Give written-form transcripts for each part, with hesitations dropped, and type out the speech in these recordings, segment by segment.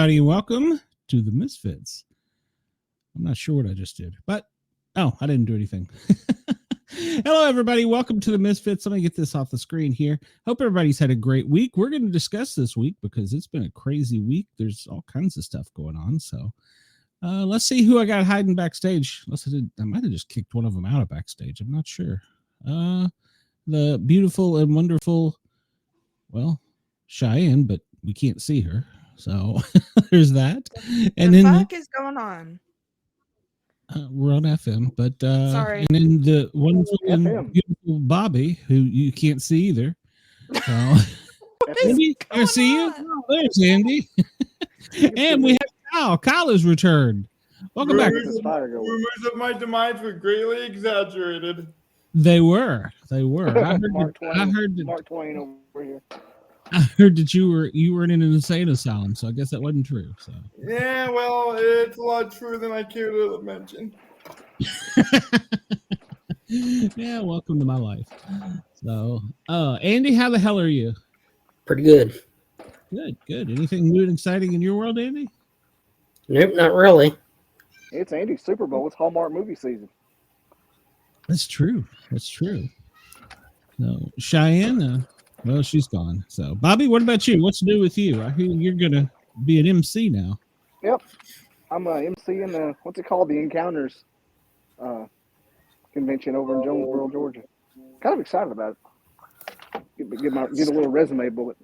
everybody, and welcome to the Misfits. I'm not sure what I just did, but I didn't do anything. Hello, everybody. Welcome to the Misfits. Let me get this off the screen here. Hope everybody's had a great week. We're going to discuss this week because it's been a crazy week. There's all kinds of stuff going on. So let's see who I got hiding backstage. I might have just kicked one of them out of backstage. I'm not sure. The beautiful and wonderful, Cheyenne, but we can't see her. So there's that. And the then fuck is going on? We're on FM, but sorry. And then the wonderful and beautiful Bobby, who you can't see either. So, Andy, I see you. Oh, there's Andy. And we have Kyle. Kyle has returned. Welcome back. Rumors of my demise were greatly exaggerated. They were. I heard Mark Twain over here. I heard that you were in an insane asylum, so I guess that wasn't true. So yeah, well, it's a lot truer than I care to mention. Yeah, welcome to my life. So, Andy, how the hell are you? Pretty good. Good. Anything new and exciting in your world, Andy? Nope, not really. It's Andy's Super Bowl. It's Hallmark movie season. That's true. No, Cheyenne. Well, she's gone. So, Bobby, what about you? What's new with you? I hear you're gonna be an MC now. Yep, I'm MCing what's it called, the Encounters convention over in Jonesboro, Georgia. Kind of excited about it. Get a little resume bullet.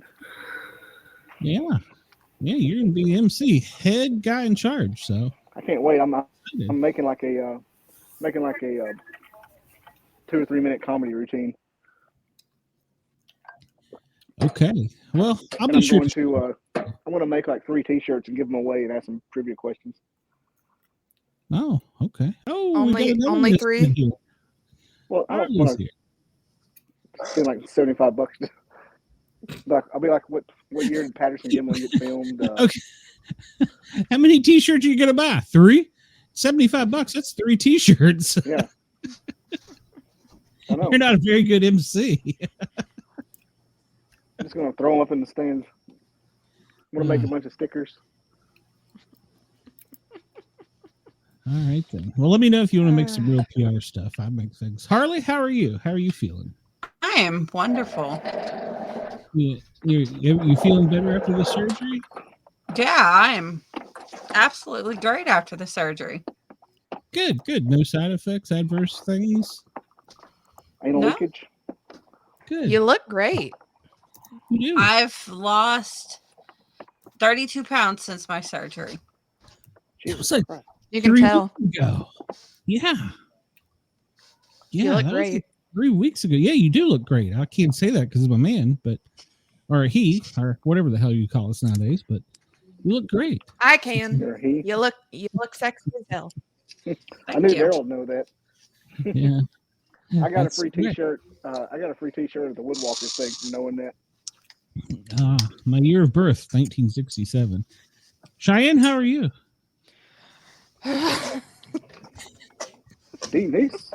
Yeah, you're gonna be the MC, head guy in charge. So I can't wait. I'm making like a 2 or 3 minute comedy routine. Okay. Well, I'll be sure I'm going to make like 3 T-shirts and give them away and ask some trivia questions. Oh, okay. Oh, only 3. Well, I don't want to spend like $75. Like, I'll be like, what year did Patterson Gimlin get filmed? Okay. How many T-shirts are you going to buy? 3? $75. That's 3 T-shirts. Yeah. I know. You're not a very good MC. I'm just going to throw them up in the stands. I'm going to make a bunch of stickers. All right, then. Well, let me know if you want to make some real PR stuff. I make things. Harley, how are you? How are you feeling? I am wonderful. You feeling better after the surgery? Yeah, I am absolutely great after the surgery. Good. No side effects, adverse things? Anal leakage? Good. You look great. You do. I've lost 32 pounds since my surgery. It was like you can tell. Weeks ago. Yeah. You look great. Like 3 weeks ago. Yeah, you do look great. I can't say that because I'm a man, or he, or whatever the hell you call us nowadays, but you look great. I can. He. You look sexy as hell. I knew Daryl would know that. Yeah. I got a free T-shirt. I got a free T-shirt at the Woodwalkers thing from knowing that. My year of birth, 1967. Cheyenne, how are you? Denise.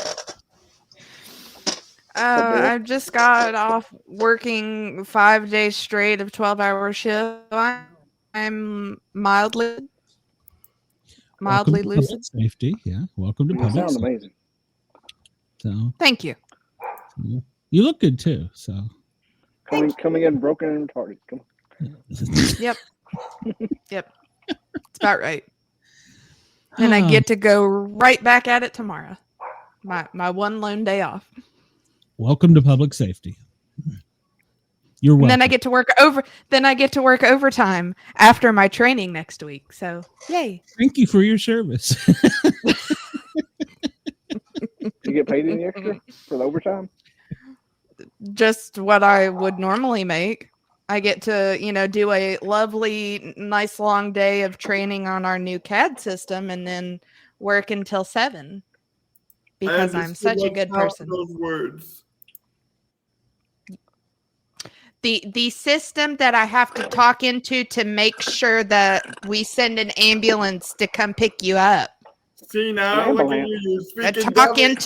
I just got off working 5 days straight of 12-hour shift. I'm mildly lucid. Safety, yeah. Welcome to public Sounds safety. amazing. So thank you. You look good too. So coming in broken and retarded. Come on. Yep. It's about right. And I get to go right back at it tomorrow. My one lone day off. Welcome to public safety. You're welcome. And then I get to work overtime after my training next week. So yay. Thank you for your service. You get paid any extra for the overtime? Just what I would normally make. I get to, do a lovely, nice long day of training on our new CAD system and then work until 7 because I'm such a good person. Those words. The system that I have to talk into to make sure that we send an ambulance to come pick you up. See now, look at you speaking.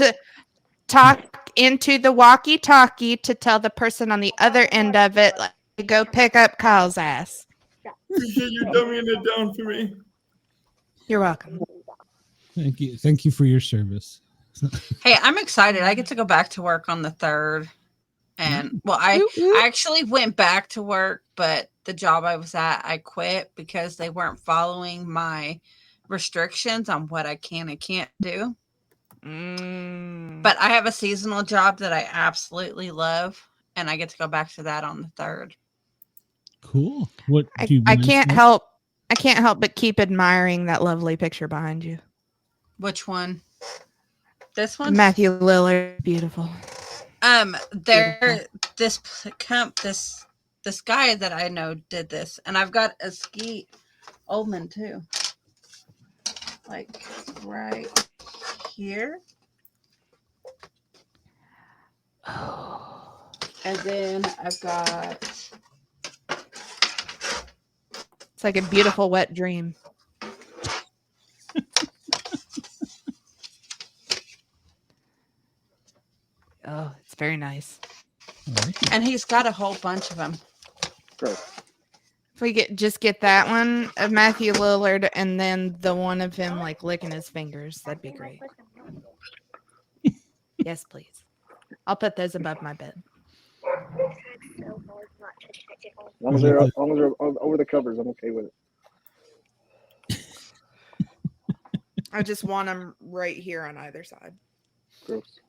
Talk into the walkie-talkie to tell the person on the other end of it, like, go pick up Kyle's ass. Appreciate you dumbing it down for me. You're welcome. Thank you. Thank you for your service. Hey, I'm excited. I get to go back to work on the 3rd. And well, I actually went back to work, but the job I was at, I quit because they weren't following my restrictions on what I can and can't do. But I have a seasonal job that I absolutely love, and I get to go back to that on the 3rd. Cool. What I can't help but keep admiring that lovely picture behind you. Which one? This one? Matthew Lillard, beautiful. This guy that I know did this, and I've got a Ski Oldman too, like right here. And then I've got. It's like a beautiful wet dream. Oh, it's very nice. And he's got a whole bunch of them. Great. If we get that one of Matthew Lillard and then the one of him like licking his fingers, that'd be great. Yes, please. I'll put those above my bed. As long as they're over the covers, I'm okay with it. I just want them right here on either side. Gross.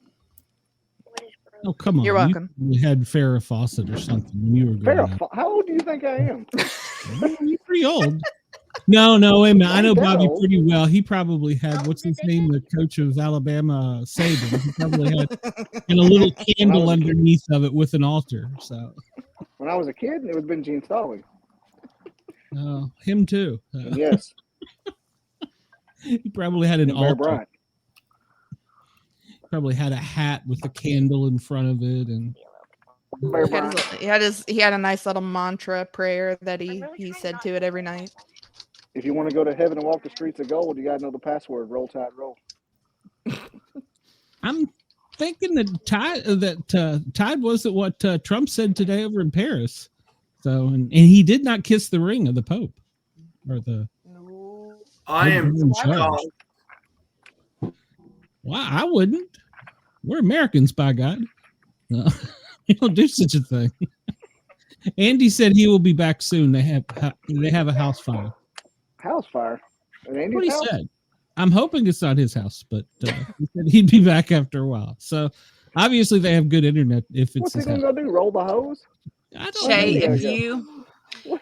Oh, come on. You're welcome. You had Farrah Fawcett or something when you were growing up. How old do you think I am? You're pretty old. No, wait a minute. I know Not that Bobby old. pretty well. He probably had, what's his name? The coach of Alabama, Saban. He probably had and a little candle underneath of it with an altar. So When I was a kid, it would have been Gene Stalling. him too. Yes. He probably had an And Bear altar. Bryant. Probably had a hat with a candle in front of it, and Bear He had, Bryant. he had a nice little mantra prayer that he said to it every night. If you want to go to heaven and walk the streets of gold, you got to know the password. Roll Tide, roll. I'm thinking that Tide wasn't what Trump said today over in Paris. So, and he did not kiss the ring of the Pope or the. I am in charge. shocked. Well, I wouldn't. We're Americans, by God. No, we don't do such a thing. Andy said he will be back soon. They have a house fire. House fire. At Andy's What he house? said. I'm hoping it's not his house, but he said he'd be back after a while. So obviously they have good internet. If it's What's he his going house. to do? Roll the hose? I don't Shay, know.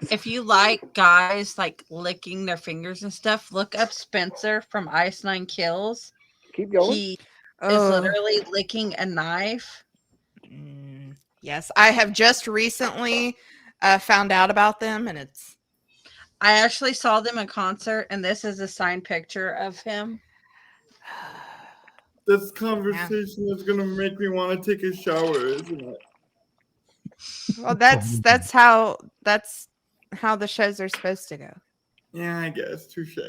if you like guys like licking their fingers and stuff, look up Spencer from Ice Nine Kills. Keep going. He is literally licking a knife. Yes, I have just recently found out about them, and it's. I actually saw them in concert, and this is a signed picture of him. This conversation is going to make me want to take a shower, isn't it? Well, that's how the shows are supposed to go. Yeah, I guess. Touche.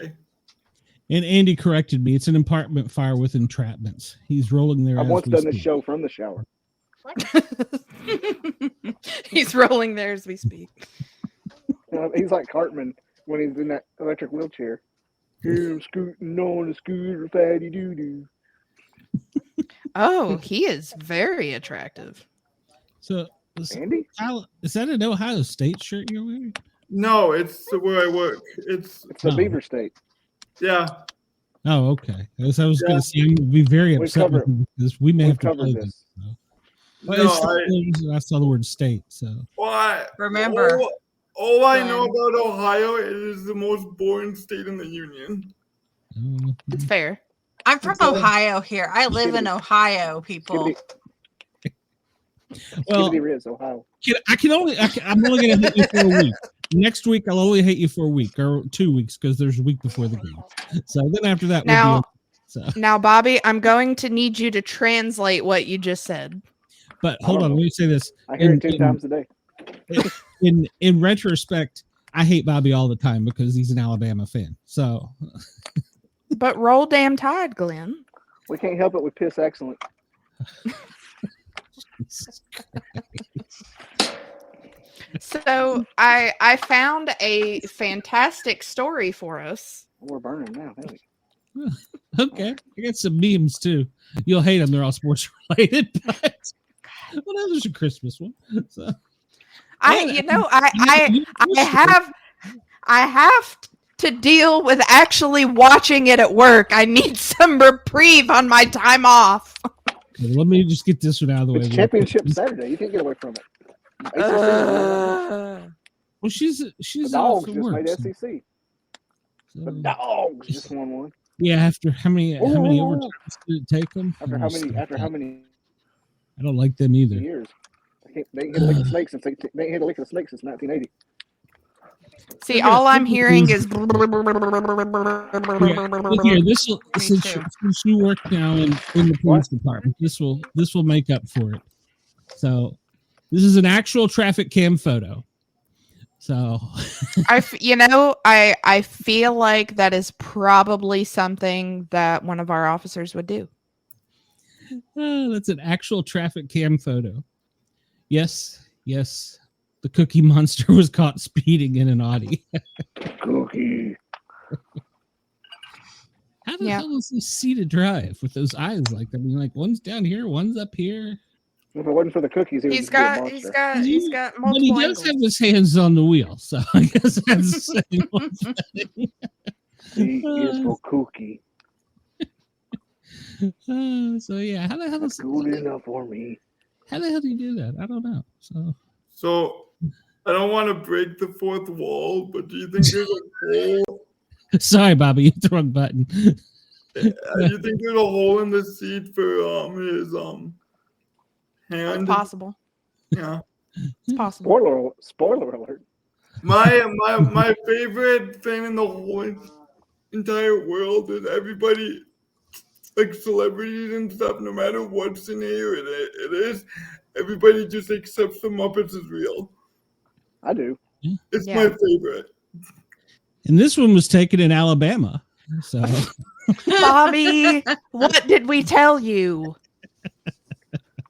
And Andy corrected me. It's an apartment fire with entrapments. He's rolling there. I've as once we done this speak. show from the shower. He's rolling there as we speak. He's like Cartman when he's in that electric wheelchair. Here I'm scooting on a scooter, fatty doo-doo. Oh, he is very attractive. So, Andy? is that an Ohio State shirt you're wearing? No, it's where I work. It's the Beaver State. Yeah. Oh, okay. As I was going to say, I'm going to be very upset with you because we may have to play this. So. Well, I saw the word state, so. Why? Remember. All I know about Ohio is the most boring state in the union. It's fair. I'm from Ohio here. I live in Ohio, people. Well, Ohio. I'm only going to hate you for a week. Next week, I'll only hate you for a week or 2 weeks because there's a week before the game. So then after that, now, Bobby, I'm going to need you to translate what you just said. But hold on, let me say this. I hear it 10 times a day. In retrospect, I hate Bobby all the time because he's an Alabama fan. So, but roll damn Tide, Glenn. We can't help it with piss excellent. So I found a fantastic story for us. We're burning now. Hey. Okay, I got some memes too. You'll hate them; they're all sports related. But well, there's a Christmas one. So, I have to deal with actually watching it at work. I need some reprieve on my time off. Okay, let me just get this one out of the way. It's championship Saturday. You can't get away from it. Well, she's The off dogs at just work, made so- SEC. The so- dogs just won one. yeah, after how many overtimes did it take them? After how many I don't like them either. years? They ain't hit a lick of snakes since they ain't hit a lick of snakes since 1980. See, all I'm hearing is. Yeah, look here, this will since you work now in the police department, this will make up for it. So this is an actual traffic cam photo. So I feel like that is probably something that one of our officers would do. that's an actual traffic cam photo. Yes. The Cookie Monster was caught speeding in an Audi. Cookie. How the hell is he see to drive with those eyes like that? I mean, like one's down here, one's up here. If it wasn't for the cookies, he would He's just be a got But multiple he does angles. have his hands on the wheel, so I guess that's the same one thing. He is for cookie. So yeah, how the hell That's good enough for me. How the hell do you do that? I don't know. So I don't want to break the fourth wall, but do you think there's a hole? Sorry, Bobby, you hit the wrong button. Do you think there's a hole in the seat for his hand? It's possible. Yeah. It's possible. Spoiler alert. My favorite thing in the whole entire world is everybody, like celebrities and stuff, no matter what scenario it is, everybody just accepts the Muppets as real. I do. It's my favorite. And this one was taken in Alabama. So Bobby, what did we tell you?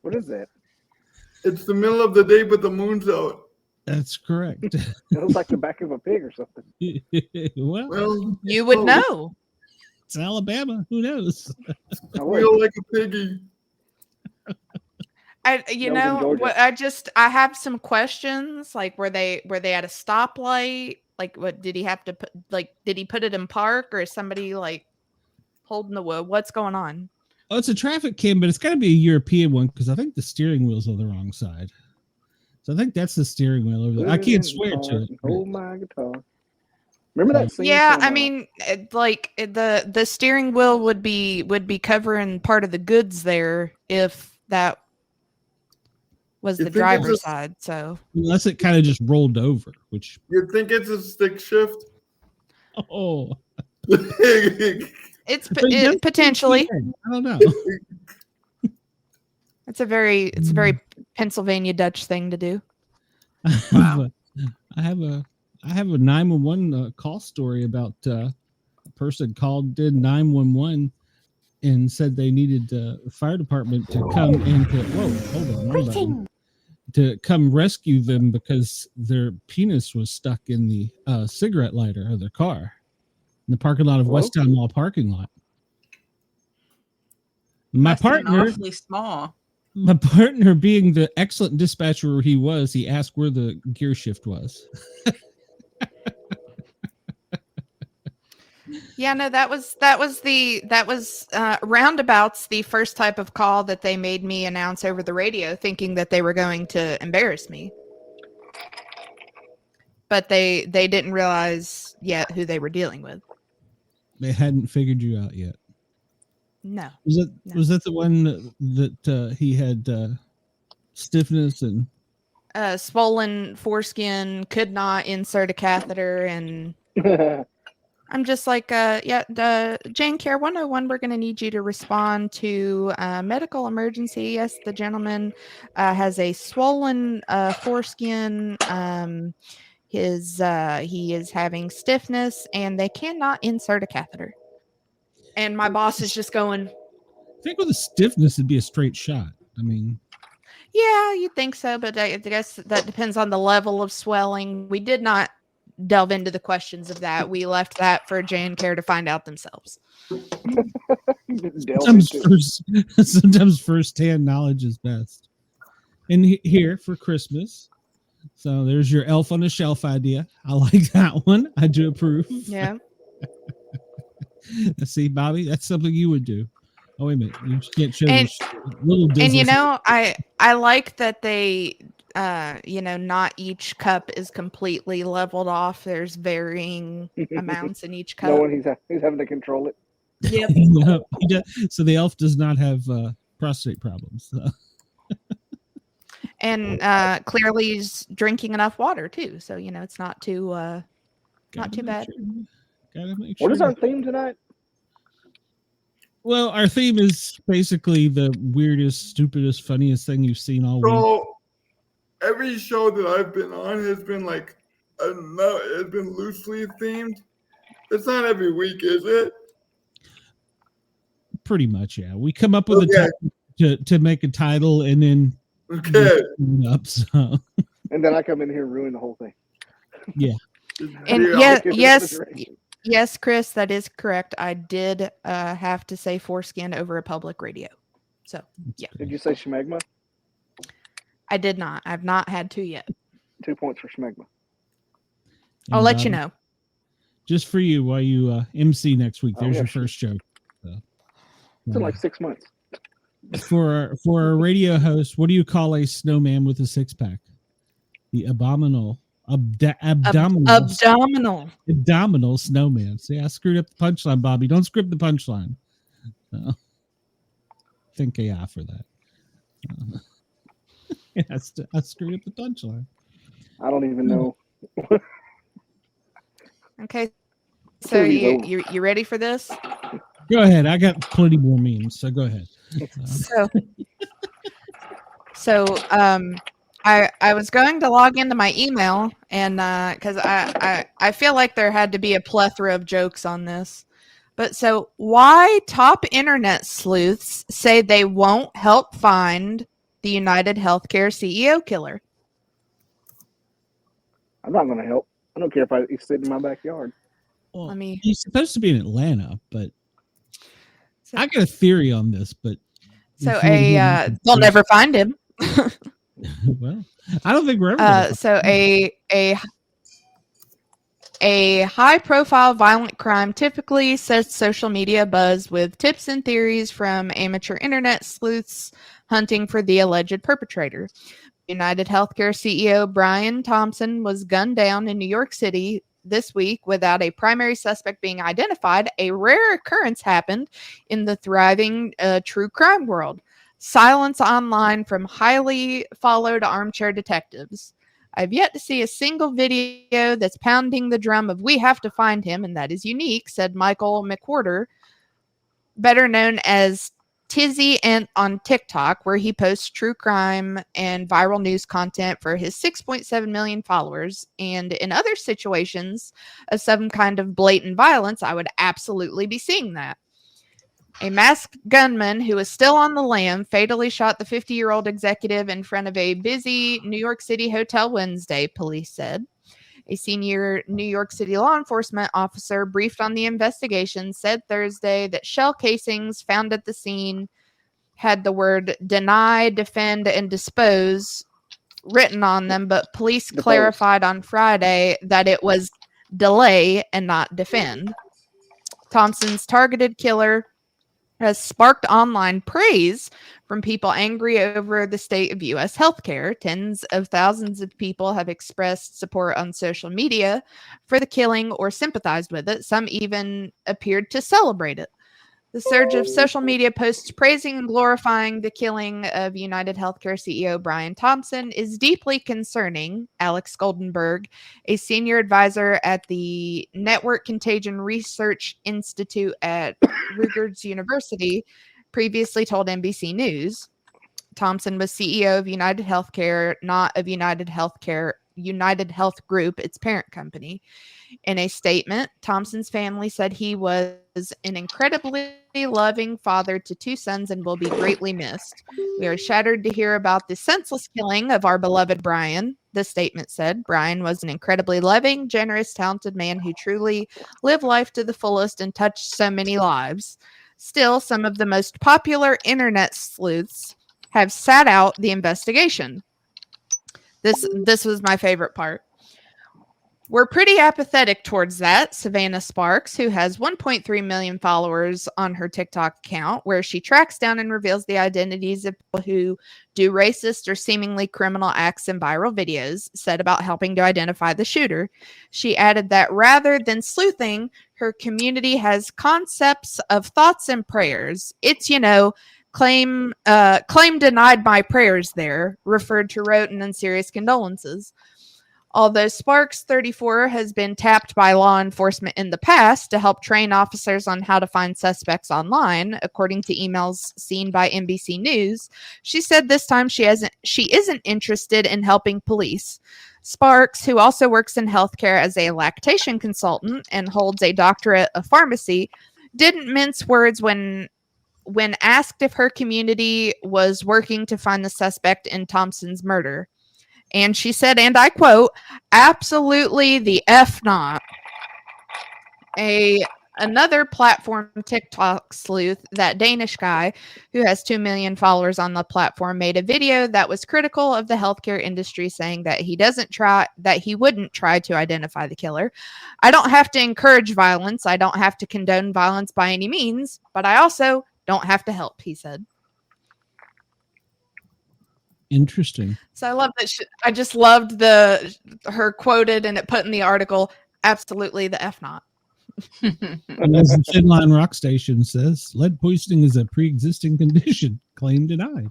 What is that? It's the middle of the day, but the moon's out. that's correct. It looks like the back of a pig or something. well, You would know. it's Alabama. Who knows? I would. Feel like a piggy. I have some questions. Like, were they at a stoplight? Like, what did he have to put? Like, did he put it in park, or is somebody like holding the wood? What's going on? Oh, it's a traffic cam, but it's got to be a European one because I think the steering wheel's on the wrong side. So I think that's the steering wheel over there. I can't swear to it. Oh my guitar! Remember that scene? Yeah, from, I mean, the steering wheel would be covering part of the goods there if that was You the think it's driver's a- side. So Unless it kind of just rolled over, which You think it's a stick shift? it's But he does potentially. I don't know. It's a very Pennsylvania Dutch thing to do. I have a 911 call story about a person did 911 and said they needed the fire department to come and hold on, to come rescue them because their penis was stuck in the cigarette lighter of their car in the parking lot of Westtown Mall parking lot. My Must have been partner, awfully small. my partner, being the excellent dispatcher he was, he asked where the gear shift was. Yeah, no, that was roundabouts the first type of call that they made me announce over the radio, thinking that they were going to embarrass me. But they didn't realize yet who they were dealing with. They hadn't figured you out yet. No. Was that the one that he had stiffness and Swollen foreskin, could not insert a catheter, and I'm just like, Jane Care 101, we're going to need you to respond to medical emergency. Yes, the gentleman has a swollen foreskin. He is having stiffness, and they cannot insert a catheter. And my boss is just going, I think with a stiffness it'd be a straight shot. I mean, Yeah, you'd think so, but I guess that depends on the level of swelling. We did not delve into the questions of that. We left that for Jay and Care to find out themselves. Sometimes first-hand knowledge is best. And here for Christmas, so there's your elf on the shelf idea. I like that one. I do approve. Yeah. See, Bobby, that's something you would do. Oh, wait a minute. You can't show And- little And you dizzles. know, I like that they not each cup is completely leveled off. There's varying amounts in each cup. No one he's having to control it. Yep. No, he does. So the elf does not have prostate problems. So. And clearly he's drinking enough water too. So, it's not too not too bad. Gotta make What is sure. our theme tonight? Well, our theme is basically the weirdest, stupidest, funniest thing you've seen all week. So every show that I've been on has been like, it's been loosely themed. It's not every week, is it? Pretty much, yeah. We come up with a topic to make a title and then Okay. up. So And then I come in here and ruin the whole thing. And Yeah. yes, Chris, that is correct. I did have to say foreskin over a public radio. So, yeah. Did you say schmegma? I did not. I've not had to yet. 2 points for schmegma. I'll And, let you know. Just for you, while you MC next week, Oh, there's yeah, your sure. first joke. So, It's in like 6 months. for a radio host, what do you call a snowman with a six-pack? The abdominal snowman. See, I screwed up the punchline, Bobby. Don't script the punchline. So, think AI for that. I screwed up the punchline. I don't even know. Okay. So Series over. you ready for this? Go ahead. I got plenty more memes, so go ahead. I was going to log into my email and because I feel like there had to be a plethora of jokes on this. But so why top internet sleuths say they won't help find the United Healthcare CEO killer? I'm not going to help. I don't care if he's sitting in my backyard. Well, Let me- he's supposed to be in Atlanta, but I got a theory on this. But So before you make they'll never find him. Well, I don't think we're ever. Gonna So a high-profile violent crime typically sets social media buzz with tips and theories from amateur internet sleuths hunting for the alleged perpetrator. United Healthcare CEO Brian Thompson was gunned down in New York City this week without a primary suspect being identified. A rare occurrence happened in the thriving true crime world. Silence online from highly followed armchair detectives. I've yet to see a single video that's pounding the drum of "we have to find him," and that is unique, said Michael McWhorter, better known as Tizzy and on TikTok, where he posts true crime and viral news content for his 6.7 million followers. And in other situations of some kind of blatant violence, I would absolutely be seeing that. A masked gunman who is still on the lam fatally shot the 50-year-old executive in front of a busy New York City hotel Wednesday, police said. A senior New York City law enforcement officer briefed on the investigation said Thursday that shell casings found at the scene had the word deny, defend, and dispose written on them, but police clarified on Friday that it was delay and not defend. Thompson's targeted killer has sparked online praise from people angry over the state of U.S. healthcare. Tens of thousands of people have expressed support on social media for the killing or sympathized with it. Some even appeared to celebrate it. The surge of social media posts praising and glorifying the killing of United Healthcare CEO Brian Thompson is deeply concerning, Alex Goldenberg, a senior advisor at the Network Contagion Research Institute at Rutgers University, previously told NBC News. Thompson was CEO of United Healthcare, not of United Healthcare United Health Group, its parent company. In a statement, Thompson's family said he was an incredibly loving father to 2 sons and will be greatly missed. We are shattered to hear about the senseless killing of our beloved Brian. The statement said Brian was an incredibly loving, generous, talented man who truly lived life to the fullest and touched so many lives. Still, some of the most popular internet sleuths have sat out the investigation. This was my favorite part. We're pretty apathetic towards that, Savannah Sparks, who has 1.3 million followers on her TikTok account, where she tracks down and reveals the identities of people who do racist or seemingly criminal acts in viral videos, said about helping to identify the shooter. She added that rather than sleuthing, her community has concepts of thoughts and prayers. It's, claim denied my prayers there, referred to rote and unserious condolences. Although Sparks, 34, has been tapped by law enforcement in the past to help train officers on how to find suspects online, according to emails seen by NBC News, she said this time she isn't interested in helping police. Sparks, who also works in healthcare as a lactation consultant and holds a doctorate of pharmacy, didn't mince words when asked if her community was working to find the suspect in Thompson's murder. And she said, and I quote, absolutely the F not. Another platform TikTok sleuth, that Danish guy who has 2 million followers on the platform, made a video that was critical of the healthcare industry, saying that he wouldn't try to identify the killer. I don't have to encourage violence. I don't have to condone violence by any means, but I also don't have to help, he said. Interesting. So I love that. I just loved her quoted and it put in the article, absolutely the F not. And as the Thin Line Rock Station says, lead poisoning is a pre-existing condition. Claim denied.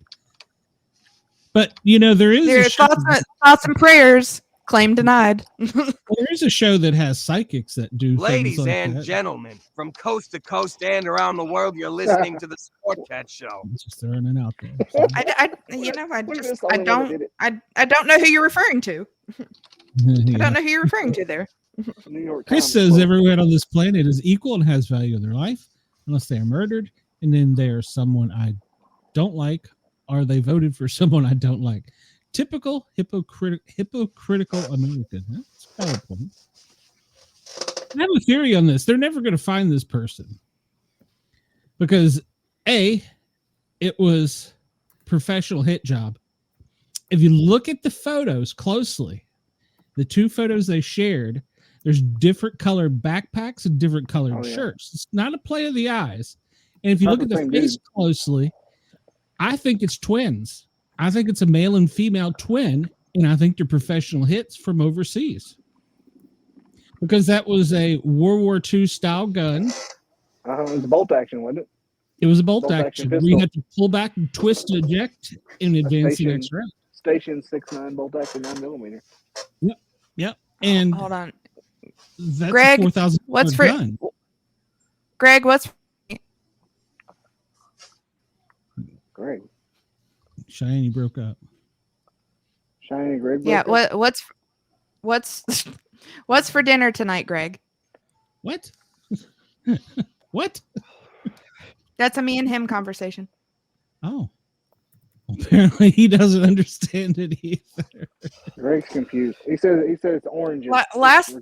But, there is There thoughts and prayers. Claim denied. There is a show that has psychics that do Ladies things like and that. gentlemen, from coast to coast and around the world, you're listening to the Sportcat Show. I'm just throwing it out there. I don't know who you're referring to. I don't know who you're referring to there. New York Chris Times says quote. everyone on this planet is equal and has value in their life, unless they are murdered, and then they are someone I don't like, or they voted for someone I don't like. Typical hypocritical American. That's a valid point. I have a theory on this. They're never going to find this person because it was professional hit job. If you look at the photos closely, the 2 photos they shared, there's different colored backpacks and different colored shirts. It's not a play of the eyes. And if you look at the face closely, I think it's twins. I think it's a male and female twin, and I think they're professional hits from overseas. Because that was a World War II style gun. It was a bolt action, wasn't it? It was a bolt action. We had to pull back and twist to eject in advance the next round. Station 6.9 bolt action 9mm. Yep. And hold on. That's Greg, a 4,000 what's for gun. Greg? Greg. Shiny broke up. Shiny Greg. Yeah. What's for dinner tonight, Greg? What? What? That's a me and him conversation. Oh. Apparently he doesn't understand it either. Greg's confused. He said it's orange. Last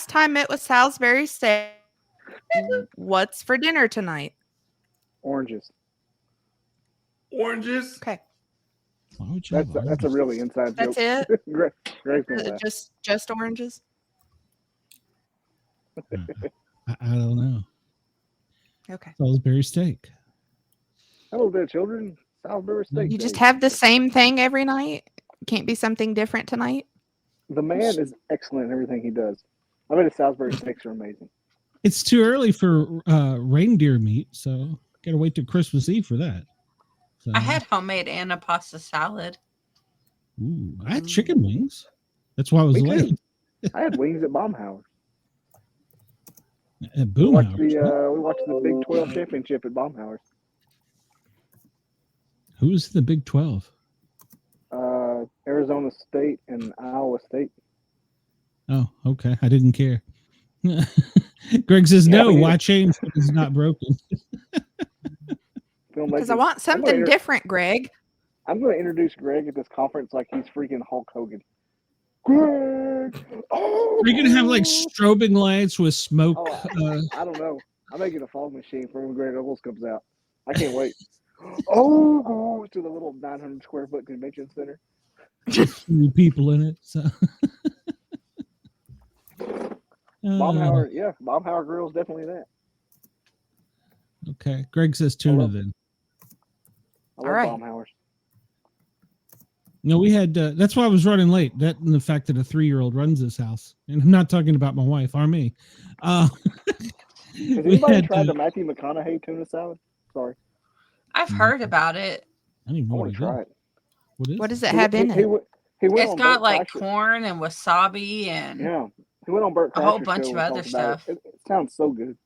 time it was Salisbury steak. What's for dinner tonight? Oranges. Oranges. Okay. That's a really inside joke. That's it. Greg's gonna laugh. Just oranges. I don't know. Okay. Salisbury steak. Hello there, children. Salisbury steak. You just have the same thing every night? Can't be something different tonight? The man is excellent in everything he does. I bet his Salisbury steaks are amazing. It's too early for reindeer meat, so gotta wait till Christmas Eve for that. So, I had homemade antipasta salad. Ooh, I had chicken wings. That's why I was Me late. too. I had wings at Baumhauer. At We Boomhauer. watched the Big 12 championship at Baumhauer. Who's the Big 12? Arizona State and Iowa State. Oh, okay. I didn't care. Greg says, no, why change if it's not broken? Because I want something different, Greg. I'm going to introduce Greg at this conference like he's freaking Hulk Hogan. Greg! Oh! Are you going to have like strobing lights with smoke? I don't know. I'm making a fog machine for when Greg Oggles comes out. I can't wait. Oh, to the little 900 square foot convention center. People in it. So. Baumhauer, yeah. Baumhauer Grill's definitely that. Okay. Greg says tuna then. I love Baumhauer's. No, we had, that's why I was running late. That and the fact that a 3-year-old runs this house. And I'm not talking about my wife or me. Has anybody tried the Matthew McConaughey tuna salad? Sorry. I've heard about it. I don't even know I want to try it. What does it have in it? It's got like corn and wasabi and he went on Burt a whole bunch of other stuff. It sounds so good.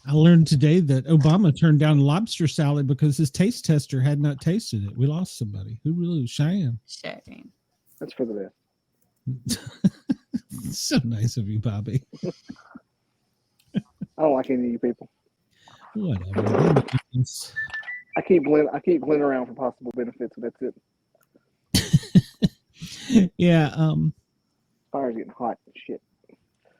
I learned today that Obama turned down lobster salad because his taste tester had not tasted it. We lost somebody. Who really was Cheyenne? Shame. That's for the best. So nice of you, Bobby. I don't like any of you people. Whatever. I keep Glenn around for possible benefits, and that's it. Yeah. Fire's getting hot and shit.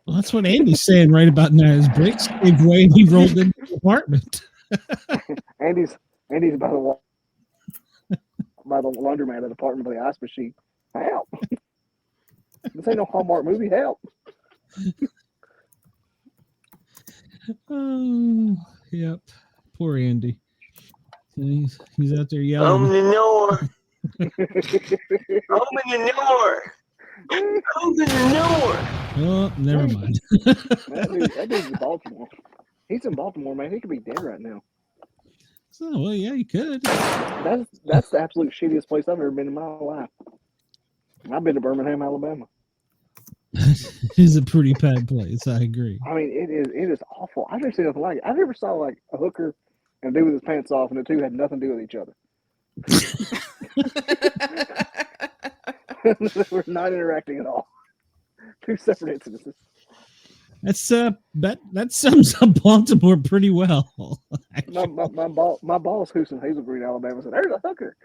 Well, that's what Andy's saying right about now. His brakes gave way and he rolled into the apartment. Andy's by the laundromat at the apartment by the ice machine. Help! This ain't no Hallmark movie. Help! Oh, yep. Poor Andy. He's out there yelling. Open the door. Open the door. Open the door. Oh, never mind. that dude's in Baltimore. He's in Baltimore, man. He could be dead right now. So, well, yeah, you could. That's the absolute shittiest place I've ever been in my life. I've been to Birmingham, Alabama. It is a pretty bad place. I agree. I mean, it is awful. I've never seen nothing like it. I never saw like a hooker and a dude with his pants off, and the two had nothing to do with each other. They were not interacting at all. Two separate incidences. That sums up Baltimore pretty well. My boss, who's in Hazel Green, Alabama, said, "There's a hooker."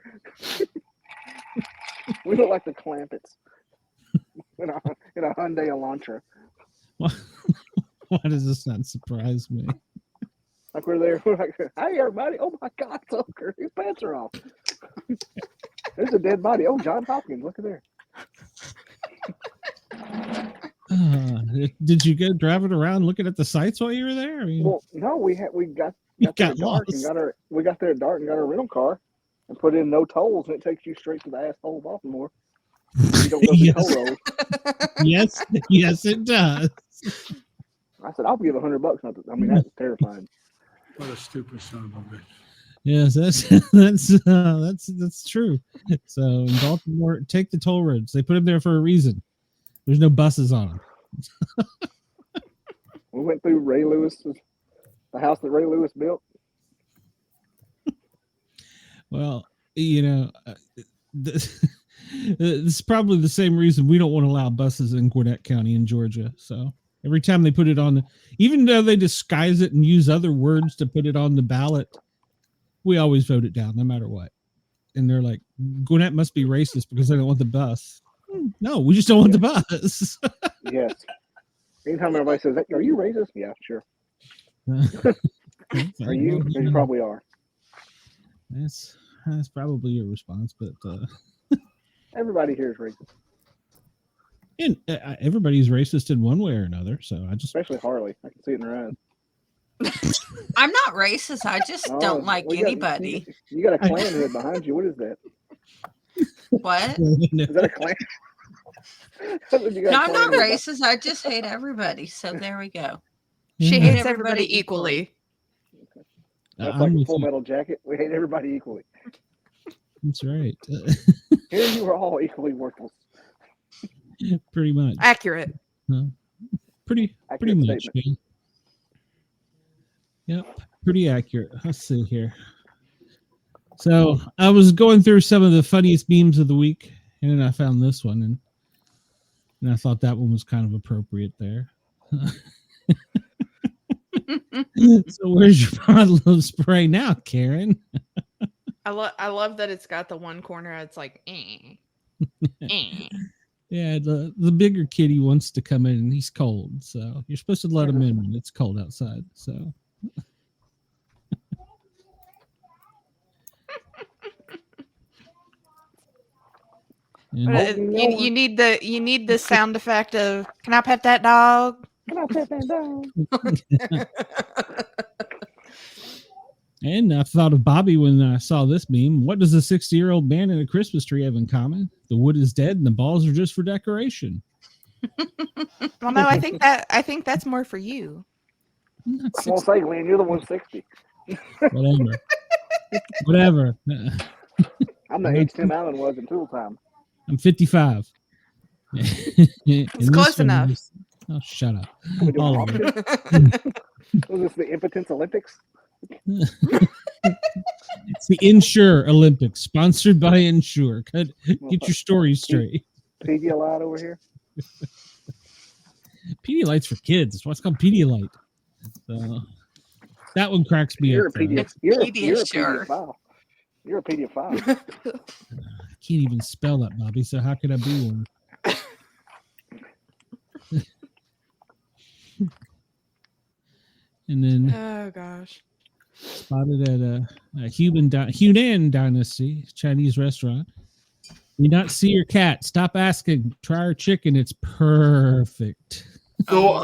We look like the Clampets in a Hyundai Elantra. Why does this not surprise me? Like we're there, we're like, "Hey, everybody! Oh my God, it's a hooker! His pants are off." There's a dead body. Oh, John Hopkins, look at there. Did you go driving around looking at the sites while you were there? I mean, well, no, we got there dark and we got there at dark and got our rental car and put in no tolls, and it takes you straight to the asshole of Baltimore. You don't go through toll roads. yes, it does. I said, I'll give $100. I mean, that's terrifying. What a stupid son of a bitch. Yes, that's true. So in Baltimore, take the toll roads. They put them there for a reason. There's no buses on them. We went through Ray Lewis's, the house that Ray Lewis built. Well, you know, this is probably the same reason we don't want to allow buses in Gwinnett County in Georgia. So every time they put it on, even though they disguise it and use other words to put it on the ballot, we always vote it down no matter what. And they're like, Gwinnett must be racist because they don't want the bus. No, we just don't want the bus. Yes. Anytime everybody says, "Are you racist?" Yeah, sure. Are you? You probably are. That's probably your response, but everybody here is racist. And everybody's racist in one way or another. So especially Harley. I can see it in her eyes. I'm not racist. I just don't like anybody. You got a Klan head behind you. What is that? What? Is that a Klan? No, I'm not racist. I just hate everybody. So there we go. She hates everybody equally. That's like a Full Metal Jacket. We hate everybody equally. That's right. Here you are all equally worthless. Pretty much. Accurate. Pretty much. Man. Yep. Pretty accurate. Let's see here. So I was going through some of the funniest memes of the week, and then I found this one, and I thought that one was kind of appropriate there. So where's your bottle of spray now, Karen? I love that it's got the one corner. It's like, eh. Yeah, the bigger kitty wants to come in, and he's cold, so you're supposed to let him in when it's cold outside. So. You need the sound effect of, can I pet that dog? Can I pet that dog? And I thought of Bobby when I saw this meme. What does a 60-year-old man and a Christmas tree have in common? The wood is dead and the balls are just for decoration. Well, no, I think that's more for you. I won't say, Glenn, you're the 160. Whatever. I'm the age Tim Allen was in Tool Time. I'm 55. It's close enough. Oh, shut up. Can we do All an of it. auction? Was this the Impotence Olympics? It's the Insure Olympics, sponsored by Insure. Get your stories straight. Pedialyte over here. Pedialyte's for kids. It's what's called Pedialyte. So, that one cracks me You're up. a pedophile. You're a pedophile. I can't even spell that, Bobby. So how could I be one? And then, oh gosh, spotted at a Hunan Dynasty Chinese restaurant. You not see your cat? Stop asking. Try our chicken. It's perfect. So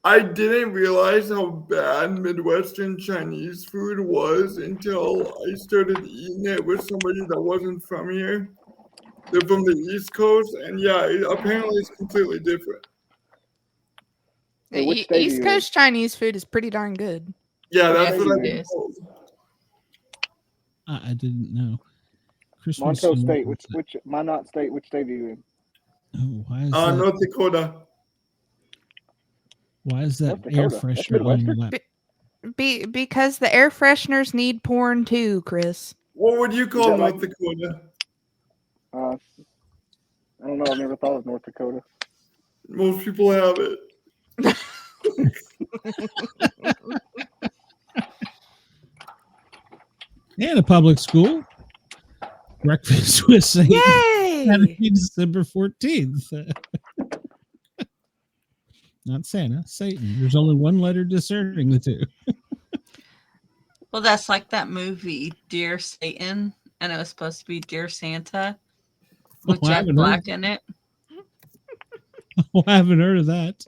I didn't realize how bad Midwestern Chinese food was until I started eating it with somebody that wasn't from here. They're from the East Coast, and yeah, apparently it's completely different. Hey, which state East Coast Chinese food is pretty darn good. Yeah, that's Yes, what it I is. told. I didn't know. Christmas Montrose State. Which Minot State? Which state are you in? Oh, why is that? North Dakota. Why is that North air Dakota. That's freshener on your Midwestern. lap? Because the air fresheners need porn too, Chris. What would you call that North like- Dakota? I don't know. I've never thought of North Dakota. Most people have it. And a public school. Breakfast with Saint. Yay! Saturday, December 14th. Not Santa, Satan. There's only one letter discerning the two. Well, that's like that movie, Dear Satan, and it was supposed to be Dear Santa with I Jack haven't Black heard- in it. Oh, I haven't heard of that.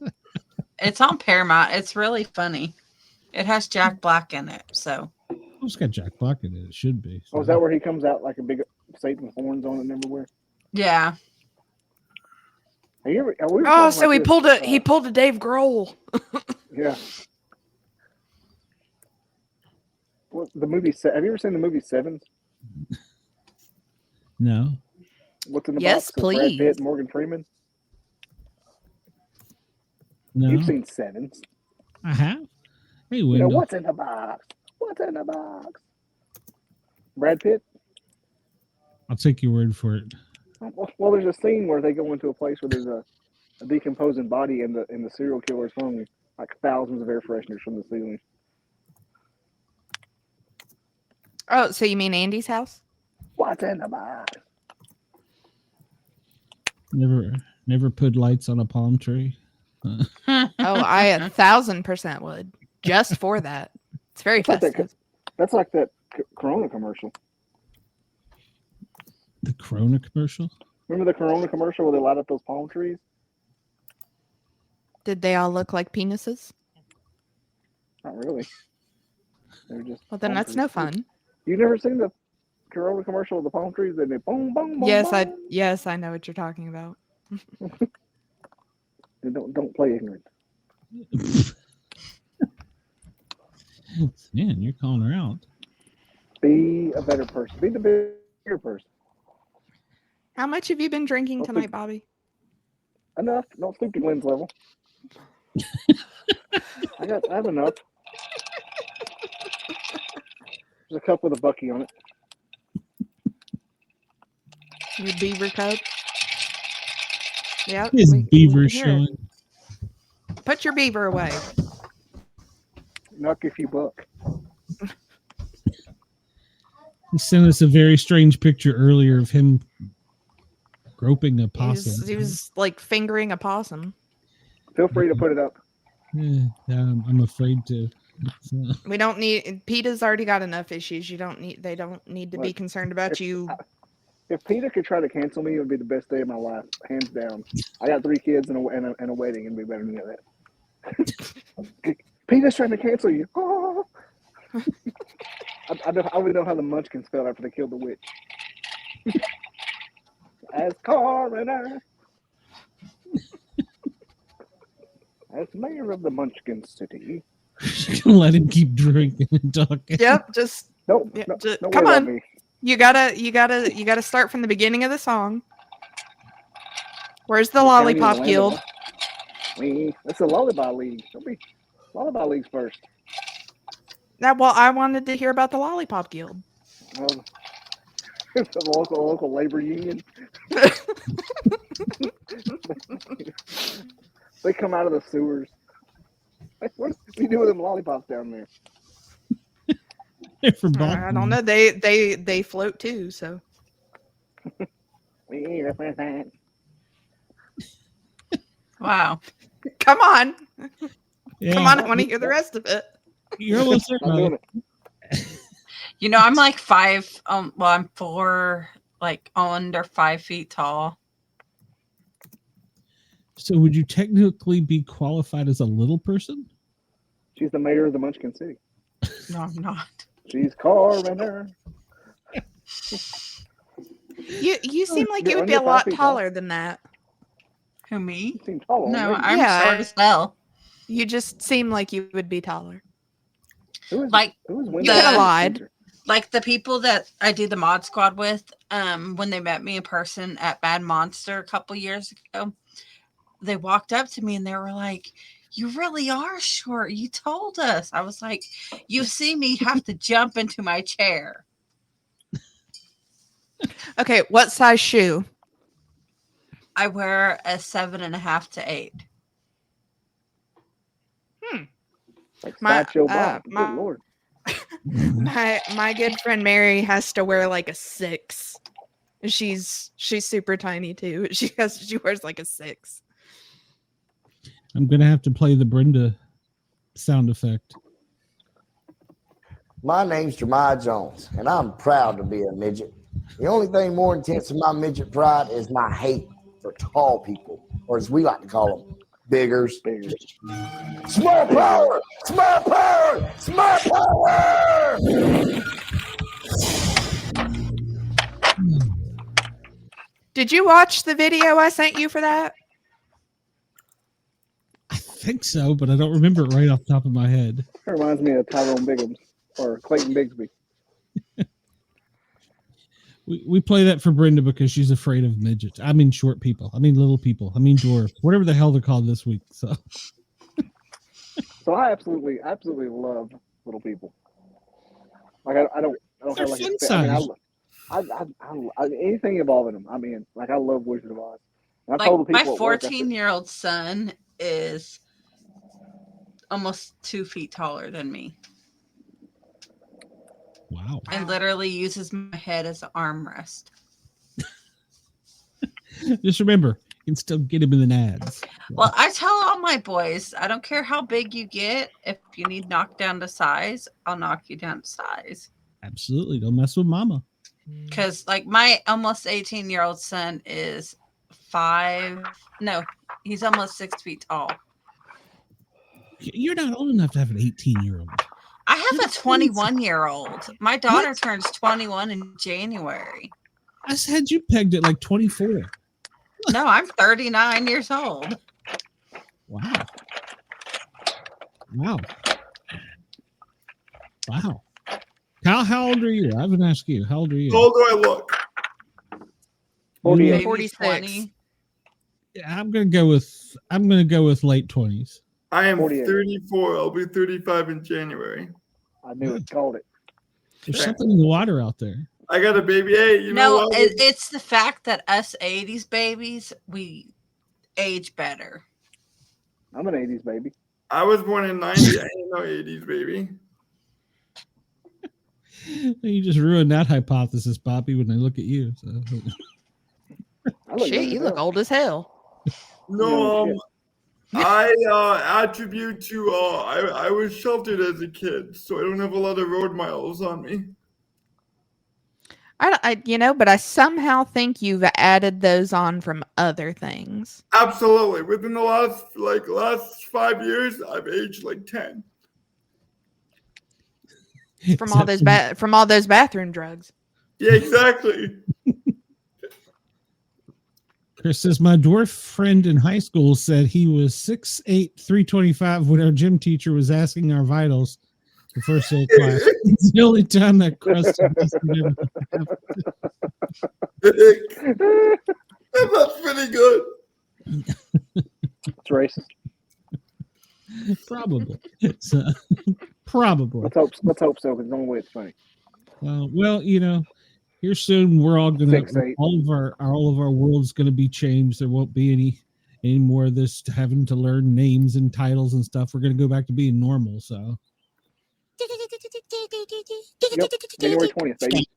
It's on Paramount. It's really funny. It has Jack Black in it, so It's got Jack Black in it. It should be. Oh, is that where he comes out like a big Satan with horns on it and everywhere? yeah. Have you ever, we were Oh, talking so about he this, pulled a Dave Grohl. Yeah. Well, the movie. Have you ever seen the movie Sevens? No. What's in the Yes, box? With Brad please. Pitt, Morgan Freeman. No. You've seen Sevens. I have. Hey, You know, Wendell. what's in the box? What's in the box? Brad Pitt. I'll take your word for it. Well, there's a scene where they go into a place where there's a decomposing body, and the serial killer's hung like thousands of air fresheners from the ceiling. Oh, so you mean Andy's house? What's in the box? Never put lights on a palm tree. Oh, I 1,000% would, just for that. It's very festive. That's like that Corona commercial. The Corona commercial? Remember the Corona commercial where they light up those palm trees? Did they all look like penises? Not really. They're just. Well, then palm that's trees. no fun. You never seen the Corona commercial with the palm trees? And they boom, boom, boom. Yes, boom. yes, I know what you're talking about. Don't play ignorant. Man, you're calling her out. Be a better person. Be the bigger person. How much have you been drinking tonight, Bobby? Enough. Don't stoop to Glenn's level. I have enough. There's a cup with a Bucky on it. Your beaver cub. Yep. His beaver can hear it. showing. Put your beaver away. Knock if you buck. He sent us a very strange picture earlier of him groping a possum. He was like fingering a possum. Feel free to put it up. Yeah, I'm afraid to. So, We don't need. PETA's already got enough issues. They don't need to be Look, concerned about you. If PETA could try to cancel me, it would be the best day of my life, hands down. I got 3 kids and a wedding, and be better than that. PETA's trying to cancel you. Oh. I would know how the Munchkins felt after they killed the witch. As coroner, as mayor of the Munchkin City. let him keep drinking and talking. Yep. Just Nope. Yeah, No, just- don't come worry on. about me. you gotta start from the beginning of the song. Where's the Lollipop Guild? That's a Lollipop League. Don't be Lollipop League's first. Well, I wanted to hear about the Lollipop Guild. Well, it's a local labor union. They come out of the sewers. What do we do with them lollipops down there? They're from I Baltimore. don't know. They float too. So We represent that. Wow. come on, Yeah, come on. I want to hear the rest of it. You're almost there, I'm doing Molly. it. You know, I'm like 5. Well, I'm 4, like under 5 feet tall. So would you technically be qualified as a little person? She's the mayor of the Munchkin City. No, I'm not. She's coroner. You seem like you You're would be a under 5 lot feet tall. taller than that. Who, me? You seem tall. No, already. I'm Yeah. short as hell. You just seem like you would be taller. Who is Like, Wendy? You could have lied. Like the people that I do the mod squad with, when they met me in person at Bad Monster a couple years ago, they walked up to me and they were like, "You really are short. You told us." I was like, "You see me have to jump into my chair." Okay, what size shoe? I wear a 7.5 to 8. Like My- Sideshow Bob. my- Good Lord. My good friend Mary has to wear like a 6. She's super tiny too. She wears like a 6. I'm gonna have to play the Brenda sound effect. My name's Jeremiah Jones, and I'm proud to be a midget. The only thing more intense than my midget pride is my hate for tall people, or as we like to call them, biggers. Small power! Small power! Small power! Did you watch the video I sent you for that? I think so, but I don't remember it right off the top of my head. That reminds me of Tyrone Biggums or Clayton Bigsby. We play that for Brenda because she's afraid of midgets. I mean short people. I mean little people. I mean dwarf. Whatever the hell they're called this week. So I absolutely love little people. Like I don't They're have like fin a, I size. mean, I anything involving them. I mean, like I love Wizard of Oz. And I Like told the my people at work, I said, 14-year-old son is almost 2 feet taller than me. wow. I literally uses my head as an armrest. Just remember, you can still get him in the nads. Well, I tell all my boys, I don't care how big you get. If you need knocked down to size, I'll knock you down to size. Absolutely. Don't mess with mama. Because, like, my almost 18-year-old son is 5. No, he's almost 6 feet tall. You're not old enough to have an 18-year-old. I have a That's crazy. 21-year-old. My daughter What? turns 21 in January. I had you pegged at like 24. No, I'm 39 years old. Wow. Wow. Wow. Kyle, how old are you? I haven't asked you. How old are you? How old do I look? 48. Maybe 46. 20. Yeah, I'm gonna go with late 20s. I am 48. 34. I'll be 35 in January. I knew it. Called it. There's something in the water out there. I got a baby. Hey, you know No, what? it's the fact that us 80s babies, we age better. I'm an 80s baby. I was born in 90. I ain't no 80s baby. You just ruined that hypothesis, Bobby, when they look at you. So. I look Shit, young you as look hell. old as hell. No, Shit. I attribute to I was sheltered as a kid, so I don't have a lot of road miles on me. But I somehow think you've added those on from other things. Absolutely. Within the last 5 years, I've aged like 10. From all those bathroom drugs. Yeah, exactly. Chris says, my dwarf friend in high school said he was 6'8", 325 when our gym teacher was asking our vitals the first day of class. It's the only time that crust That's pretty good. It's racist. Probably. Probably. Let's hope so, because the only way it's funny. Well, here soon we're all gonna 6'8". all of our world's gonna be changed. There won't be any more of this having to learn names and titles and stuff. We're gonna go back to being normal. So Yep. January 20th, baby.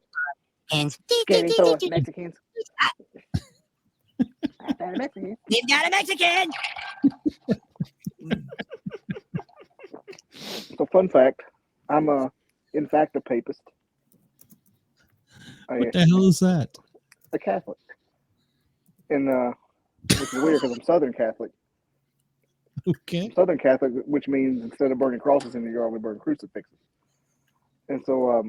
Scanning for Mexicans. You've got a Mexican. So, fun fact, I'm in fact a papist. what the hell is that? A Catholic. And which is weird because I'm Southern Catholic. Okay. I'm Southern Catholic, which means instead of burning crosses in the yard, we burn crucifixes. And so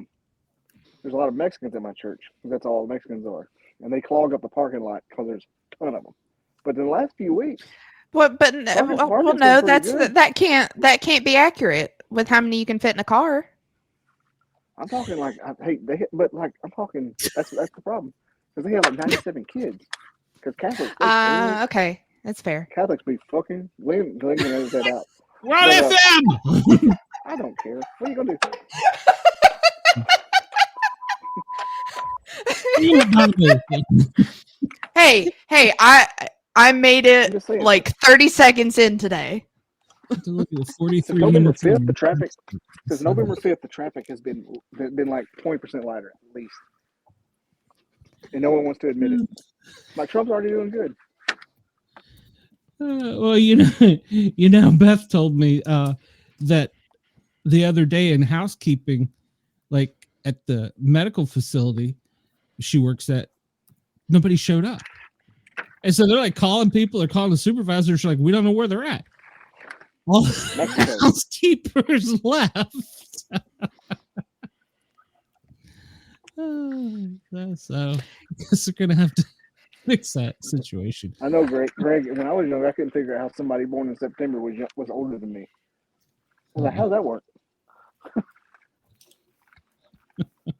there's a lot of Mexicans in my church. That's all Mexicans are. And they clog up the parking lot because there's a ton of them. But in the last few weeks, No, Parkinson's pretty that can't be accurate with how many you can fit in a car. I'm talking like, I'm talking, that's the problem. Because they have like 97 kids. Because Catholics, Okay, that's fair. Catholics be fucking, Glenn can edit that out. Run But, FM! I don't care. What are you going to do? Hey, I made I'm just it saying. like 30 seconds in today. To look at 43 Since November minutes 5th, in. the traffic, since November 5th, the traffic has been like 20% lighter at least. And no one wants to admit it. Like Trump's already doing good. Well, Beth told me that the other day in housekeeping, like at the medical facility she works at, nobody showed up. And so they're like calling people, they're calling the supervisors, like, we don't know where they're at. All the housekeepers left. So I guess they're gonna have to fix that situation. I know, Greg. When I was young, I couldn't figure out how somebody born in September was older than me. I was like, how's that work?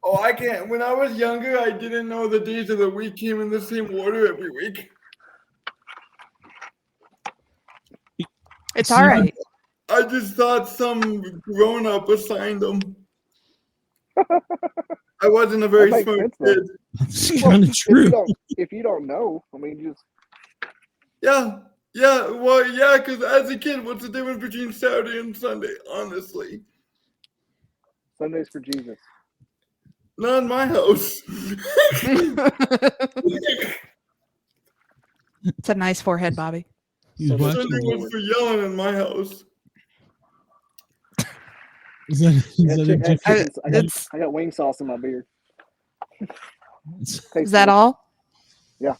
Oh, I can't. When I was younger, I didn't know the days of the week came in the same order every week. It's all right. I just thought some grown-up assigned them. I wasn't a very That smart makes kid. It's kind of true. If you don't know, I mean, just Yeah, well, yeah, because as a kid, what's the difference between Saturday and Sunday, honestly? Sundays for Jesus. Not in my house. It's a nice forehead, Bobby. Sunday was for yelling in my house. I got wing sauce in my beard. Is that all? Yeah.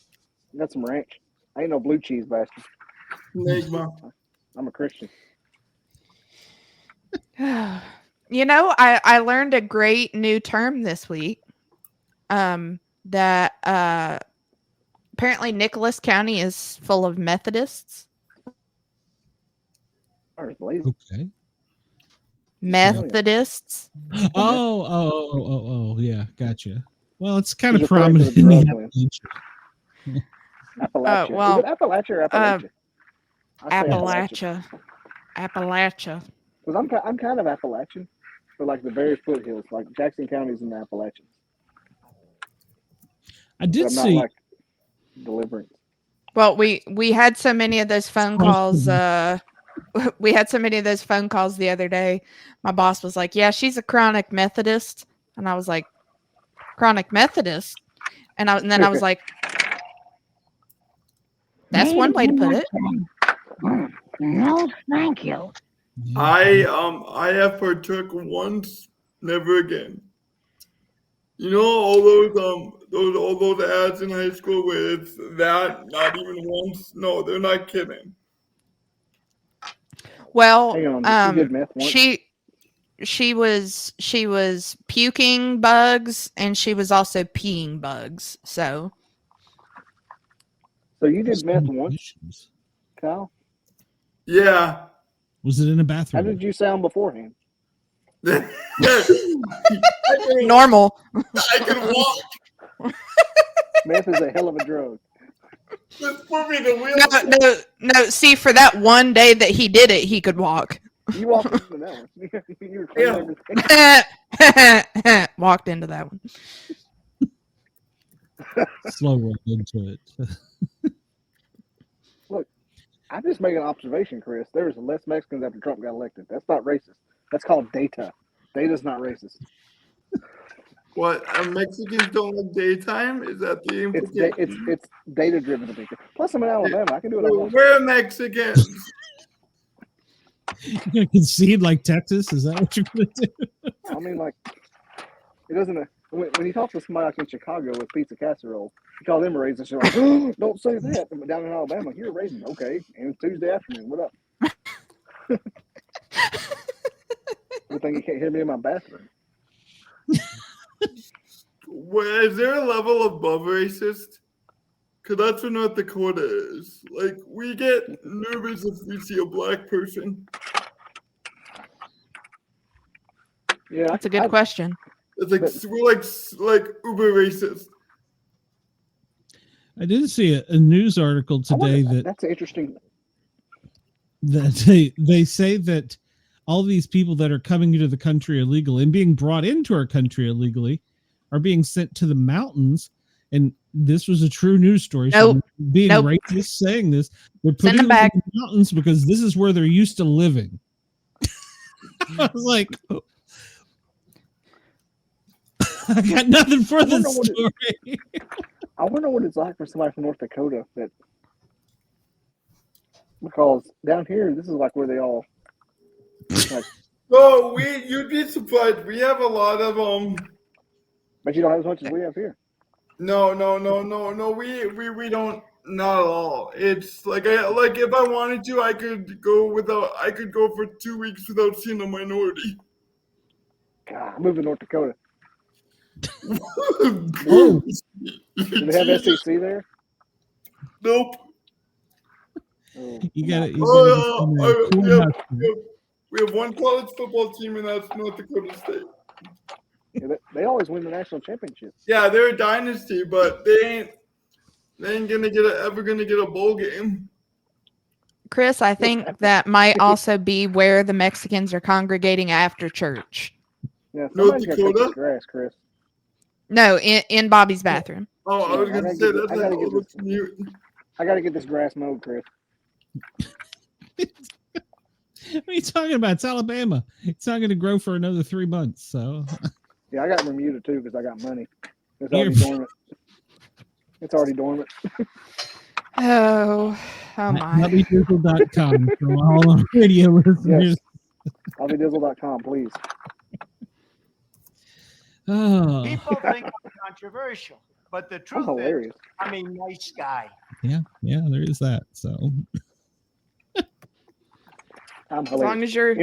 I got some ranch. I ain't no blue cheese bastard. I'm a Christian. I learned a great new term this week. That apparently Nicholas County is full of Methodists. Okay. Methodists. Oh, yeah, gotcha. Well, it's kind of prominent in the Appalachia. Well, is it Appalachia or Appalachia? Appalachia. Because I'm kind of Appalachian, but like the very foothills, like Jackson County's in the Appalachians. I did I'm not see. like Deliverance. Well, we had so many of those phone calls. We had so many of those phone calls the other day. My boss was like, "Yeah, she's a chronic Methodist," and I was like, "Chronic Methodist," and then I was like, "That's one way to put it." No, thank you. I have partook once, never again. You know all those ads in high school where it's that not even once? No, they're not kidding. Well, Hang on, she did meth once? she was puking bugs and she was also peeing bugs. So you did meth once, Kyle? Yeah. Was it in a How bathroom? did you sound beforehand? normal. I can walk. Meth is a hell of a drug. Just put me in the wheel. No. See, for that one day that he did it, he could walk. You walked into that one. You were cleaning everything. Walked into that one. Slow roll into it. Look, I just make an observation, Chris. There was less Mexicans after Trump got elected. That's not racist. That's called data. Data's not racist. What? Mexicans don't like daytime? Is that the implication? It's data driven. Plus, I'm in Alabama. I can do it. We're Mexicans. You're gonna concede like Texas? Is that what you're gonna do? I mean, like, it doesn't. When you talk to somebody like in Chicago with pizza casserole, you call them a racist. You're like, oh, don't say that. But down in Alabama, you're a racist. Okay, and it's Tuesday afternoon. What up? Good thing you can't hear me in my bathroom. Well, is there a level above racist? Because that's what North Dakota is. Like, we get nervous if we see a black person. Yeah, That's a good question. It's like we're like uber racist. I did see a news article today that's interesting. That they say that all these people that are coming into the country illegally and being brought into our country illegally are being sent to the mountains. And this was a true news story. So being racist saying this, they're putting them back in the mountains because this is where they're used to living. I was like, oh. I got nothing for this story. I wonder what it's like for somebody from North Dakota because down here, this is like where they all. Like, no, you'd be surprised. We have a lot of But you don't have as much as we have here. No. We don't. Not at all. It's like if I wanted to, I could go for 2 weeks without seeing a minority. God, I moved to North Dakota. Oh. Do they have SEC there? Nope. You got it. We have one college football team, and that's North Dakota State. Yeah, they always win the national championship. Yeah, they're a dynasty, but they ain't ever gonna get a bowl game. Chris, I think that might also be where the Mexicans are congregating after church. Yeah, North Dakota? Grass, Chris. No, in Bobby's bathroom. Oh, I was gonna say that's like all the commute. I gotta get this grass mowed, Chris. What are you talking about? It's Alabama. It's not going to grow for another 3 months. So, yeah, I got Bermuda too because I got money. It's already dormant. It's already dormant. Oh my. WDJY.com for all our radio listeners. Yes. I'llbedizzle.com, please. Oh. People think I'm controversial, but the truth is, I'm a nice guy. Yeah, there is that. So. As long as you're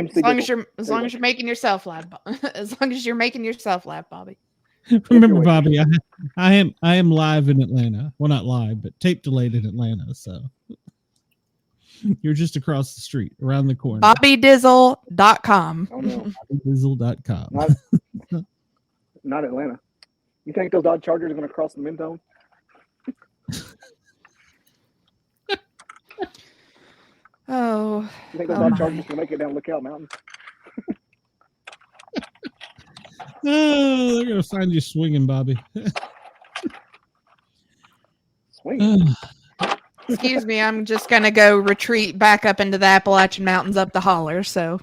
making yourself laugh, as long as you're making yourself laugh, Bobby. Remember, Bobby, I am live in Atlanta. Well, not live, but tape delayed in Atlanta. So you're just across the street, around the corner. BobbyDizzle.com. Oh no, BobbyDizzle.com. Not Atlanta. You think those Dodge Chargers are going to cross the Mentone? Oh. You think those Dodge Chargers can make it down Lookout Mountain? Oh, they're going to find you swinging, Bobby. swinging. Excuse me, I'm just gonna go retreat back up into the Appalachian Mountains up the holler. So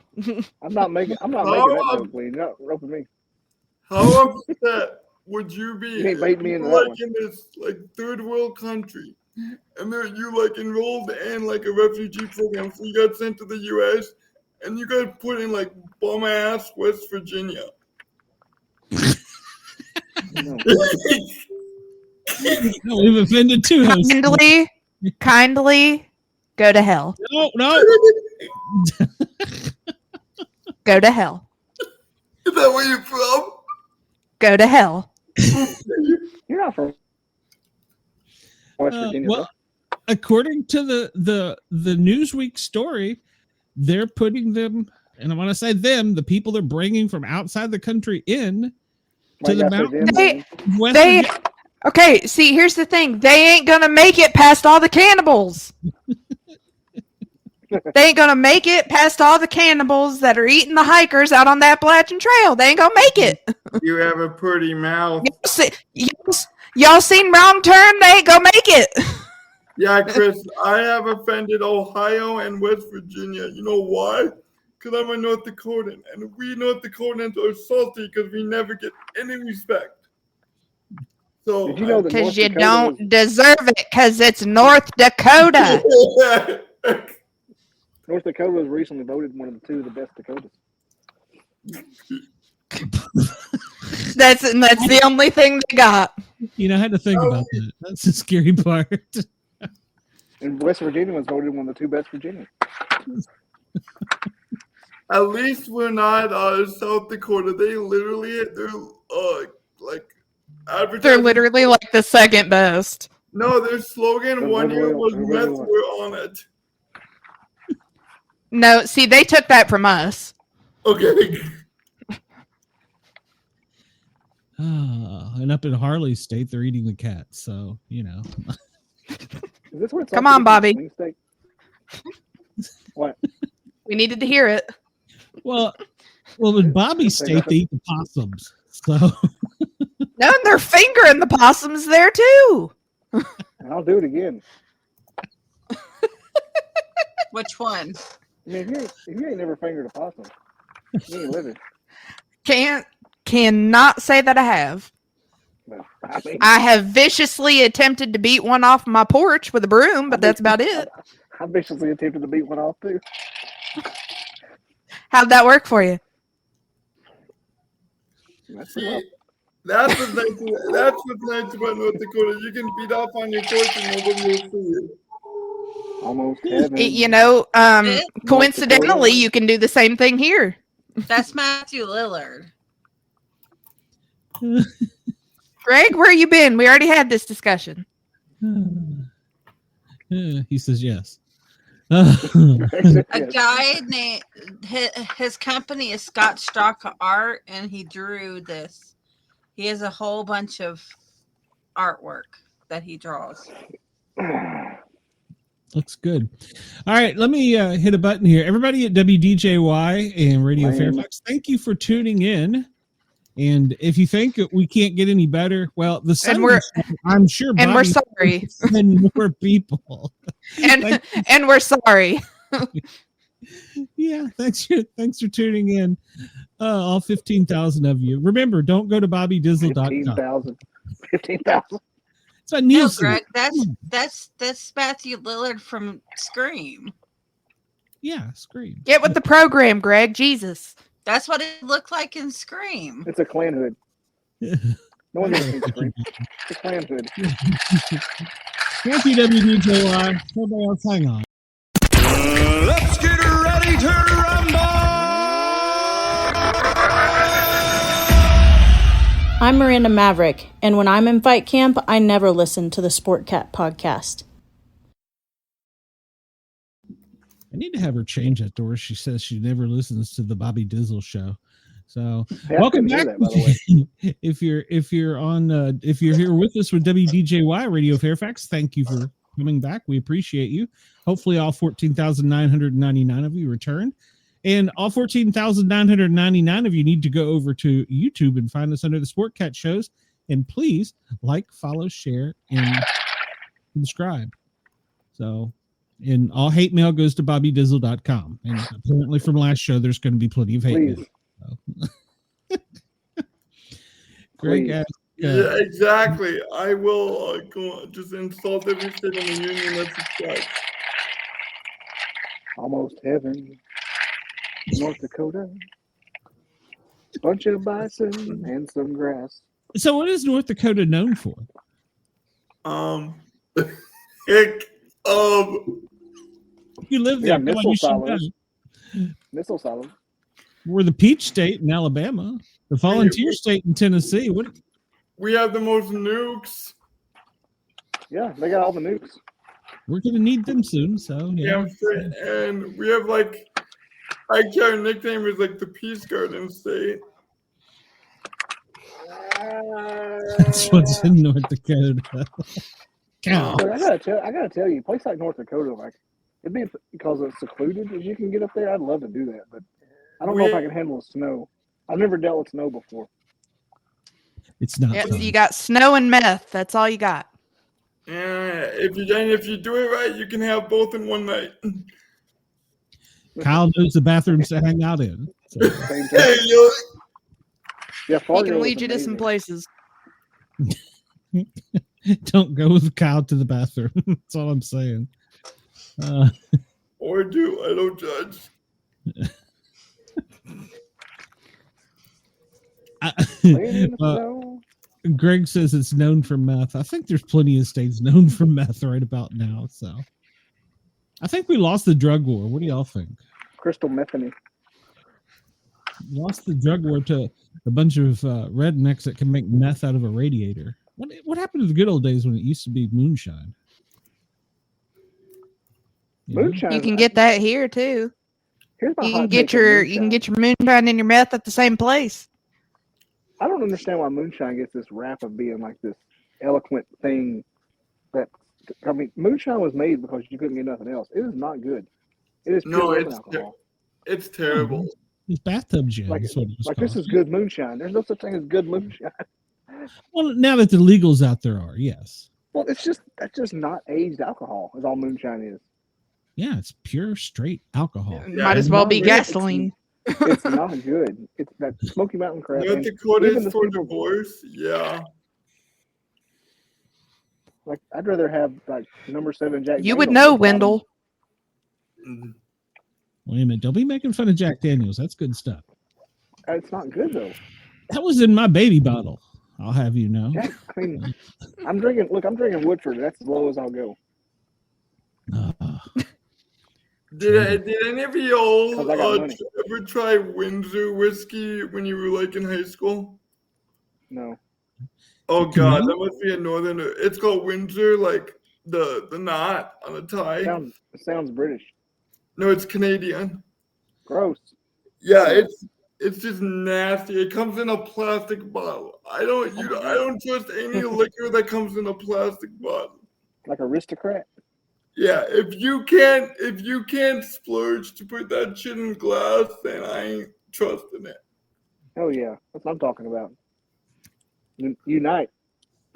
I'm not making that joke, Lee. You're not roping me. How upset would you be You ain't baiting me into like that one. in this like third world country, and then you like enrolled in like a refugee program, so you got sent to the U.S. and you got put in like bum ass West Virginia. No. No, we've offended two hosts. kindly go to hell. No. Go to hell. Is that where you're from? Go to hell. You're not from West Virginia. Well, according to the Newsweek story, they're putting them, and I want to say them, the people they're bringing from outside the country in to the mountains. Okay, see, here's the thing. They ain't gonna make it past all the cannibals. They ain't gonna make it past all the cannibals that are eating the hikers out on that Appalachian Trail. They ain't gonna make it. You have a pretty mouth. Y'all seen Wrong Turn? They ain't gonna make it. Yeah, Chris, I have offended Ohio and West Virginia. You know why? Because I'm a North Dakotan, and we North Dakotans are salty because we never get any respect. So, did you know that because you don't deserve it, because it's North Dakota. North Dakota was recently voted one of the two of the best Dakotas. That's the only thing they got. You know, I had to think about that. That's the scary part. And West Virginia was voted one of the two best Virginians. At least we're not South Dakota. They literally, they're like advertising. They're literally like the second best. No, their slogan one year was meth, we're on it. No, see, they took that from us. Okay. And up in Harley State, they're eating the cats. So, you know. Is this what it's Come like on, Bobby. What? We needed to hear it. Well, in Bobby's state, they eat the possums. So. No, and they're fingering the possums there, too. I'll do it again. Which one? I mean, if you ain't never fingered a possum, you ain't living. Cannot say that I have. No, I mean, I have viciously attempted to beat one off my porch with a broom, but that's about it. I viciously attempted to beat one off too. How'd that work for you? See, that's what's nice about North Dakota. You can beat off on your porch and nobody will see you. Almost heaven. You know, coincidentally, you can do the same thing here. That's Matthew Lillard. Greg, where you been? We already had this discussion. He says yes. A guy named his company is Scott Stock Art, and he drew this. He has a whole bunch of artwork that he draws. Looks good. All right, let me hit a button here. Everybody at WDJY and Radio Fairfax, thank you for tuning in. And if you think we can't get any better, well, the sun, I'm sure, and we're sorry. Send more people. And we're sorry. Yeah, thanks for tuning in. All 15,000 of you. Remember, don't go to bobbydizzle.com. 15,000. It's a news. No, Greg, that's Matthew Lillard from Scream. Yeah, Scream. Get with the program, Greg. Jesus. That's what it looked like in Scream. It's a clan hood. No one knows Scream. It's a clan hood. Thank you, WDJY. Everybody else, hang on. Let's get ready to rumble! I'm Miranda Maverick, and when I'm in fight camp, I never listen to the Sportcat podcast. I need to have her change that door. She says she never listens to the Bobby Dizzle show. So welcome back. That, by the way. if you're here with us with WDJY Radio Fairfax, thank you for coming back. We appreciate you. Hopefully all 14,999 of you returned. And all 14,999 of you need to go over to YouTube and find us under the Sportcat shows. And please like, follow, share, and subscribe. So, and all hate mail goes to bobbydizzle.com. And apparently from last show, there's going to be plenty of hate mail. So. Great guys. Yeah, exactly. I will go just insult every state in the union that's subscribed. Almost heaven, North Dakota. Bunch of bison and some grass. So, what is North Dakota known for? You live there. Missile silos. Missile silos. We're the peach state in Alabama, the volunteer state in Tennessee. What? We have the most nukes. Yeah, they got all the nukes. We're gonna need them soon. So yeah. And we have like, our nickname is like the Peace Garden State. That's what's in North Dakota. Cow. I gotta tell you, a place like North Dakota, like it'd be because it's secluded as you can get up there. I'd love to do that, but I don't know if I can handle the snow. I've never dealt with snow before. It's not. Yep, you got snow and meth. That's all you got. Yeah, if you do it right, you can have both in one night. Kyle knows the bathrooms to hang out in. So. Hey, yo. Yeah, he can lead you to some places. Don't go with Kyle to the bathroom. That's all I'm saying. Or do. I don't judge. Greg says it's known for meth. I think there's plenty of states known for meth right about now. So I think we lost the drug war. What do y'all think? Crystal methany. Lost the drug war to a bunch of rednecks that can make meth out of a radiator. What happened to the good old days when it used to be moonshine? Moonshine. You can get that here too. You can get your moonshine and your meth at the same place. I don't understand why moonshine gets this rap of being like this eloquent thing. Moonshine was made because you couldn't get nothing else. It is not good. It is pure alcohol. It's terrible. It's bathtub gin. Like this is good moonshine. There's no such thing as good moonshine. Well, now that the legals out there are, yes. Well, that's just not aged alcohol. Is all moonshine is. Yeah, it's pure straight alcohol. Might as well be gasoline. It's not good. It's that Smoky Mountain crap. North Dakota is for divorce. Yeah. Like I'd rather have like number 7 Jack. You would know, Wendell. Wait a minute! Don't be making fun of Jack Daniels. That's good stuff. It's not good though. That was in my baby bottle. I'll have you know. Jack, I mean, I'm drinking Woodford. That's as low as I'll go. Did any of you all ever try Windsor whiskey when you were like in high school? No. Oh God, that must be a northern. It's called Windsor, like the knot on a tie. It sounds British. No, it's Canadian. Gross. Yeah, it's just nasty. It comes in a plastic bottle. I don't trust any liquor that comes in a plastic bottle. Like Aristocrat. Yeah, if you can't splurge to put that shit in glass, then I ain't trusting it. Oh yeah, that's what I'm talking about. Unite.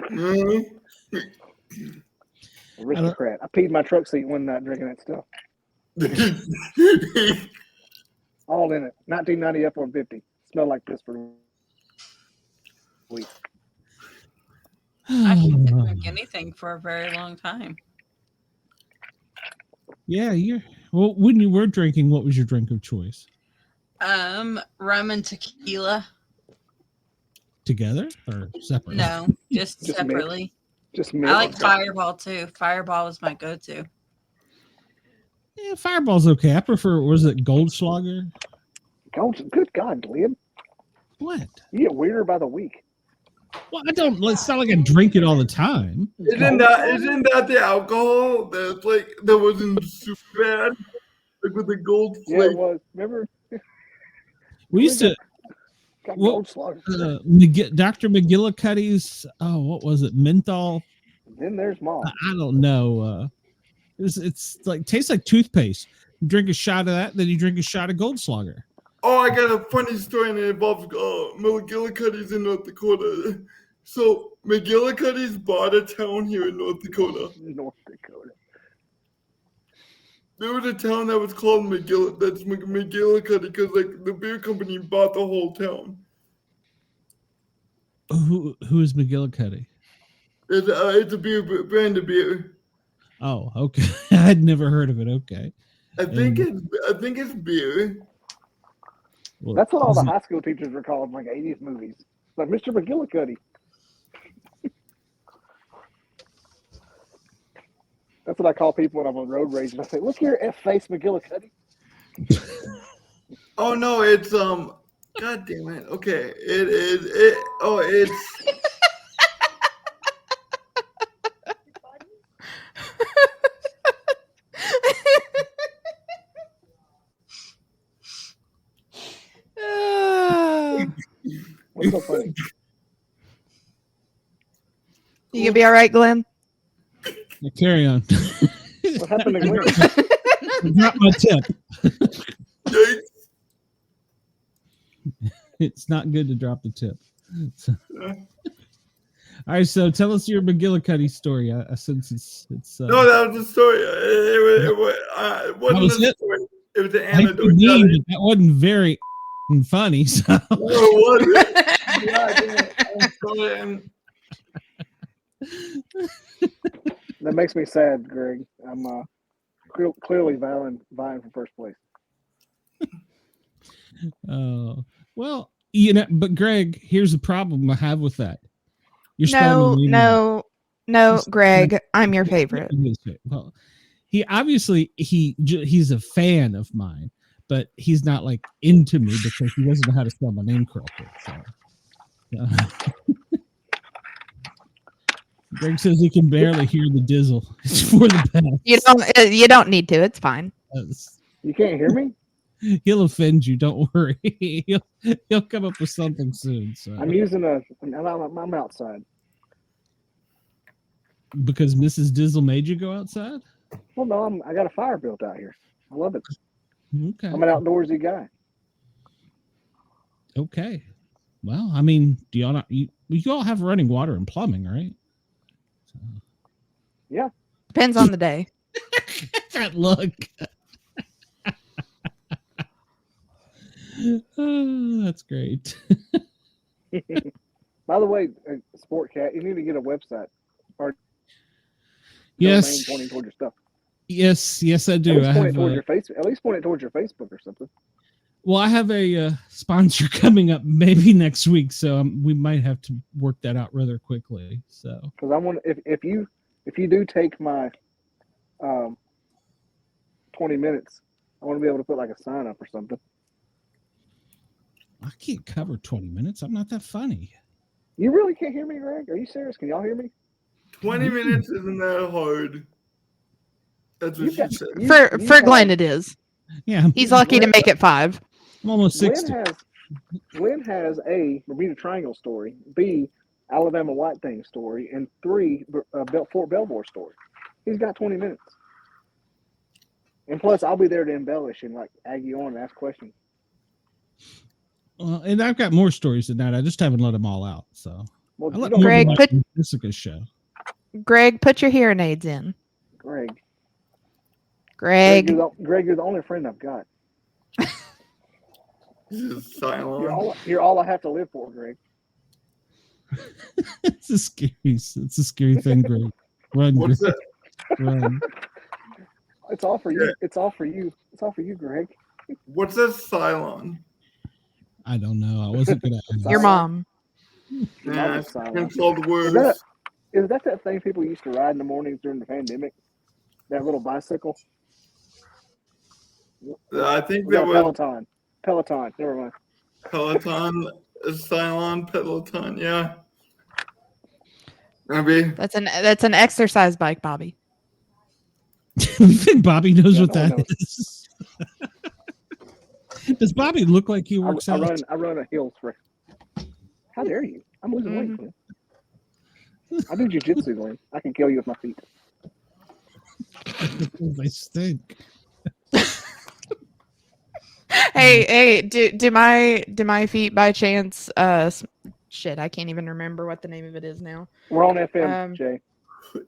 Mm-hmm. Aristocrat. I peed my truck seat one night drinking that stuff. All in it. 1990 F-150. Smelled like piss for a week. I didn't drink anything for a very long time. Yeah, well, when you were drinking, what was your drink of choice? Rum and tequila. Together or separately? No, just separately. Just I like Fireball too. Fireball was my go-to. Yeah, Fireball's okay. I prefer, was it Goldschlager? Good God, Glenn. What? You get weirder by the week. Well, it's not like I drink it all the time. Isn't that the alcohol that's like that wasn't super bad? Like with the gold flake. Yeah, it was. Remember? We used to Goldschlager. Dr. McGillicuddy's, what was it? Menthol. Then there's Mom. I don't know. It's like tastes like toothpaste. You drink a shot of that, then you drink a shot of Goldschlager. Oh, I got a funny story, and it involves McGillicuddy's in North Dakota. So McGillicuddy's bought a town here in North Dakota. North Dakota. There was a town that was called McGillicuddy because like the beer company bought the whole town. Who is McGillicuddy? It's a brand of beer. Oh, okay. I'd never heard of it. Okay. I think it's beer. Well, that's what all the high school teachers were called in like 80s movies. Like Mr. McGillicuddy. That's what I call people when I'm on road rage. And I say, look here, F-face McGillicuddy. Oh no, it's God damn it. Okay. It's What's so funny? You gonna be all right, Glenn? Yeah, carry on. What happened to Glenn? Drop my tip. It's not good to drop the tip. So. All right, so tell us your McGillicuddy story. I sense it's no, that was the story. It wasn't a story. It was an anecdote. That wasn't very funny. So. No, it wasn't. I'm sorry. That makes me sad, Greg. I'm clearly vying for first place. Oh, well, but Greg, here's the problem I have with that. No, Greg, I'm your favorite. Well, he's a fan of mine, but he's not like into me because he doesn't know how to spell my name correctly. So. Greg says he can barely hear the dizzle. It's for the best. You don't need to. It's fine. You can't hear me? He'll offend you. Don't worry. He'll come up with something soon. So. I'm outside. Because Mrs. Dizzle made you go outside? Well, no, I got a fire built out here. I love it. Okay. I'm an outdoorsy guy. Okay. Well, I mean, do y'all not? You all have running water and plumbing, right? So. Yeah. Depends on the day. That look. Oh, that's great. By the way, Sportcat, you need to get a website or yes, pointing towards your stuff. Yes, I do. At least point it towards your Facebook or something. Well, I have a sponsor coming up maybe next week, so we might have to work that out rather quickly. So, because I want if you do take my 20 minutes, I want to be able to put like a sign up or something. I can't cover 20 minutes. I'm not that funny. You really can't hear me, Greg? Are you serious? Can y'all hear me? 20 minutes isn't that hard. That's what she said. For Glenn, it is. Yeah. He's lucky to make it 5. I'm almost 60. Glenn has A, Bermuda Triangle story, B, Alabama White Thing story, and 3, Fort Belvoir story. He's got 20 minutes. And plus, I'll be there to embellish and like egg you on and ask questions. Well, and I've got more stories than that. I just haven't let them all out. So, well, Greg, Jessica's show. Greg, put your hearing aids in. Greg, Greg, you're the only friend I've got. Silent. You're all I have to live for, Greg. It's a scary thing, Greg. Run, What's Greg. that? Run. It's all for you. Yeah. It's all for you. It's all for you, Greg. What's a Cylon? I don't know. I wasn't gonna ask. Your mom. Yeah, control the words. Is that thing people used to ride in the mornings during the pandemic? That little bicycle? I think that was Peloton. Never mind. Peloton, Cylon, Peloton. Yeah. Maybe that's an exercise bike, Bobby. You think Bobby knows what that is? Does Bobby look like he works out? I run a hills for. How dare you? I'm losing weight, Glenn. I do jiu-jitsu, Glenn. I can kill you with my feet. They stink. Hey, do my feet by chance shit, I can't even remember what the name of it is now. We're on FM, Jay.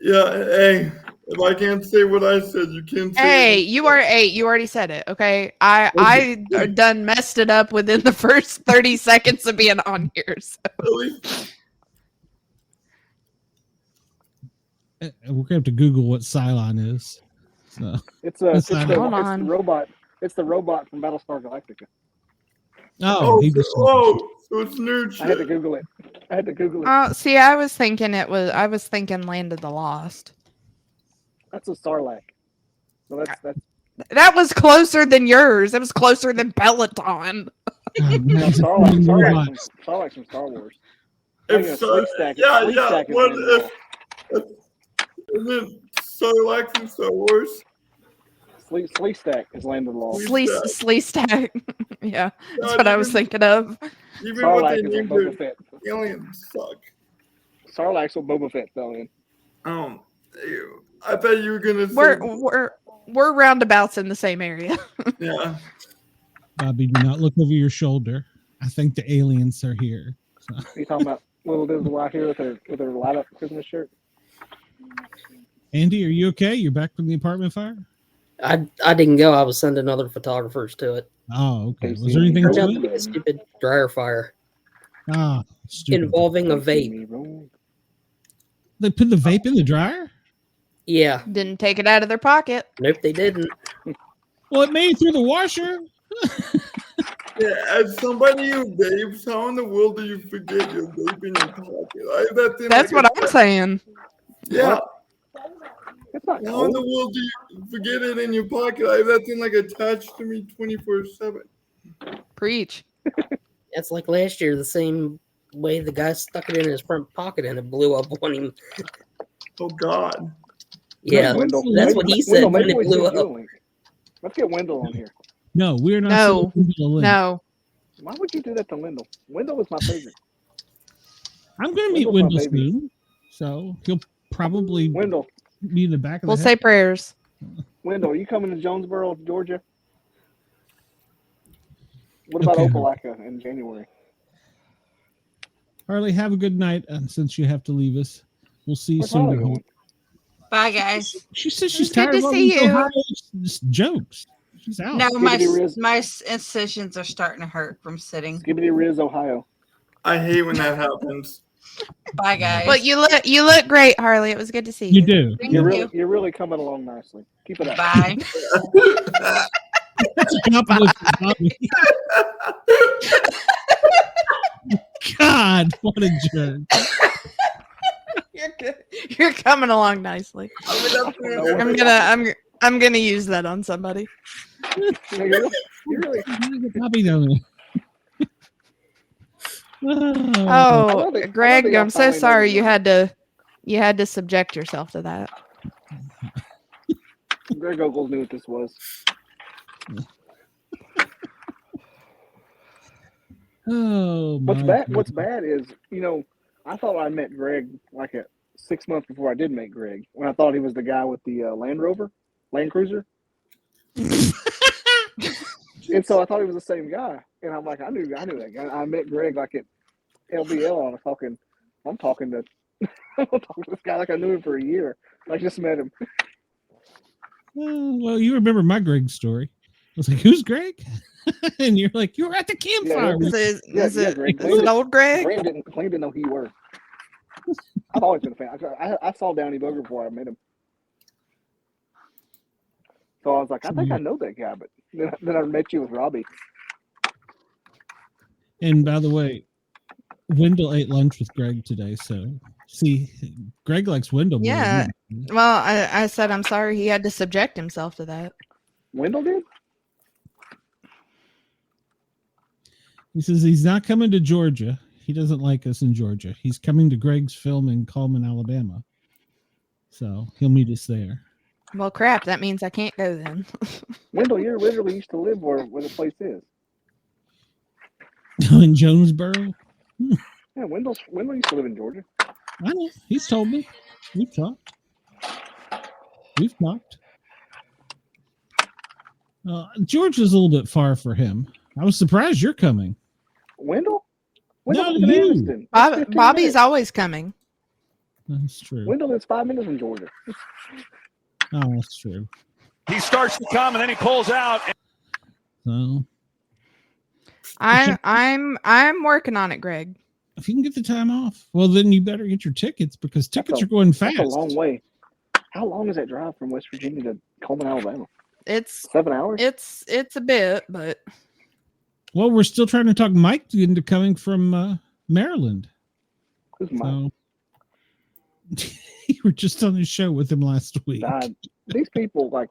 Yeah, hey, if I can't say what I said, you can't say Hey, you already said it, okay? I done messed it up within the first 30 seconds of being on here. So. Really? We're gonna have to Google what Cylon is. So It's the robot. It's the robot from Battlestar Galactica. Oh, so it's nerd shit. I had to Google it. Oh, see, I was thinking Land of the Lost. That's a Sarlacc. So that's that was closer than yours. That was closer than Peloton. Sarlacc's from Star Wars. If isn't Sarlacc from Star Wars? Sleestack is Land of the Lost. Sleestack. Yeah, that's what I was thinking of. Even what they named their aliens suck. Sarlacc's what Boba Fett fell in. I thought you were gonna say we're roundabouts in the same area. Yeah. Bobby, do not look over your shoulder. I think the aliens are here. So. You talking about little Dizzle right here with her light up Christmas shirt? Andy, are you okay? You're back from the apartment fire? I didn't go. I was sending other photographers to it. Oh, okay. Was there anything to be a stupid dryer fire? Ah, stupid. Involving a vape. They put the vape in the dryer? Yeah. Didn't take it out of their pocket. Nope, they didn't. Well, it made it through the washer. Yeah, as somebody who vapes, how in the world do you forget your vape in your pocket? I have that thing. That's what I'm saying. Yeah. How in the world do you forget it in your pocket? I have that thing like attached to me 24/7. Preach. That's like last year, the same way the guy stuck it in his front pocket and it blew up on him. Oh God. Yeah, that's what he said when it blew up. Let's get Wendell on here. No, we're not. No. Why would you do that to Wendell? Wendell was my favorite. I'm going to meet Wendell soon, so he'll probably be in the back of the We'll say prayers. Wendell, are you coming to Jonesboro, Georgia? What about Opelika in January? Harley, have a good night. Since you have to leave us, we'll see you soon. Bye, guys. She says she's Good tired to of all see these you. Ohio jokes. She's out. No, my incisions are starting to hurt from sitting. Skibbity Riz, Ohio. I hate when that happens. Bye, guys. But you look great, Harley. It was good to see you. You do. You're really coming along nicely. Keep it up. Bye. That's a compliment from Bobby. God, what a jerk. You're coming along nicely. I'm gonna use that on somebody. Bobby down Oh, Greg, I'm so sorry you had to subject yourself to that. Greg Ogles knew what this was. Oh, what's bad is, I thought I met Greg like 6 months before I did meet Greg, when I thought he was the guy with the Land Cruiser. And so I thought he was the same guy. And I'm like, I knew that guy. I met Greg like at LBL, and I'm talking to this guy like I knew him for a year. I just met him. Well, you remember my Greg story. I was like, who's Greg? And you're like, you were at the campfire. Is it old Greg? Clay didn't know who you were. I've always been a fan. I saw Downey Booger before I met him. So I was like, I think I know that guy, but then I met you with Robbie. And by the way, Wendell ate lunch with Greg today. So, see, Greg likes Wendell more. Yeah. Well, I said I'm sorry he had to subject himself to that. Wendell did? He says he's not coming to Georgia. He doesn't like us in Georgia. He's coming to Greg's film in Coleman, Alabama. So he'll meet us there. Well, crap. That means I can't go then. Wendell, you literally used to live where the place is. In Jonesboro? Yeah, Wendell used to live in Georgia. I know. He's told me. We've talked. Georgia's a little bit far for him. I was surprised you're coming. Wendell? No, you. Bobby's always coming. That's true. Wendell is 5 minutes from Georgia. Oh, that's true. He starts to come and then he pulls out. So I'm working on it, Greg. if you can get the time off, well, then you better get your tickets because tickets are going fast. That's a long way. How long is that drive from West Virginia to Coleman, Alabama? It's 7 hours. It's a bit, but well, we're still trying to talk Mike into coming from Maryland. Who's Mike? So, you were just on the show with him last week. These people, like,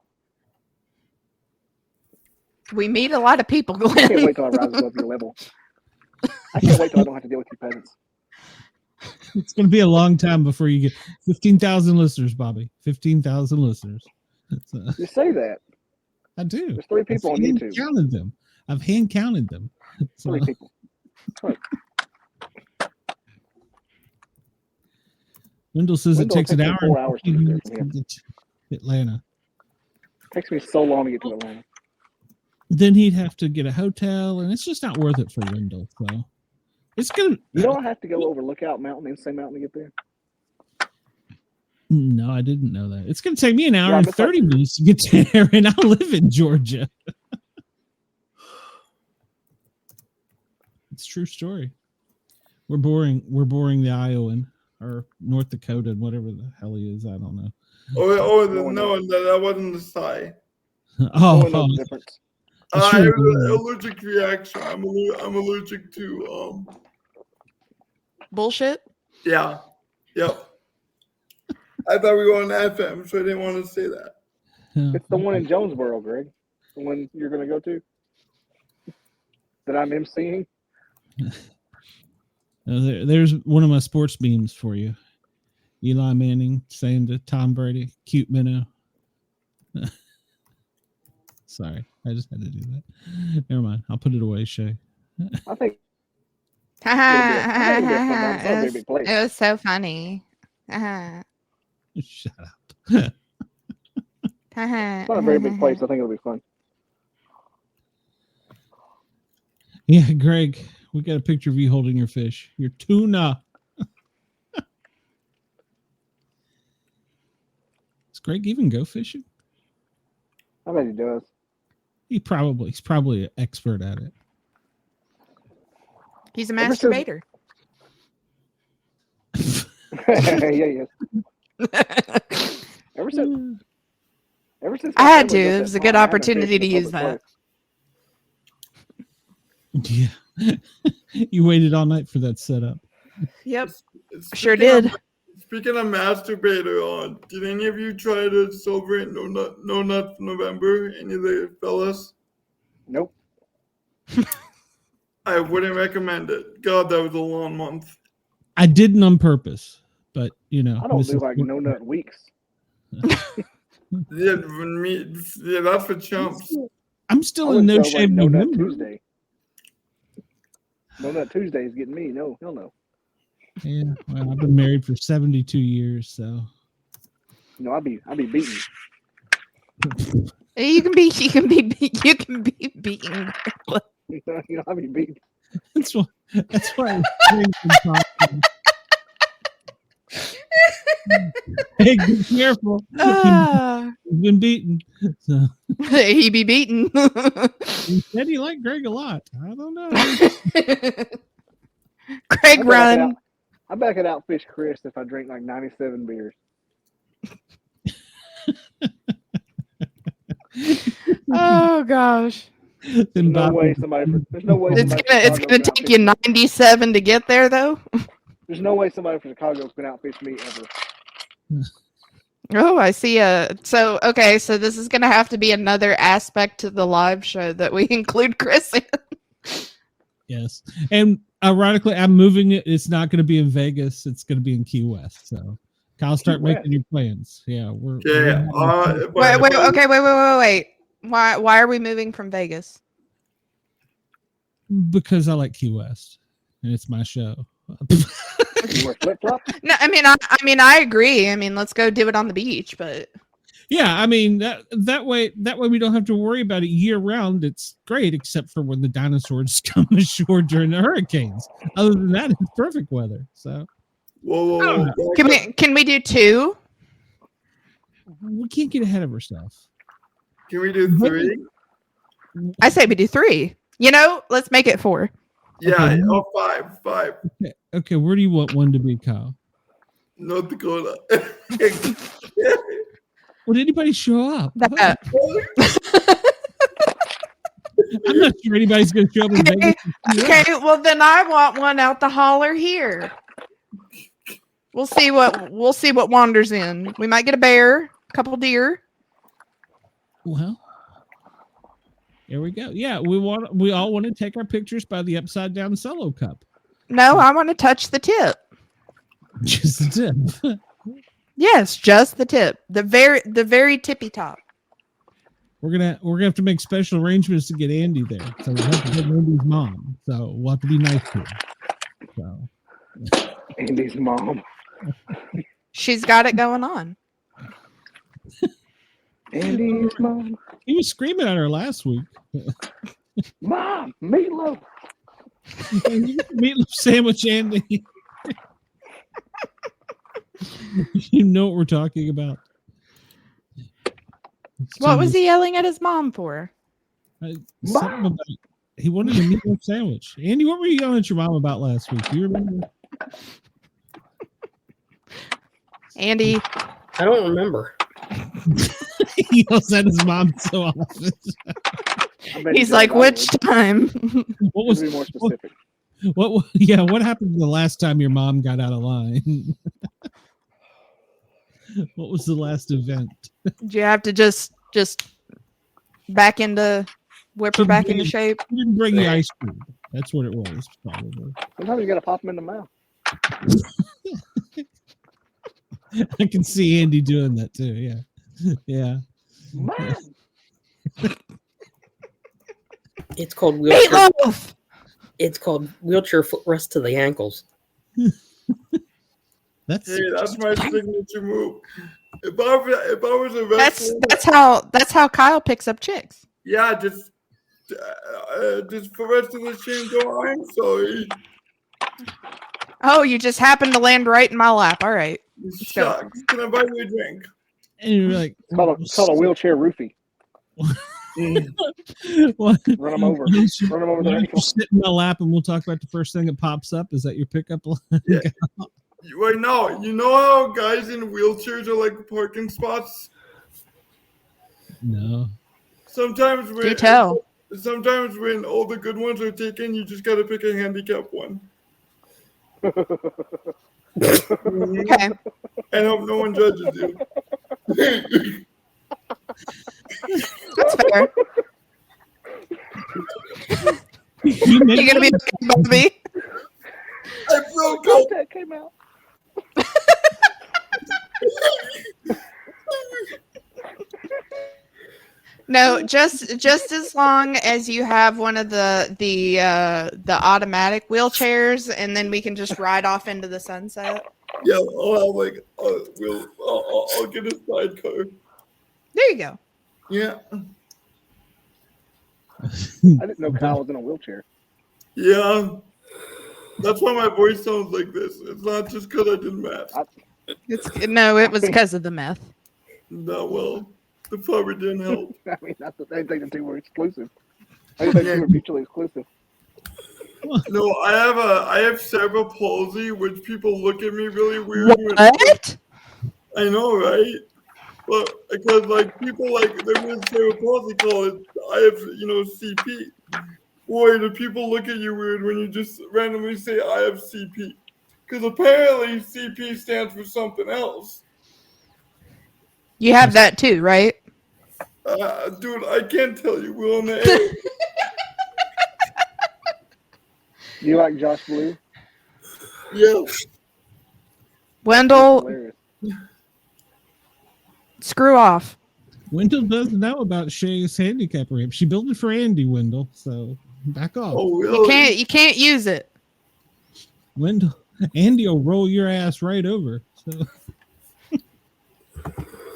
we meet a lot of people. I can't wait till I rise above your level. I can't wait till I don't have to deal with you peasants. It's going to be a long time before you get 15,000 listeners, Bobby. 15,000 listeners. You say that. I do. There's 3 people on YouTube. I've hand counted them. 3 people. Right. Wendell says it takes an hour. 4 hours to get from here. Atlanta. It takes me so long to get to Atlanta. Then he'd have to get a hotel, and it's just not worth it for Wendell. So it's gonna. You know, I have to go over Lookout Mountain and Insane Mountain to get there. No, I didn't know that. It's gonna take me an hour and 30 minutes to get there, and I live in Georgia. It's a true story. We're boring the Iowan or North Dakota, whatever the hell he is. I don't know. No, that wasn't the sigh. Difference. I have an allergic reaction. I'm allergic to bullshit. Yeah. Yep. I thought we were on FM, so I didn't want to say that. It's the one in Jonesboro, Greg. The one you're going to go to. That I'm emceeing. There's one of my sports memes for you. Eli Manning saying to Tom Brady, "Cute minnow." Sorry, I just had to do that. Never mind. I'll put it away, Shay. I think it was so funny. Shut up. It's not a very big place. I think it'll be fun. Yeah, Greg, we got a picture of you holding your fish. Your tuna. Does Greg even go fishing? I bet he does. He's probably an expert at it. He's a masturbator. Yeah. Ever since I had to. It was a good opportunity to use that. Yeah. You waited all night for that setup. Yep. Sure did. Speaking of masturbator, did any of you try to celebrate No Nuts November? Any of the fellas? Nope. I wouldn't recommend it. God, that was a long month. I didn't on purpose, but I don't do like no nut weeks. Yeah, that's for chumps. I'm still in no shape. No Nut Tuesday. No Nut Tuesday is getting me. No, hell no. Yeah, well, I've been married for 72 years, so. I'll be beaten. You can be beaten. I'll be beaten. That's why. Hey, be careful. He's been beaten. So. He be beaten. He said he liked Greg a lot. I don't know. Greg, run. I bet I could outfish Chris if I drink like 97 beers. Oh gosh. There's no way somebody. It's gonna take you 97 to get there, though. There's no way somebody from Chicago can outfish me ever. Oh, I see. So this is gonna have to be another aspect to the live show that we include Chris in. Yes, and ironically, I'm moving it. It's not going to be in Vegas. It's going to be in Key West. So, Kyle, start making your plans. Yeah, we're. Yeah. Wait. Why are we moving from Vegas? Because I like Key West, and it's my show. You wear flip-flops? No, I mean, I agree. I mean, let's go do it on the beach, but Yeah, I mean that way we don't have to worry about it year round. It's great, except for when the dinosaurs come ashore during the hurricanes. Other than that, it's perfect weather. So, Whoa. Can we do 2? We can't get ahead of ourselves. Can we do 3? I say we do 3. You know, let's make it 4. Yeah. Okay. Oh, 5. Okay, where do you want one to be, Kyle? North Dakota. Would anybody show up? That- I'm not sure anybody's going to show up in Vegas. Okay, well then I want one out the holler here. We'll see what wanders in. We might get a bear, a couple deer. Well, there we go. Yeah, we all want to take our pictures by the upside down solo cup. No, I want to touch the tip. Just the tip. Yes, just the tip. The very tippy top. We're gonna have to make special arrangements to get Andy there. So we'll have to get Andy's mom. So we'll have to be nice to her. So Andy's mom. She's got it going on. Andy's mom. He was screaming at her last week. Mom, meatloaf. Meatloaf sandwich, Andy. You know what we're talking about. What was he yelling at his mom for? Something about, he wanted a meatloaf sandwich. Andy, what were you yelling at your mom about last week? Do you remember? Andy. I don't remember. He yells at his mom so often. He's like, which time? What was more specific? What happened the last time your mom got out of line? What was the last event? Did you have to just back into whip her back into shape? You didn't bring the ice cream. That's what it was, probably. Sometimes you gotta pop them in the mouth. I can see Andy doing that too. Yeah. Yeah. It's called wheelchair. Meatloaf! It's called wheelchair footrest to the ankles. That's my signature move. If I was a wrestler, that's how Kyle picks up chicks. Yeah, just for rest of the chain go. I'm sorry. Oh, you just happened to land right in my lap. All right. Shucks. Can I buy you a drink? And you're like, it's called a wheelchair roofie. What? Run them over. Run them over the ankle. Sit in my lap, and we'll talk about the first thing that pops up. Is that your pickup line? Yeah. Wait, no. You know how guys in wheelchairs are like parking spots? No. Sometimes when all the good ones are taken, you just gotta pick a handicap one. Okay. And hope no one judges you. That's fair. You gonna be Bobby? I broke up. That came out. No, just as long as you have one of the automatic wheelchairs, and then we can just ride off into the sunset. Yeah, I'll get a sidecar. There you go. Yeah. I didn't know Kyle was in a wheelchair. Yeah. That's why my voice sounds like this. It's not just because I did math. It was because of the meth. No, well, the power didn't help. I mean, I didn't think the two were exclusive. I didn't think they were mutually exclusive. No, I have cerebral palsy, which people look at me really weird. What? I know, right? Well, because like people like they're with cerebral palsy call it. I have CP. Boy, do people look at you weird when you just randomly say I have CP? Because apparently CP stands for something else. You have that too, right? Dude, I can't tell you. We're on the air. Do you like Josh Blue? Yeah. Wendell, screw off. Wendell doesn't know about Shay's handicap ramp. She built it for Andy, Wendell. So back off. Oh, really? You can't use it. Wendell, Andy will roll your ass right over. So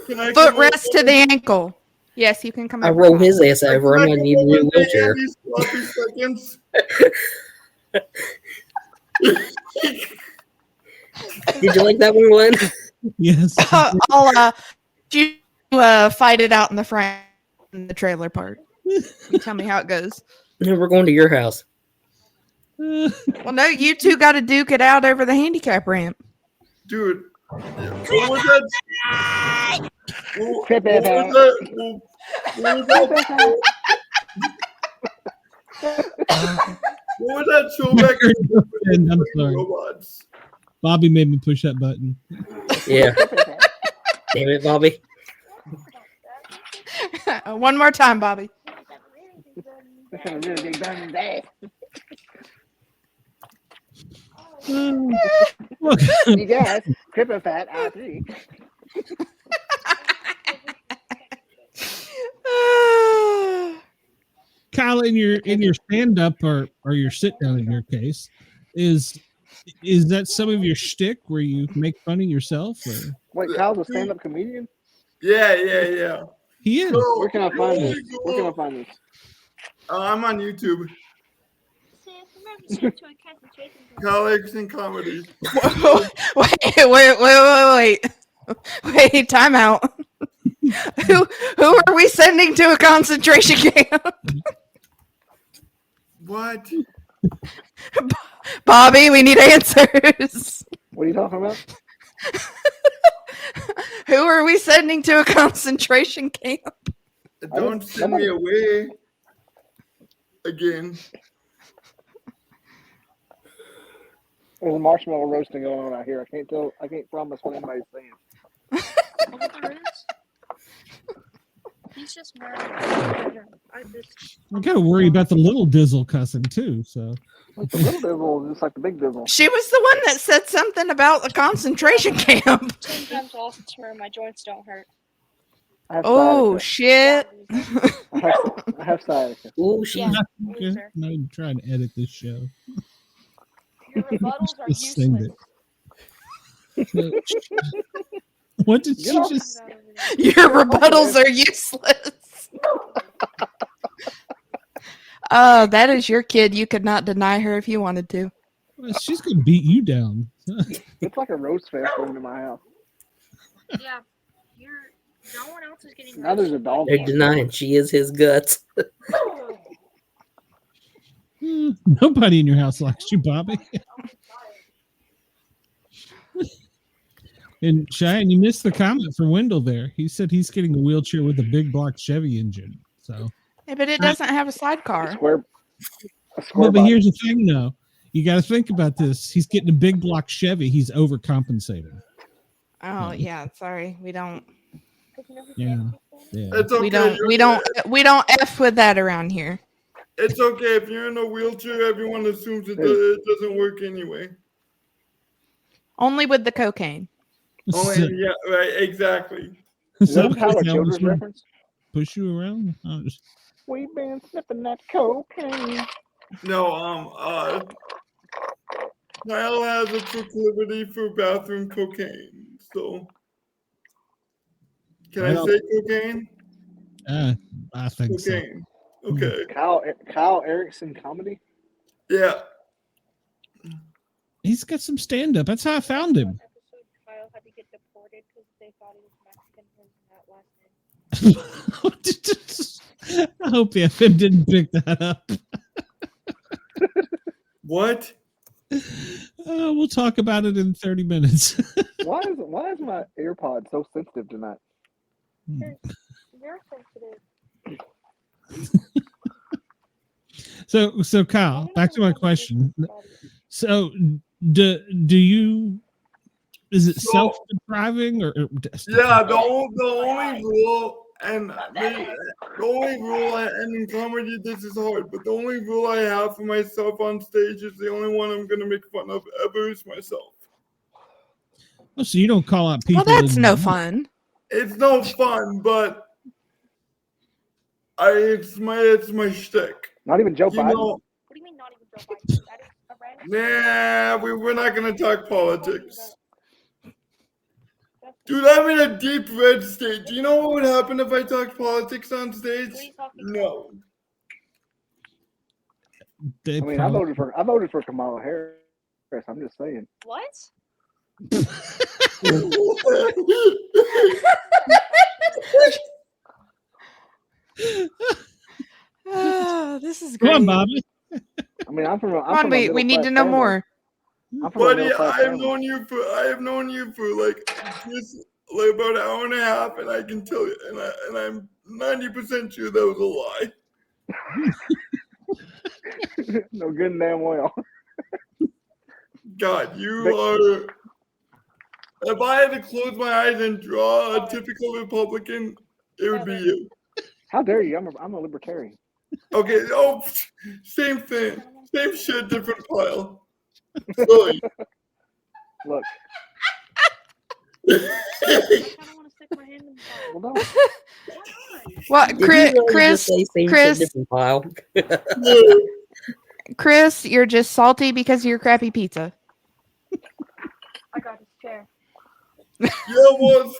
Can I come Footrest to over? the ankle. Yes, you can come I over. roll his ass over. I Can I might come need a over new and take wheelchair. Andy's sloppy seconds? Did you like that one, Glenn? Yes. I'll you fight it out in the front in the trailer park. You tell me how it goes. No, we're going to your house. Well, no, you two got to duke it out over the handicap ramp. Dude, what was that? What was that show back in I'm sorry. robots? Bobby made me push that button. Yeah. Damn it, Bobby. One more time, Bobby. Look. You guys, Crippin' Fat R3. Kyle, in your stand up or your sit down in your case, is that some of your shtick where you make fun of yourself? Or? Wait, Kyle's a stand up comedian? Yeah. He is. Where can I find this? Where can I find this? I'm on YouTube. Kyle Erickson comedy. Wait, time out. Who are we sending to a concentration camp? What? Bobby, we need answers. What are you talking about? Who are we sending to a concentration camp? Don't send me away again. There's a marshmallow roasting going on out here. I can't promise what anybody's saying. He's just mad. I gotta worry about the little Dizzle cussing too. So the little Dizzle is just like the big Dizzle. She was the one that said something about the concentration camp. 10 times off where my joints don't hurt. Oh shit! I have sciatica. Oh shit! Yeah. Not even trying to edit this show. Your rebuttals are Just sing useless. What did she just? Your rebuttals are useless. Oh, that is your kid. You could not deny her if you wanted to. She's gonna beat you down. It's like a roast fest going to my house. Yeah. No one else is getting Now there's a dog. They're denying she is his guts. Nobody in your house likes you, Bobby. And Cheyenne, you missed the comment from Wendell there. He said he's getting a wheelchair with a big block Chevy engine. So, Yeah, but it doesn't have a sidecar. well, but here's the thing, though. You got to think about this. He's getting a big block Chevy. He's overcompensating. Oh yeah, sorry, we don't. Yeah. It's okay. We don't F with that around here. It's okay if you're in a wheelchair. Everyone assumes it doesn't work anyway. Only with the cocaine. Yeah, right. Exactly. Is that how a children's reference? Push you around? We've been sniffing that cocaine. No, Kyle has a proclivity for bathroom cocaine. So, can I say cocaine? I think cocaine. So. Okay. Kyle Erickson comedy? Yeah. He's got some stand up. That's how I found him. Kyle had to get deported because they thought he was Mexican from that last name. I hope the FM didn't pick that up. What? We'll talk about it in 30 minutes. Why is my AirPod so sensitive tonight? You're sensitive. So Kyle, back to my question. So do you, is it self-depriving or Yeah, the only rule, and the only rule, and in comedy this is hard, but the only rule I have for myself on stage is the only one I'm gonna make fun of ever is myself. Oh, so you don't call out people? Well, that's no fun. It's no fun, but it's my shtick. Not even Joe Biden. What do you mean not even Joe Biden? That is a random. Nah, we're not gonna talk politics. Dude, I'm in a deep red state. Do you know what would happen if I talked politics on stage? No. I mean, I voted for Kamala Harris. I'm just saying. What? This is Come great. on, Bobby. I mean, I'm from. We need to know more. Buddy, I have known you for like just like about an hour and a half, and I can tell you, and I'm 90% sure that was a lie. No good and damn well. God, you are. If I had to close my eyes and draw a typical Republican, it would be you. How dare you? I'm a libertarian. Okay. Oh, same thing. Same shit, different pile. Sorry. Look. What, Chris, you're just salty because of your crappy pizza. I got his chair. Yeah, was.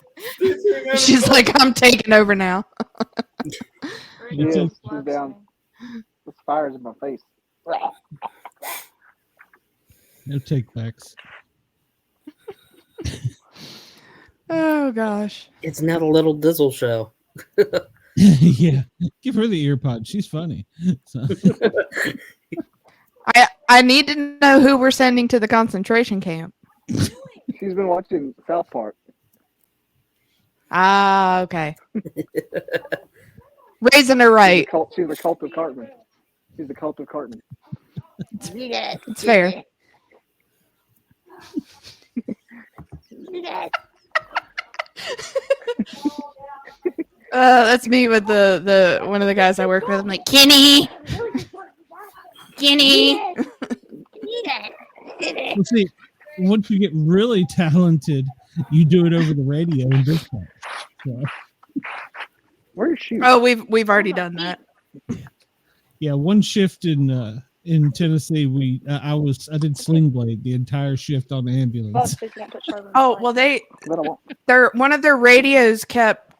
She's like, I'm taking over now. She's down. The fire's in my face. No take backs. Oh gosh. It's not a little Dizzle show. Yeah. Give her the ear pod. She's funny. So. I need to know who we're sending to the concentration camp. She's been watching South Park. Ah, okay. Raising her right. She's the cult of Cartman. She's the cult of Cartman. It's fair. That's me with the one of the guys I work with. I'm like, Kenny. Well, see, once you get really talented, you do it over the radio and dispatch. So. Where's she? Oh, we've already done that. Yeah, one shift in Tennessee, I did Sling Blade the entire shift on the ambulance. Oh well, one of their radios kept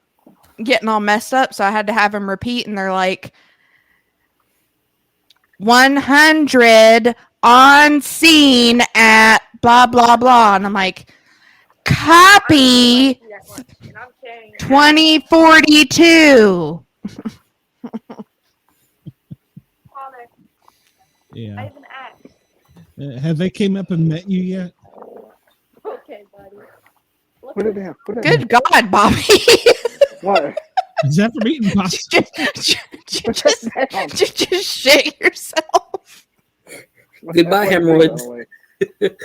getting all messed up, so I had to have them repeat, and they're like 100 on scene at blah blah blah, and I'm like, copy 2042. Yeah. I have an axe. Have they came up and met you yet? Okay, buddy. Put it down. Good God, Bobby. What? Is that from eating pasta? just shit yourself. Goodbye, hemorrhoids. It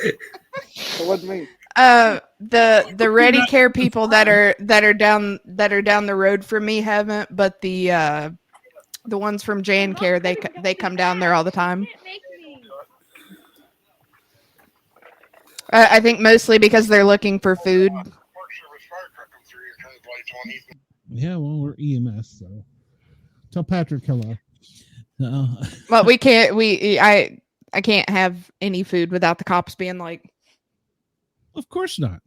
wasn't me. The Ready Care people that are down the road from me haven't, but the ones from Jan Care, they come down there all the time. I think mostly because they're looking for food. Yeah, well, we're EMS, so tell Patrick hello. But we can't. I can't have any food without the cops being like. Of course not.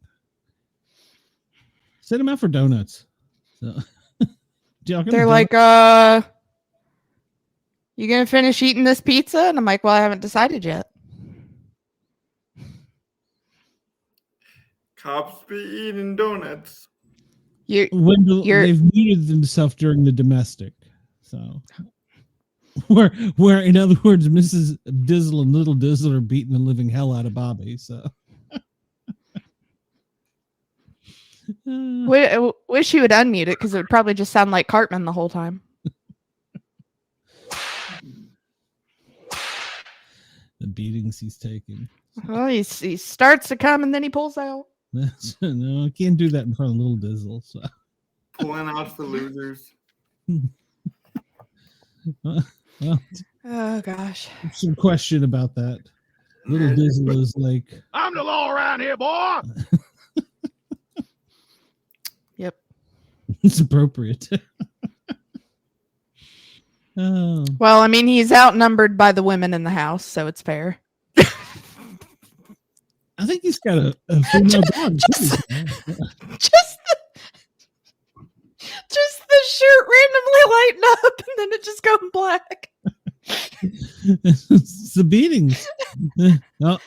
Send them out for donuts. So they're like, you gonna finish eating this pizza? And I'm like, well, I haven't decided yet. Cops be eating donuts. They've muted themselves during the domestic. So where in other words, Mrs. Dizzle and Little Dizzle are beating the living hell out of Bobby. So wish you would unmute it because it would probably just sound like Cartman the whole time. The beatings he's taking. Well, he starts to come and then he pulls out. No, I can't do that in front of Little Dizzle. So. Pulling out for losers. Well, oh gosh. Some question about that. Little Dizzle is like, I'm the law around here, boy. Yep. It's appropriate. Oh. Well, I mean, he's outnumbered by the women in the house, so it's fair. I think he's got a female dog. Just the shirt randomly lighting up and then it just going black. It's the beatings. No,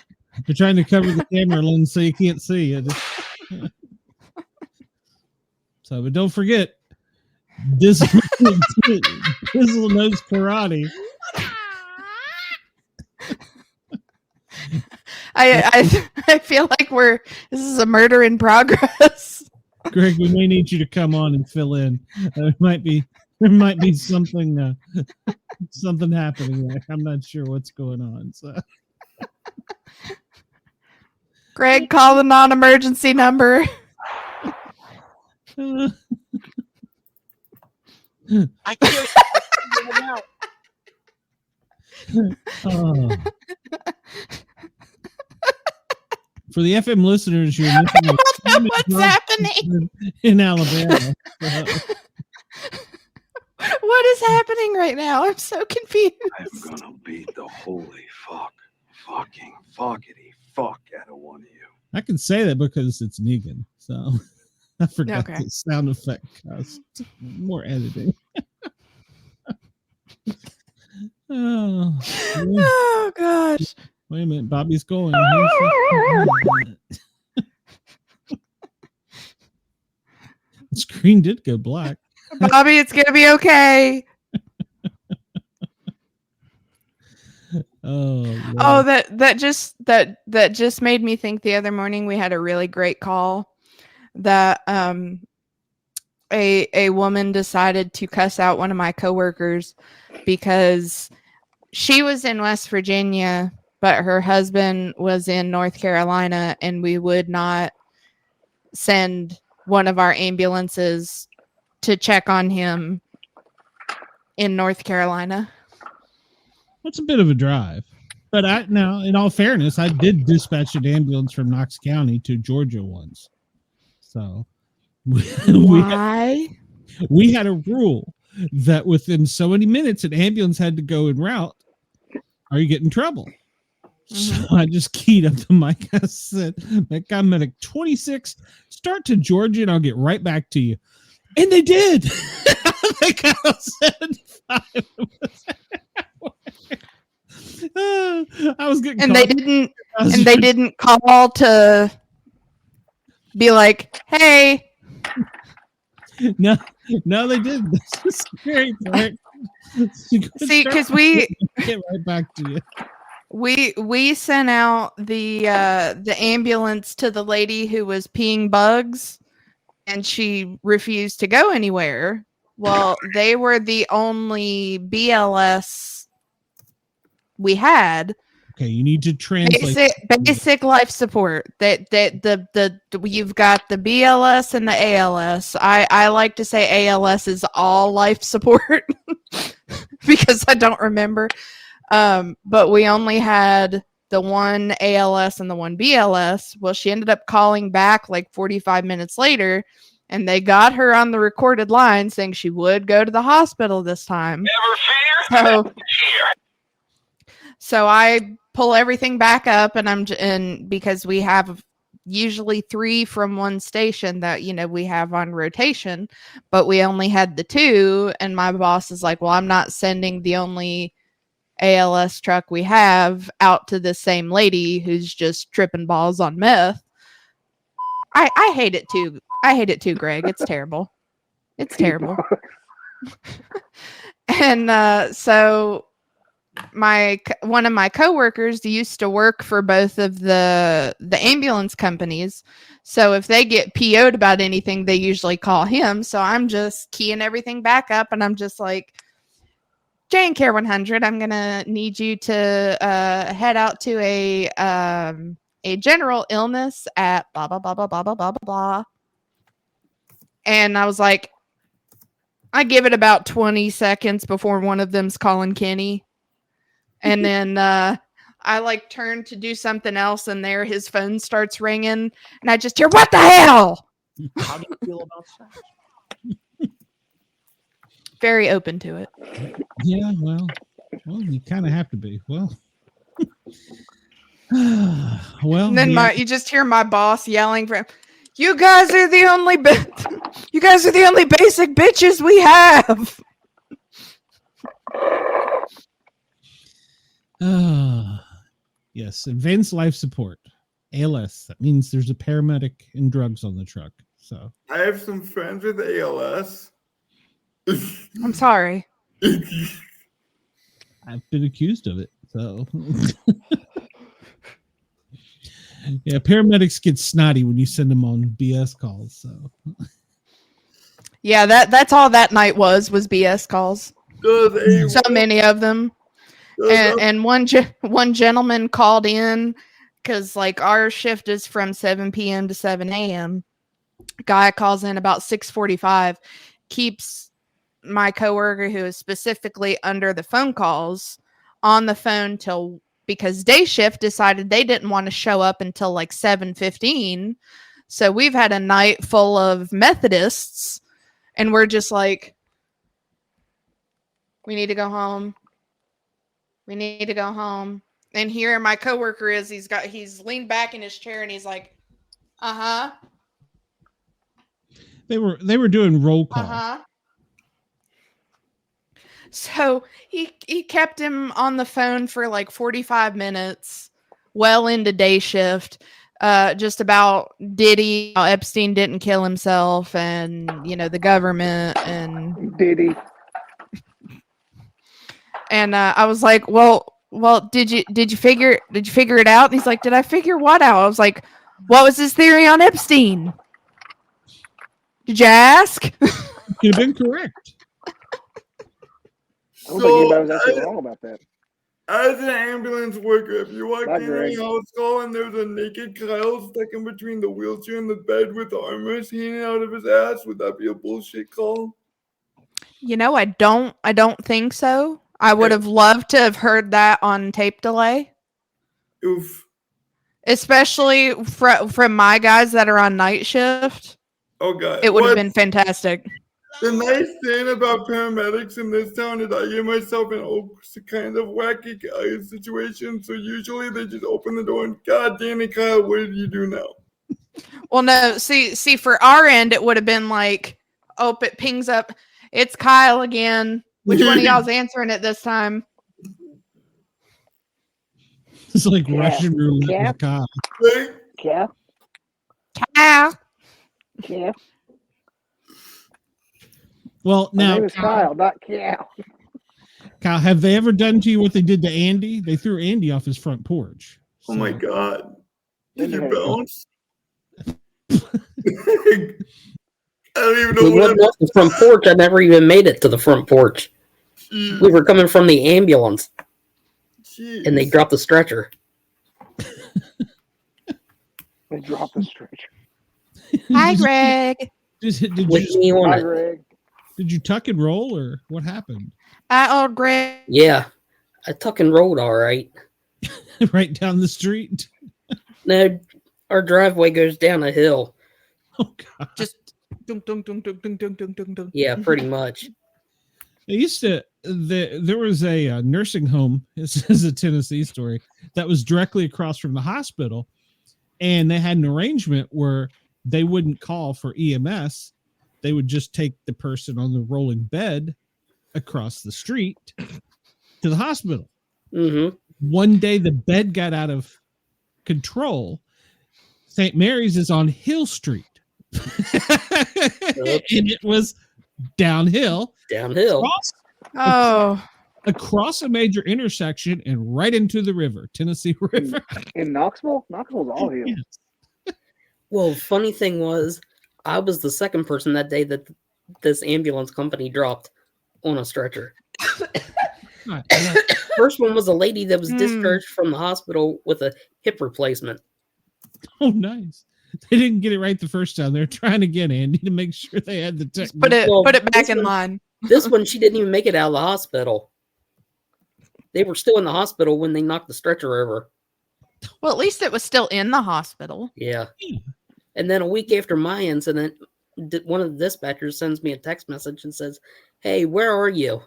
they're trying to cover the camera lens so you can't see it. So, but don't forget, Dizzle knows karate. I feel like this is a murder in progress. Greg, we may need you to come on and fill in. There might be something something happening there. I'm not sure what's going on. So, Greg, call the non-emergency number. I can't. For the FM listeners, you're missing what's happening in Alabama. What is happening right now? I'm so confused. I'm gonna beat the holy fucking fuckity fuck out of one of you. I can say that because it's Negan, so I forgot Okay. the sound effect cost more editing. Oh gosh. Wait a minute, Bobby's going. The screen did go black. Bobby, it's gonna be okay. Oh, that just made me think the other morning we had a really great call that a woman decided to cuss out one of my coworkers because she was in West Virginia, but her husband was in North Carolina, and we would not send one of our ambulances to check on him in North Carolina. That's a bit of a drive. But now, in all fairness, I did dispatch an ambulance from Knox County to Georgia once. So Why? We had a rule that within so many minutes an ambulance had to go en route, or you get in trouble. So I just keyed up the mic. I said, I'm medic 26, start to Georgia and I'll get right back to you. And they did. They got us 75. I was getting and they didn't call to be like, hey. No, they didn't. This is scary part. See, because we get right back to you. We sent out the ambulance to the lady who was peeing bugs, and she refused to go anywhere. Well, they were the only BLS we had. Okay, you need to translate basic life support. That you've got the BLS and the ALS. I like to say ALS is all life support because I don't remember. But we only had the one ALS and the one BLS. Well, she ended up calling back like 45 minutes later, and they got her on the recorded line saying she would go to the hospital this time. Never fear. So I pull everything back up, and because we have usually 3 from one station that, we have on rotation, but we only had the 2. And my boss is like, well, I'm not sending the only ALS truck we have out to the same lady who's just tripping balls on meth. I hate it too. I hate it too, Greg. It's terrible. It's terrible. And so one of my coworkers used to work for both of the ambulance companies. So if they get PO'd about anything, they usually call him. So I'm just keying everything back up, and I'm just like, Jane Care 100, I'm gonna need you to head out to a general illness at blah blah blah blah blah blah blah blah. And I was like, I give it about 20 seconds before one of them's calling Kenny. And then I like turn to do something else, and his phone starts ringing, and I just hear, what the hell? How do you feel about sex? Very open to it. Yeah, well, you kind of have to be. Well, Well, And then yeah. you just hear my boss yelling for him. You guys are the only you guys are the only basic bitches we have. Yes, advanced life support. ALS. That means there's a paramedic and drugs on the truck. So I have some friends with ALS. I'm sorry. I've been accused of it. So yeah, paramedics get snotty when you send them on BS calls. So Yeah, that's all that night was BS calls. So many of them. And one gentleman called in because like our shift is from 7 p.m. to 7 a.m. Guy calls in about 6:45, keeps my coworker who is specifically under the phone calls on the phone because day shift decided they didn't want to show up until like 7:15. So we've had a night full of Methodists and we're just like, we need to go home. We need to go home. And here my coworker is, he's leaned back in his chair and he's like, uh-huh. they were doing roll call. Uh-huh. So he kept him on the phone for like 45 minutes, well into day shift, just about Diddy, how Epstein didn't kill himself, and the government and Diddy. And I was like, well, did you figure it out? And he's like, did I figure what out? I was like, what was his theory on Epstein? Did you ask? You've been correct. I don't think anybody was actually wrong about that. As an ambulance worker, if you walk Not in Greg. a house call and there's a naked Kyle stuck in between the wheelchair and the bed with the armrest hanging out of his ass, would that be a bullshit call? I don't think so. I would have loved to have heard that on tape delay. Oof. Especially from my guys that are on night shift. Oh, God. It would have been fantastic. The nice thing about paramedics in this town is I get myself in all kind of wacky situations. So usually they just open the door and, God damn it, Kyle, what did you do now? Well, no, see, for our end, it would have been like, it pings up. It's Kyle again. Which one of y'all's answering it this time? It's like Russian roulette with Kyle. Yeah. Kyle. Well, My now name is Kyle, not Cal. Kyle, have they ever done to you what they did to Andy? They threw Andy off his front porch. Oh my God. Did you bounce? I don't even know we went off the front porch. I never even made it to the front porch. Jeez. We were coming from the ambulance. Jeez. And they dropped the stretcher. They dropped the stretcher. Hi, Greg. Did you tuck and roll or what happened? Greg. Yeah, I tuck and rolled all right. Right down the street? No, our driveway goes down a hill. Oh, God. Just dunk, dunk, dunk, dunk, dunk, dunk, dunk, dunk, dunk. Yeah, pretty much. There was a nursing home, this is a Tennessee story, that was directly across from the hospital. And they had an arrangement where they wouldn't call for EMS. They would just take the person on the rolling bed across the street to the hospital. Mm-hmm. One day the bed got out of control. St. Mary's is on Hill Street. And it was downhill. Across a major intersection and right into the river, Tennessee River. In Knoxville? Knoxville's all hills. Yes. Well, funny thing was, I was the second person that day that this ambulance company dropped on a stretcher. First one was a lady that was discharged from the hospital with a hip replacement. Oh, nice. They didn't get it right the first time. They're trying to get Andy to make sure they had the technique. Put it back in line. This one, she didn't even make it out of the hospital. They were still in the hospital when they knocked the stretcher over. Well, at least it was still in the hospital. Yeah. And then a week after my incident, one of the dispatchers sends me a text message and says, "Hey, where are you?"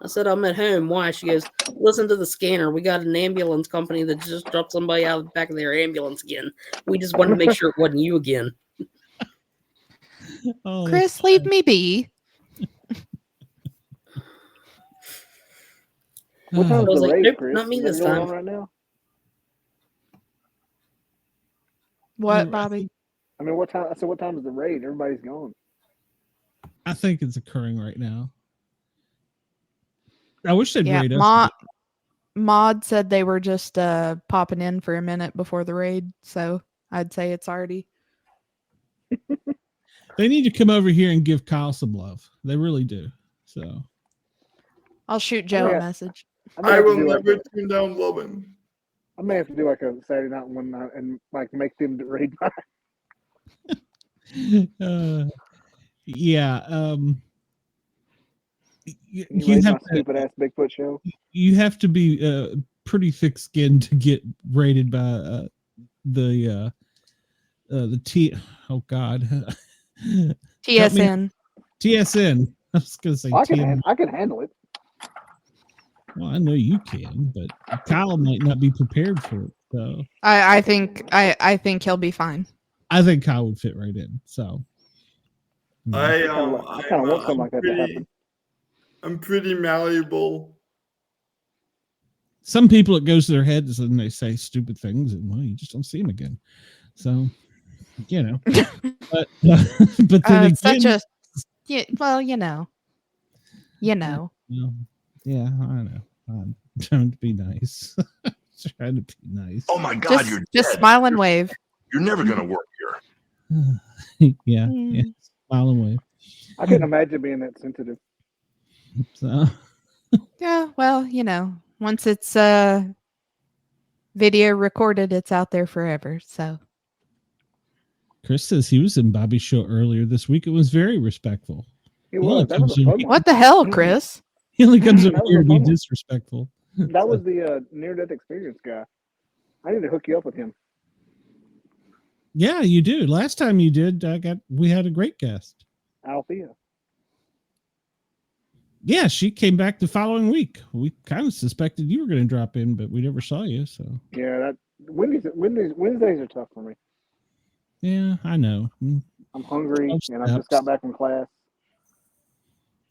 I said, I'm at home. Why? She goes, listen to the scanner. We got an ambulance company that just dropped somebody out of the back of their ambulance again. We just wanted to make sure it wasn't you again. Oh, Chris, leave me be. What time I is was the like, raid, nope, Chris? not me Is that this going time. on right now? What, Bobby? I mean, what time? I said, what time is the raid? Everybody's gone. I think it's occurring right now. I wish they'd Yeah, raid us. Mod said they were just popping in for a minute before the raid, so I'd say it's already. They need to come over here and give Kyle some love. They really do. So I'll shoot Joe a message. I will never turn down loving. I may have to do like a Saturday night one night and like make them raid mine. Yeah. You raid have my stupid ass Bigfoot show. You have to be pretty thick-skinned to get raided by the T. Oh God. TSN. TSN. I was gonna say I can handle it. Well, I know you can, but Kyle might not be prepared for it. So I think he'll be fine. I think Kyle would fit right in. So I kind of want something like that to happen. I'm pretty malleable. Some people, it goes to their heads and they say stupid things, and well, you just don't see them again. So, you know, but then again, such a well, you know. Yeah, I know. I'm trying to be nice. Trying to be nice. Oh my God, you're just dead. Smile and wave. You're never gonna work here. Yeah, smile and wave. I couldn't imagine being that sensitive. So yeah, well, you know, once it's video recorded, it's out there forever. So Chris says he was in Bobby's show earlier this week. It was very respectful. It was. That was a fun one. What the hell, Chris? He only comes over here to be disrespectful. That was the near-death experience guy. I need to hook you up with him. Yeah, you do. Last time you did, we had a great guest. Althea. Yeah, she came back the following week. We kind of suspected you were going to drop in, but we never saw you. So yeah, Wednesdays are tough for me. Yeah, I know. I'm hungry, and I just got back from class.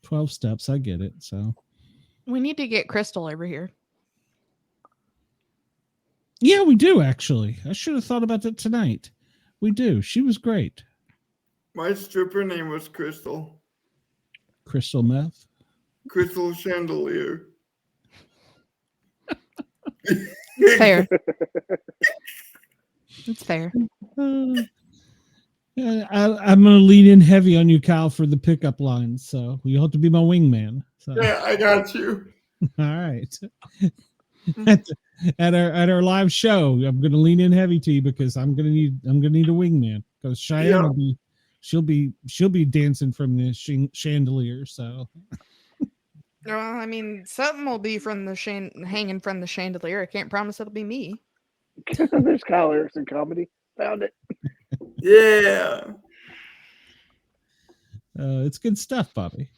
12 steps, I get it. So we need to get Crystal over here. Yeah, we do actually. I should have thought about that tonight. We do. She was great. My stripper name was Crystal. Crystal meth. Crystal Chandelier. Fair. It's fair. I'm going to lean in heavy on you, Kyle, for the pickup lines. So you have to be my wingman. So. Yeah, I got you. All right. At our live show, I'm going to lean in heavy to you because I'm going to need a wingman because Cheyenne will be she'll be dancing from the chandelier. So. Well, I mean, something will be from the hanging from the chandelier. I can't promise it'll be me. There's Kyle Erickson comedy. Found it. Yeah. It's good stuff, Bobby.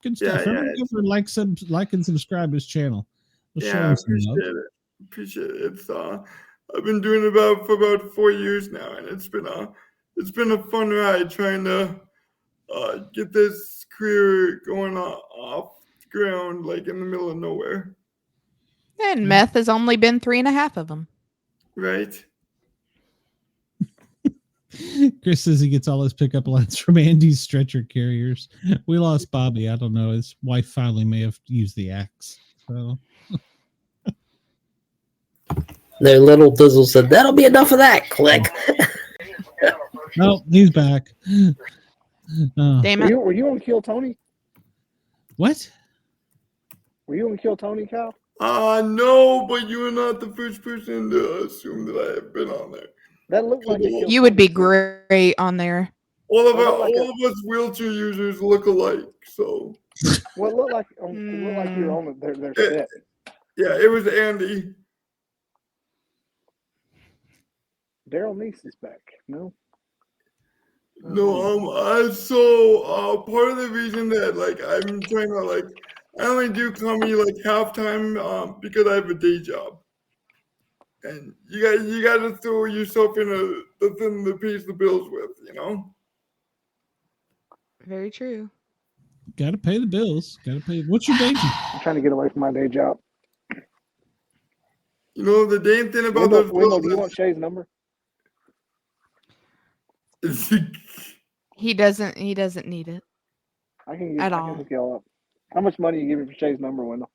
Good stuff. Everyone give her like and subscribe to his channel. I appreciate it. It's I've been doing it for about 4 years now, and it's been a fun ride trying to get this career going off the ground, like in the middle of nowhere. And meth has only been 3.5 of them. Right. Chris says he gets all his pickup lines from Andy's stretcher carriers. We lost Bobby. I don't know. His wife finally may have used the axe. So. Their little Dizzle said, that'll be enough of that. Click. Oh, he's back. Damn it. Were you on Kill Tony? What? Were you on Kill Tony, Kyle? No, but you are not the first person to assume that I have been on there. That looked like you would be great on there. All of us wheelchair users look alike, so. Well, it looked like you were on their set. Yeah, it was Andy. Daryl Neese is back. No. No, so part of the reason that I'm trying to I only do comedy like half time because I have a day job, and you got to throw yourself in the thing that pays the bills with, you know. Very true. Got to pay the bills. Got to pay. What's your day job? I'm trying to get away from my day job. You know the damn thing about Wendell, those Wendell, bills. do you want Shay's number? He doesn't need it. I can at I all. can hook y'all up. How much money you give me for Shay's number, Wendell?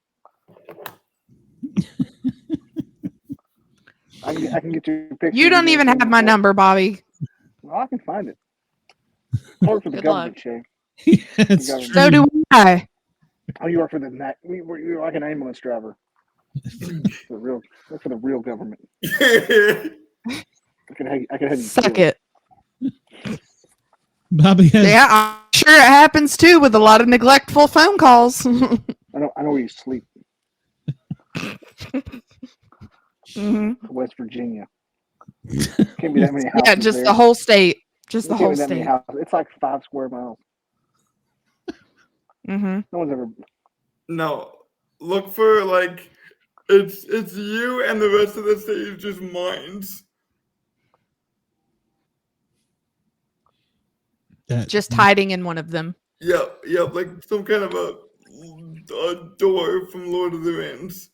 I can get you a picture. You don't even have my number, Bobby. Well, I can find it. I work for the Good government, luck. Shay. That's government. So do I. Oh, you work for the NAC. You're like an ambulance driver. That's for the real government. I can have you Suck killed. it. Bobby has. Yeah, I'm sure it happens too with a lot of neglectful phone calls. I know where you sleep. West Virginia. Can't be that many houses. Yeah, just there. the whole state. Just the Can't whole be that many state. houses. It's like 5 square miles. Mm-hmm. No one's ever. No, look for like it's you and the rest of the state is just mines. Just hiding in one of them. Yep, like some kind of a door from Lord of the Rings.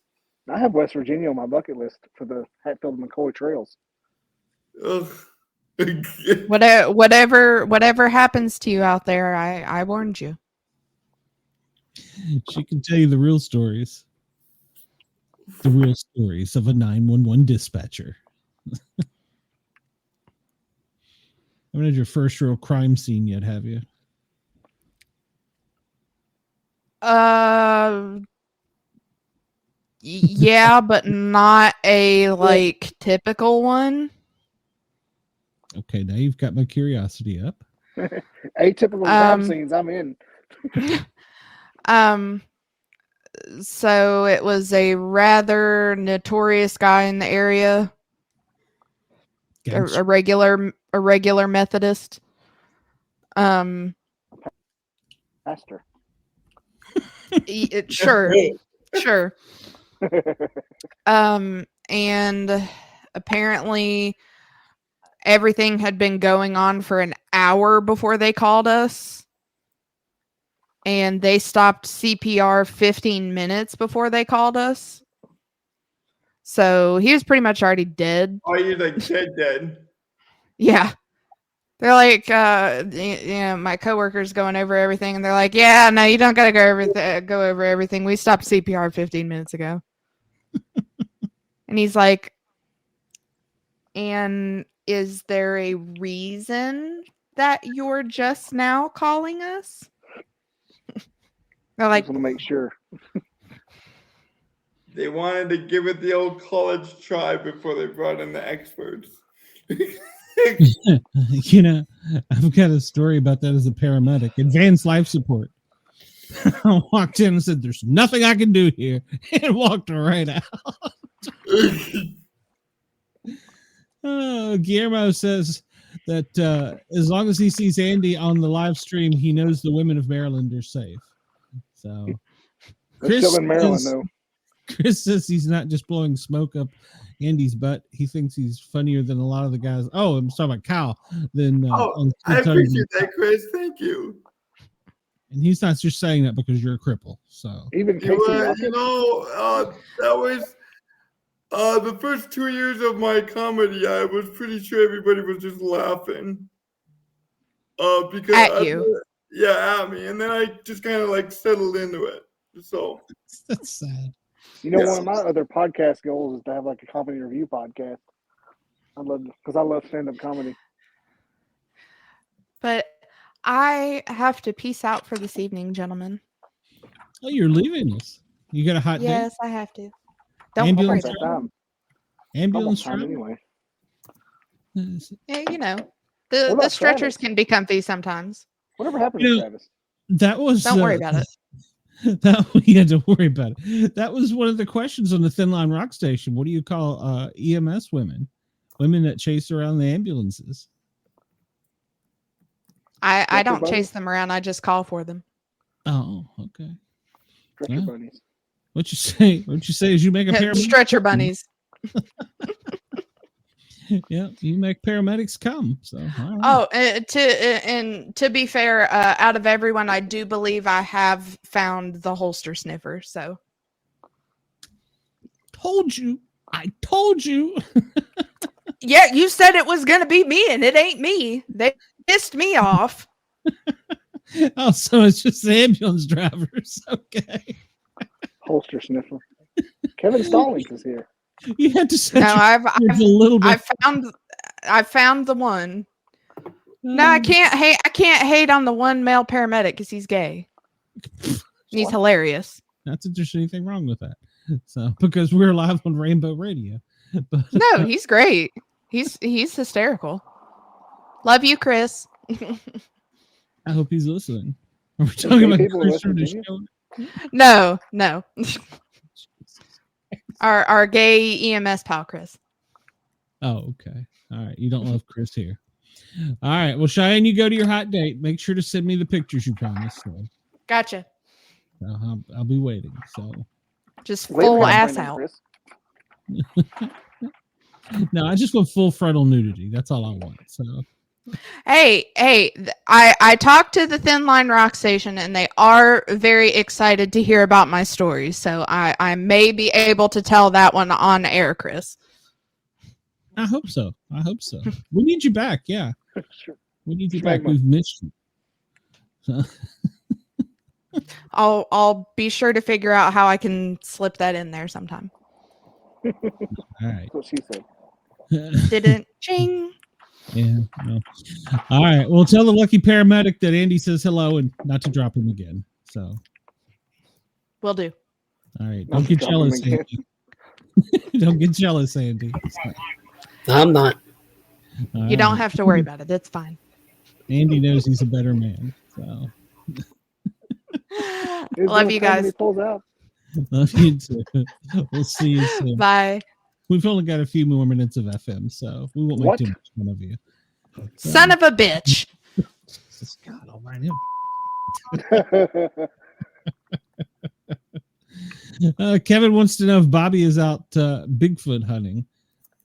I have West Virginia on my bucket list for the Hatfield and McCoy trails. Ugh. Whatever happens to you out there, I warned you. She can tell you the real stories. The real stories of a 911 dispatcher. Haven't had your first real crime scene yet, have you? Yeah, but not a like typical one. Okay, now you've got my curiosity up. Atypical crime scenes, I'm in. So it was a rather notorious guy in the area. A regular Methodist. Pastor. Sure. And apparently everything had been going on for an hour before they called us. And they stopped CPR 15 minutes before they called us. So he was pretty much already dead. Oh, you're like dead. Yeah. They're like, my coworker's going over everything, and they're like, yeah, no, you don't got to go over everything. We stopped CPR 15 minutes ago. And he's like, and is there a reason that you're just now calling us? They're like, I just want to make sure. They wanted to give it the old college try before they brought in the experts. You know, I've got a story about that as a paramedic. Advanced life support. I walked in and said, there's nothing I can do here, and walked right out. Guillermo says that as long as he sees Andy on the live stream, he knows the women of Maryland are safe. So They're still in Maryland, though. Chris says he's not just blowing smoke up Andy's butt. He thinks he's funnier than a lot of the guys. Oh, I'm talking about Kyle. I appreciate that, Chris. Thank you. And he's not just saying that because you're a cripple. So even that was the first 2 years of my comedy. I was pretty sure everybody was just laughing. Because at me, and then I just kind of like settled into it. So that's sad. You know, one of my other podcast goals is to have like a comedy review podcast. I love stand-up comedy. but I have to peace out for this evening, gentlemen. Oh, you're leaving us. You got a hot Yes, date? I have to. Don't worry Ambulance about driver? it. Ambulance time driver? anyway. Yeah, you know, What the about stretchers Travis? can be comfy sometimes. Whatever happened to Travis? That was Don't worry about it. Don't worry about it. That was one of the questions on the Thin Line Rock Station. What do you call EMS women? Women that chase around the ambulances. I don't chase them around. I just call for them. Oh, okay. Stretcher bunnies. What you say? What you say is you make a paramedic Stretcher bunnies. Yeah, you make paramedics come. So Oh, to be fair, out of everyone, I do believe I have found the holster sniffer. So I told you. Yeah, you said it was gonna be me, and it ain't me. They pissed me off. Oh, so it's just the ambulance drivers. Okay. Holster sniffer. Kevin Stallings is here. You had to say No, a little bit. I found the one. No, I can't hate on the one male paramedic because he's gay. He's hilarious. Not that there's anything wrong with that. So because we're live on Rainbow Radio. But, no, he's great. He's hysterical. Love you, Chris. I hope he's listening. Are we talking about Chris from the show? No. Our gay EMS pal, Chris. Oh, okay. All right. You don't love Chris here. All right. Well, Cheyenne, you go to your hot date. Make sure to send me the pictures you promised. So. Gotcha. I'll be waiting. So just full ass out. No, I just want full frontal nudity. That's all I want. So. Hey, I talked to the Thin Line Rock Station, and they are very excited to hear about my story. So I may be able to tell that one on air, Chris. I hope so. We need you back. Yeah. Sure. We need you back. We've missed you. So. I'll be sure to figure out how I can slip that in there sometime. All right. That's what she said. Didn't ching. Yeah. No. All right. Well, tell the lucky paramedic that Andy says hello and not to drop him again. So. Will do. All right. Don't get jealous, Andy. Don't get jealous, Andy. I'm not. You don't have to worry about it. It's fine. Andy knows he's a better man. So. Love you guys. Love you too. We'll see you soon. Bye. We've only got a few more minutes of FM, so we won't make too much fun of you. So. Son of a bitch. Jesus God, I'll write him. Kevin wants to know if Bobby is out Bigfoot hunting.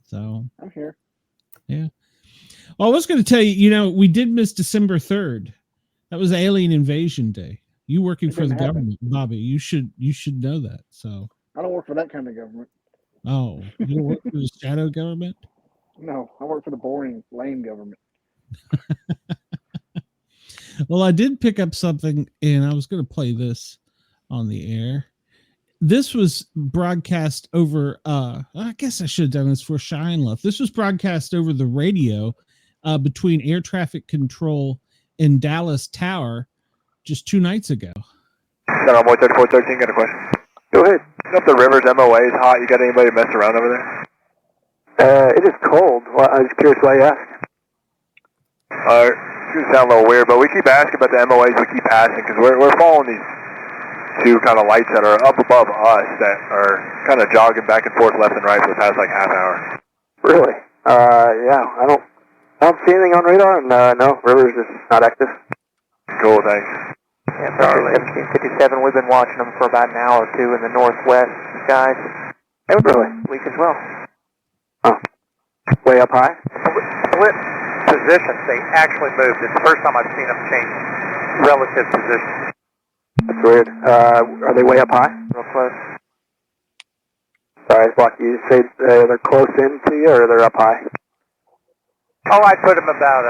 So I'm here. Yeah. Well, I was going to tell you, we did miss December 3rd. That was Alien Invasion Day. You working for the government, Bobby? You should know that. So I don't work for that kind of government. Oh, you don't work for the shadow government? No, I work for the boring, lame government. Well, I did pick up something, and I was going to play this on the air. This was broadcast over, I guess I should have done this for Cheyenne left. This was broadcast over the radio between air traffic control and Dallas Tower just 2 nights ago. Center 3413, got a question. Go ahead. Up the river's MOA is hot. You got anybody messing around over there? It is cold. Well, I was curious why you asked. It's going to sound a little weird, but we keep asking about the MOAs we keep passing because we're following these two kind of lights that are up above us that are kind of jogging back and forth left and right for the past like half hour. Really? Yeah. I don't see anything on radar, and no, river's just not active. Cool, thanks. Yeah, 1757, we've been watching them for about an hour or two in the northwest skies. They were really weak as well. Oh. Way up high? Split positions. They actually moved. It's the first time I've seen them change relative positions. That's weird. Are they way up high? Real close. Sorry, Blocky, you say they're close in to you or they're up high? Oh, I'd put them about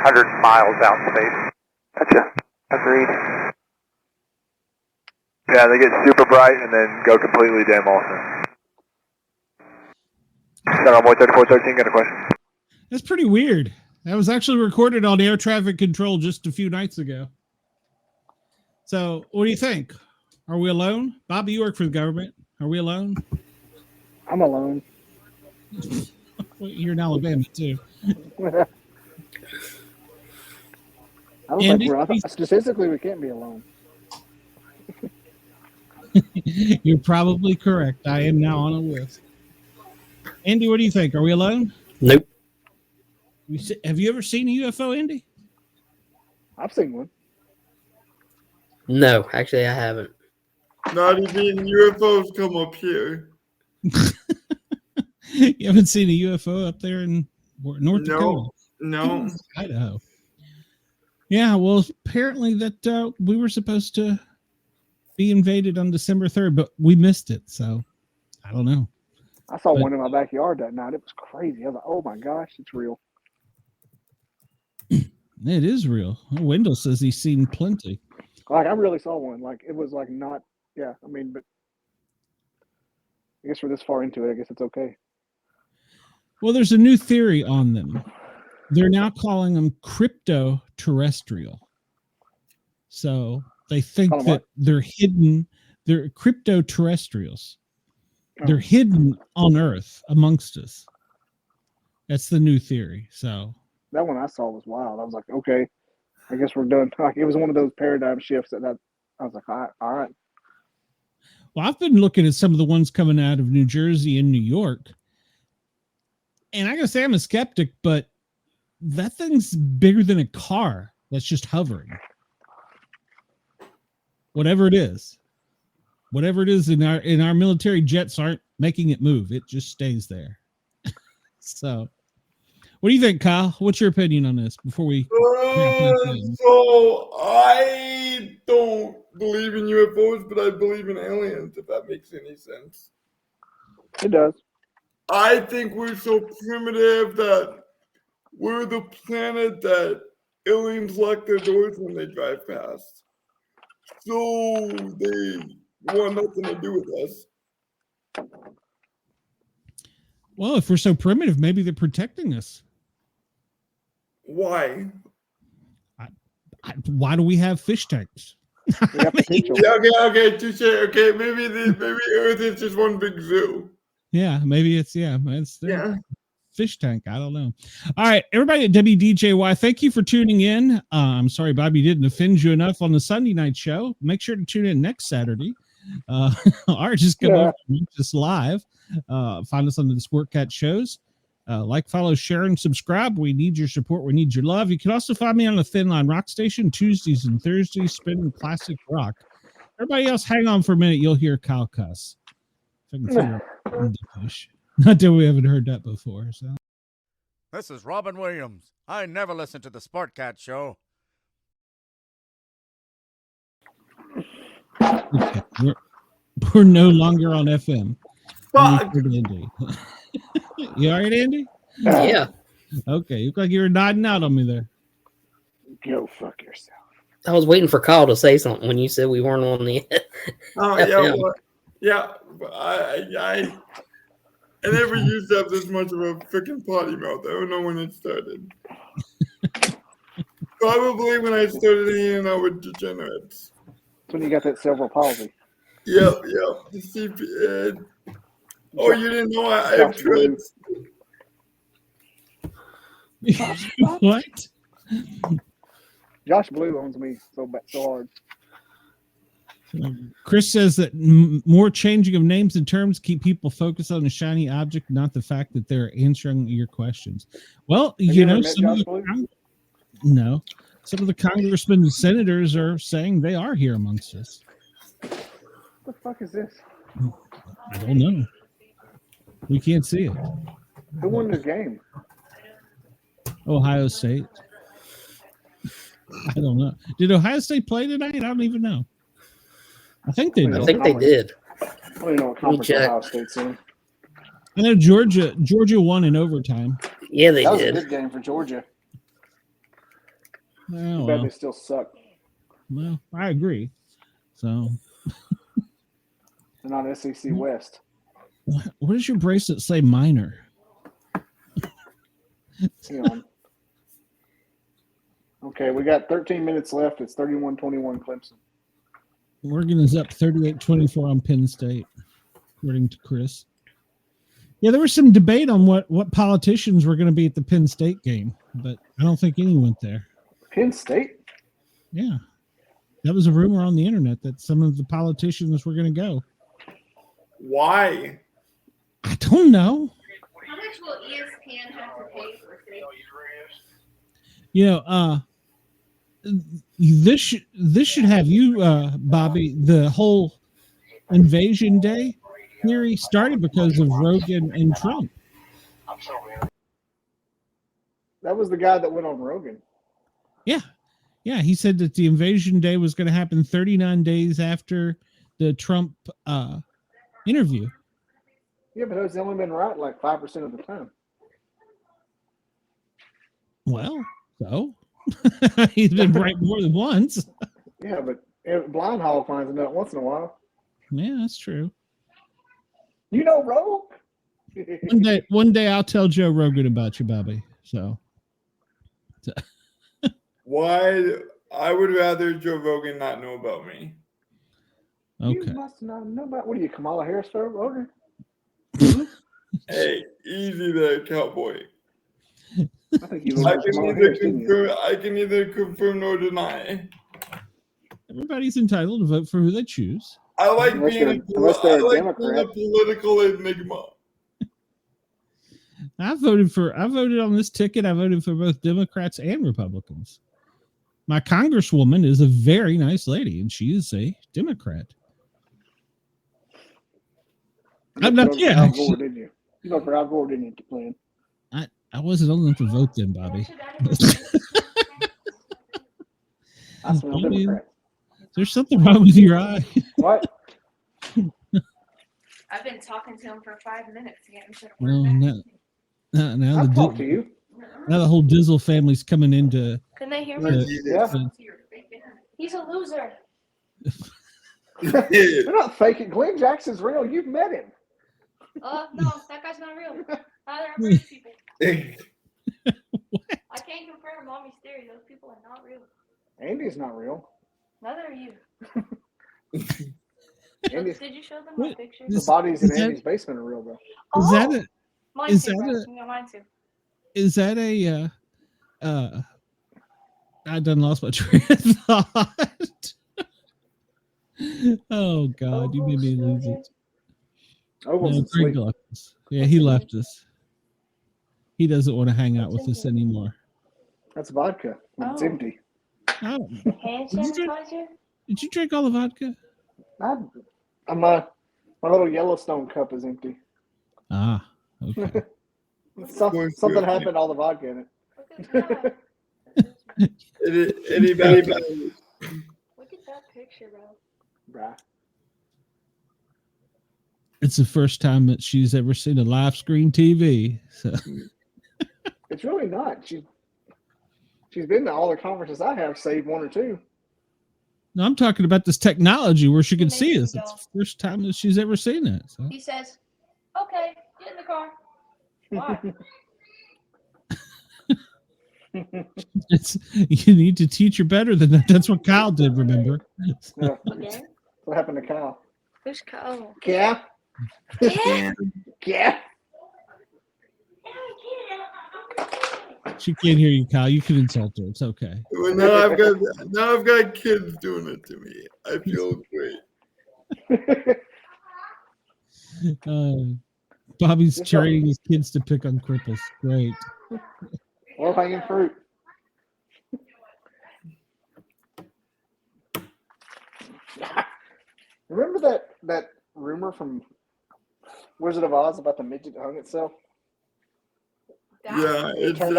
100 miles out in space. Gotcha. Agreed. Yeah, they get super bright and then go completely dim also. Center 3413, got a question. That's pretty weird. That was actually recorded on air traffic control just a few nights ago. So, what do you think? Are we alone? Bobby, you work for the government. Are we alone? I'm alone. Well, you're in Alabama, too. I don't think statistically we can't be alone. You're probably correct. I am now on a list. Andy, what do you think? Are we alone? Nope. Have you ever seen a UFO, Andy? I've seen one. No, actually I haven't. Not even UFOs come up here. You haven't seen a UFO up there in North Dakota? No. Idaho. Yeah, well, apparently that we were supposed to be invaded on December 3rd, but we missed it. So I don't know. I saw one in my backyard that night. It was crazy. I was like, oh my gosh, it's real. It is real. Wendell says he's seen plenty. Like, I really saw one. Like, it was like not, yeah, I mean, but I guess we're this far into it. I guess it's okay. Well, there's a new theory on them. They're now calling them crypto-terrestrial. So they think that they're hidden. They're crypto-terrestrials. They're hidden on Earth amongst us. That's the new theory. So that one I saw was wild. I was like, okay, I guess we're done. Like, it was one of those paradigm shifts that I was like, all right. Well, I've been looking at some of the ones coming out of New Jersey and New York. And I gotta say, I'm a skeptic, but that thing's bigger than a car that's just hovering. Whatever it is in our military jets aren't making it move. It just stays there. So what do you think, Kyle? What's your opinion on this before we so I don't believe in UFOs, but I believe in aliens, if that makes any sense. It does. I think we're so primitive that we're the planet that aliens lock their doors when they drive past. So they want nothing to do with us. Well, if we're so primitive, maybe they're protecting us. Why? Why do we have fish tanks? Okay, touche. Okay, maybe Earth is just one big zoo. Yeah, maybe it's fish tank. I don't know. All right, everybody at WDJY, thank you for tuning in. I'm sorry Bobby didn't offend you enough on the Sunday night show. Make sure to tune in next Saturday. Or just come over and watch us live. Find us on the Sportcat shows. Like, follow, share, and subscribe. We need your support. We need your love. You can also find me on the Thin Line Rock Station Tuesdays and Thursdays, spinning classic rock. Everybody else, hang on for a minute. You'll hear Kyle cuss. If I can figure out not that we haven't heard that before. So this is Robin Williams. I never listen to the Sportcat show. Okay, we're no longer on FM. Andy. You all right, Andy? Yeah. Okay, you look like you were nodding out on me there. Go fuck yourself. I was waiting for Kyle to say something when you said we weren't on the. I never used to have this much of a freaking potty mouth. I don't know when it started. Probably when I started hanging out with degenerates. That's when you got that cerebral palsy. Yep. The CP. Oh, you didn't know I have twins? What? Josh Blue owns me so hard. Chris says that more changing of names and terms keep people focused on the shiny object, not the fact that they're answering your questions. Well, some of the congressmen and senators are saying they are here amongst us. What the fuck is this? I don't know. We can't see it. Who won the game? Ohio State. I don't know. Did Ohio State play tonight? I don't even know. I think they did. I think they did. I don't even know what conference Ohio State's in. I know Georgia won in overtime. Yeah, they did. That was a good game for Georgia. Too bad they still suck. Well, I agree. So they're not SEC West. What does your bracelet say? Minor. Hang on. Okay, we got 13 minutes left. It's 31-21 Clemson. Oregon is up 38-24 on Penn State, according to Chris. Yeah, there was some debate on what politicians were going to be at the Penn State game, but I don't think any went there. Penn State? Yeah. That was a rumor on the internet that some of the politicians were going to go. Why? I don't know. How much will ESPN have to pay for it? This should have you, Bobby, the whole Invasion Day theory started because of Rogan and Trump. That was the guy that went on Rogan. Yeah. Yeah, he said that the Invasion Day was going to happen 39 days after the Trump interview. Yeah, but it's only been right like 5% of the time. Well, so he's been right more than once. Yeah, but Blind Hog finds a nut once in a while. Yeah, that's true. You know, Rogue. One day I'll tell Joe Rogan about you, Bobby. So. Why? I would rather Joe Rogan not know about me. Okay. You must not know about. What are you, Kamala Harris, Rogan? Hey, easy there, cowboy. I think you I can neither confirm nor deny. Everybody's entitled to vote for who they choose. I like Unless being they're a being Democrat. a political enigma. I voted on this ticket. I voted for both Democrats and Republicans. My congresswoman is a very nice lady, and she is a Democrat. I'm not. Yeah, Al Gore, didn't you? You voted for Al Gore, didn't you, Glenn? I wasn't old enough to vote then, Bobby. I smell Democrat. There's something wrong with your eye. What? I've been talking to him for 5 minutes. Well, now I've talked to you. Now the whole Dizzle family's coming into. Can they hear me? Yeah. He's a loser. They're not faking. Glenn Jackson's real. You've met him. No, that guy's not real. Neither are British people. I can't confirm mommy's theory. Those people are not real. Andy's not real. Neither are you. Did you show them my picture? The bodies in Andy's basement are real, bro. Is that a? Mine Is too, that bro. a? Yeah, mine too. Is that a? I done lost my train of thought. Oh God, you made me lose it. No, Greg left us. Yeah, he left us. He doesn't want to hang out with us anymore. That's vodka. It's empty. Oh. Hand sanitizer? Did you drink all the vodka? My little Yellowstone cup is empty. Ah, okay. Something happened. All the vodka in it. Anybody? Look at that picture, bro. Bruh. It's the first time that she's ever seen a live screen TV. So It's really not. She's been to all the conferences I have, save one or two. no, I'm talking about this technology where she can see us. It's the first time that she's ever seen it. So. He says, okay, get in the car. Why? You need to teach her better than that. That's what Kyle did, remember? Yeah. Again? What happened to Kyle? Who's Kyle? Yeah. Yeah. Yeah. She can't hear you, Kyle. You can insult her. It's okay. Well, now I've got kids doing it to me. I feel great. Bobby's training his kids to pick on cripples. Great. Or hanging fruit. Remember that rumor from Wizard of Oz about the midget that hung itself? Yeah, it turned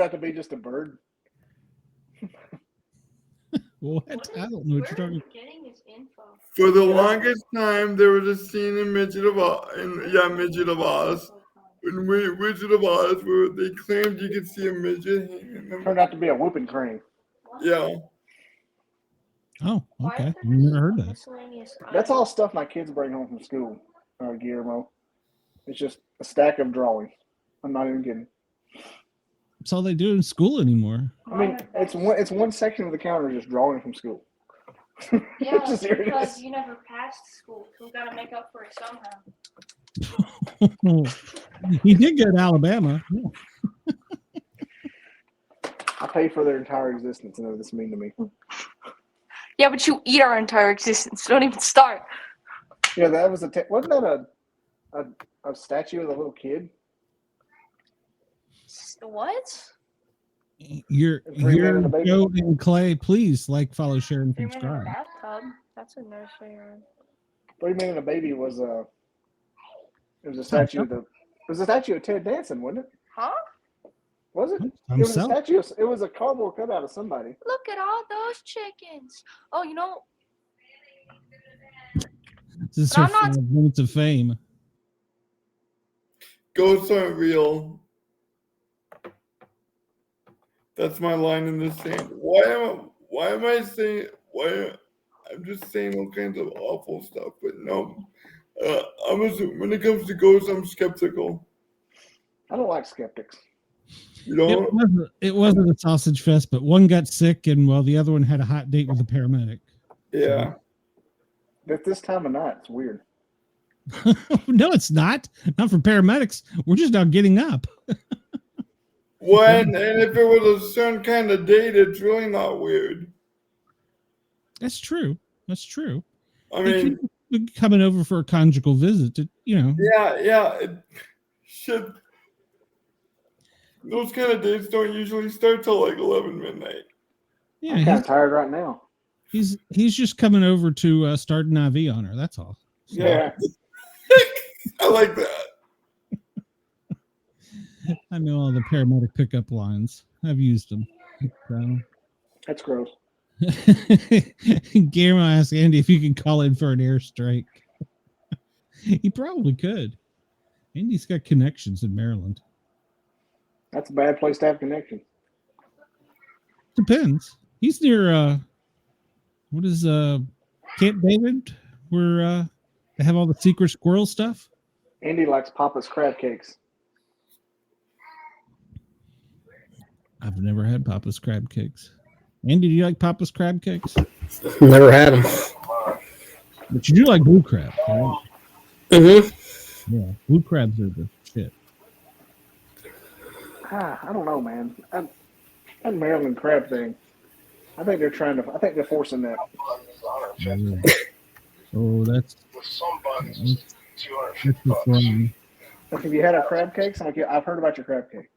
out to be just a bird. What? I don't know what you're talking about. Getting his info. For the longest time, there was a scene in Midget of Oz, in Wizard of Oz, where they claimed you could see a midget hanging. Turned out to be a whooping crane. Yeah. Oh, okay. I've never heard that. That's all stuff my kids bring home from school, Guillermo. It's just a stack of drawings. I'm not even kidding. That's all they do in school anymore. I mean, it's one section of the counter just drawing from school. Yeah, It's serious. because you never passed school, so we got to make up for it somehow. He did go to Alabama. I pay for their entire existence, and this mean to me. Yeah, but you eat our entire existence. Don't even start. Yeah, that was wasn't that a statue of the little kid? What? You're Joe and Clay. Please like, follow, share, and subscribe. Bathtub. That's a nursery rhyme. 3 Men and a Baby was it was a statue of Ted Danson, wasn't it? Huh? Was it? I'm It was a so- statue. It was a cardboard cutout of somebody. Look at all those chickens. Oh, you know, This is But her I'm not- 5 minutes of fame. Ghosts aren't real. That's my line in the sand. Why am I saying? I'm just saying all kinds of awful stuff, but no. When it comes to ghosts, I'm skeptical. I don't like skeptics. You know, It wasn't a sausage fest, but one got sick, and while the other one had a hot date with a paramedic. Yeah. At this time of night, it's weird. No, it's not. Not for paramedics. We're just now getting up. and if it was a certain kind of date, it's really not weird. That's true. That's true. I mean, coming over for a conjugal visit, you know. Yeah. Shit. Those kind of dates don't usually start till like 11 midnight. Yeah, I'm kind of tired right now. He's just coming over to start an IV on her. That's all. So, Yeah. I like that. I know all the paramedic pickup lines. I've used them. So. That's gross. Guillermo asked Andy if you could call in for an airstrike. He probably could. Andy's got connections in Maryland. That's a bad place to have connections. Depends. He's near what is Camp David, where they have all the secret squirrel stuff. Andy likes Papa's crab cakes. I've never had Papa's crab cakes. Andy, do you like Papa's crab cakes? Never had them. But you do like blue crab, right? Mm-hmm. Yeah, blue crabs are the shit. I don't know, man. That Maryland crab thing. I think they're forcing that. Oh, that's wrong. Like, have you had a crab cake? I'm like, yeah, I've heard about your crab cake.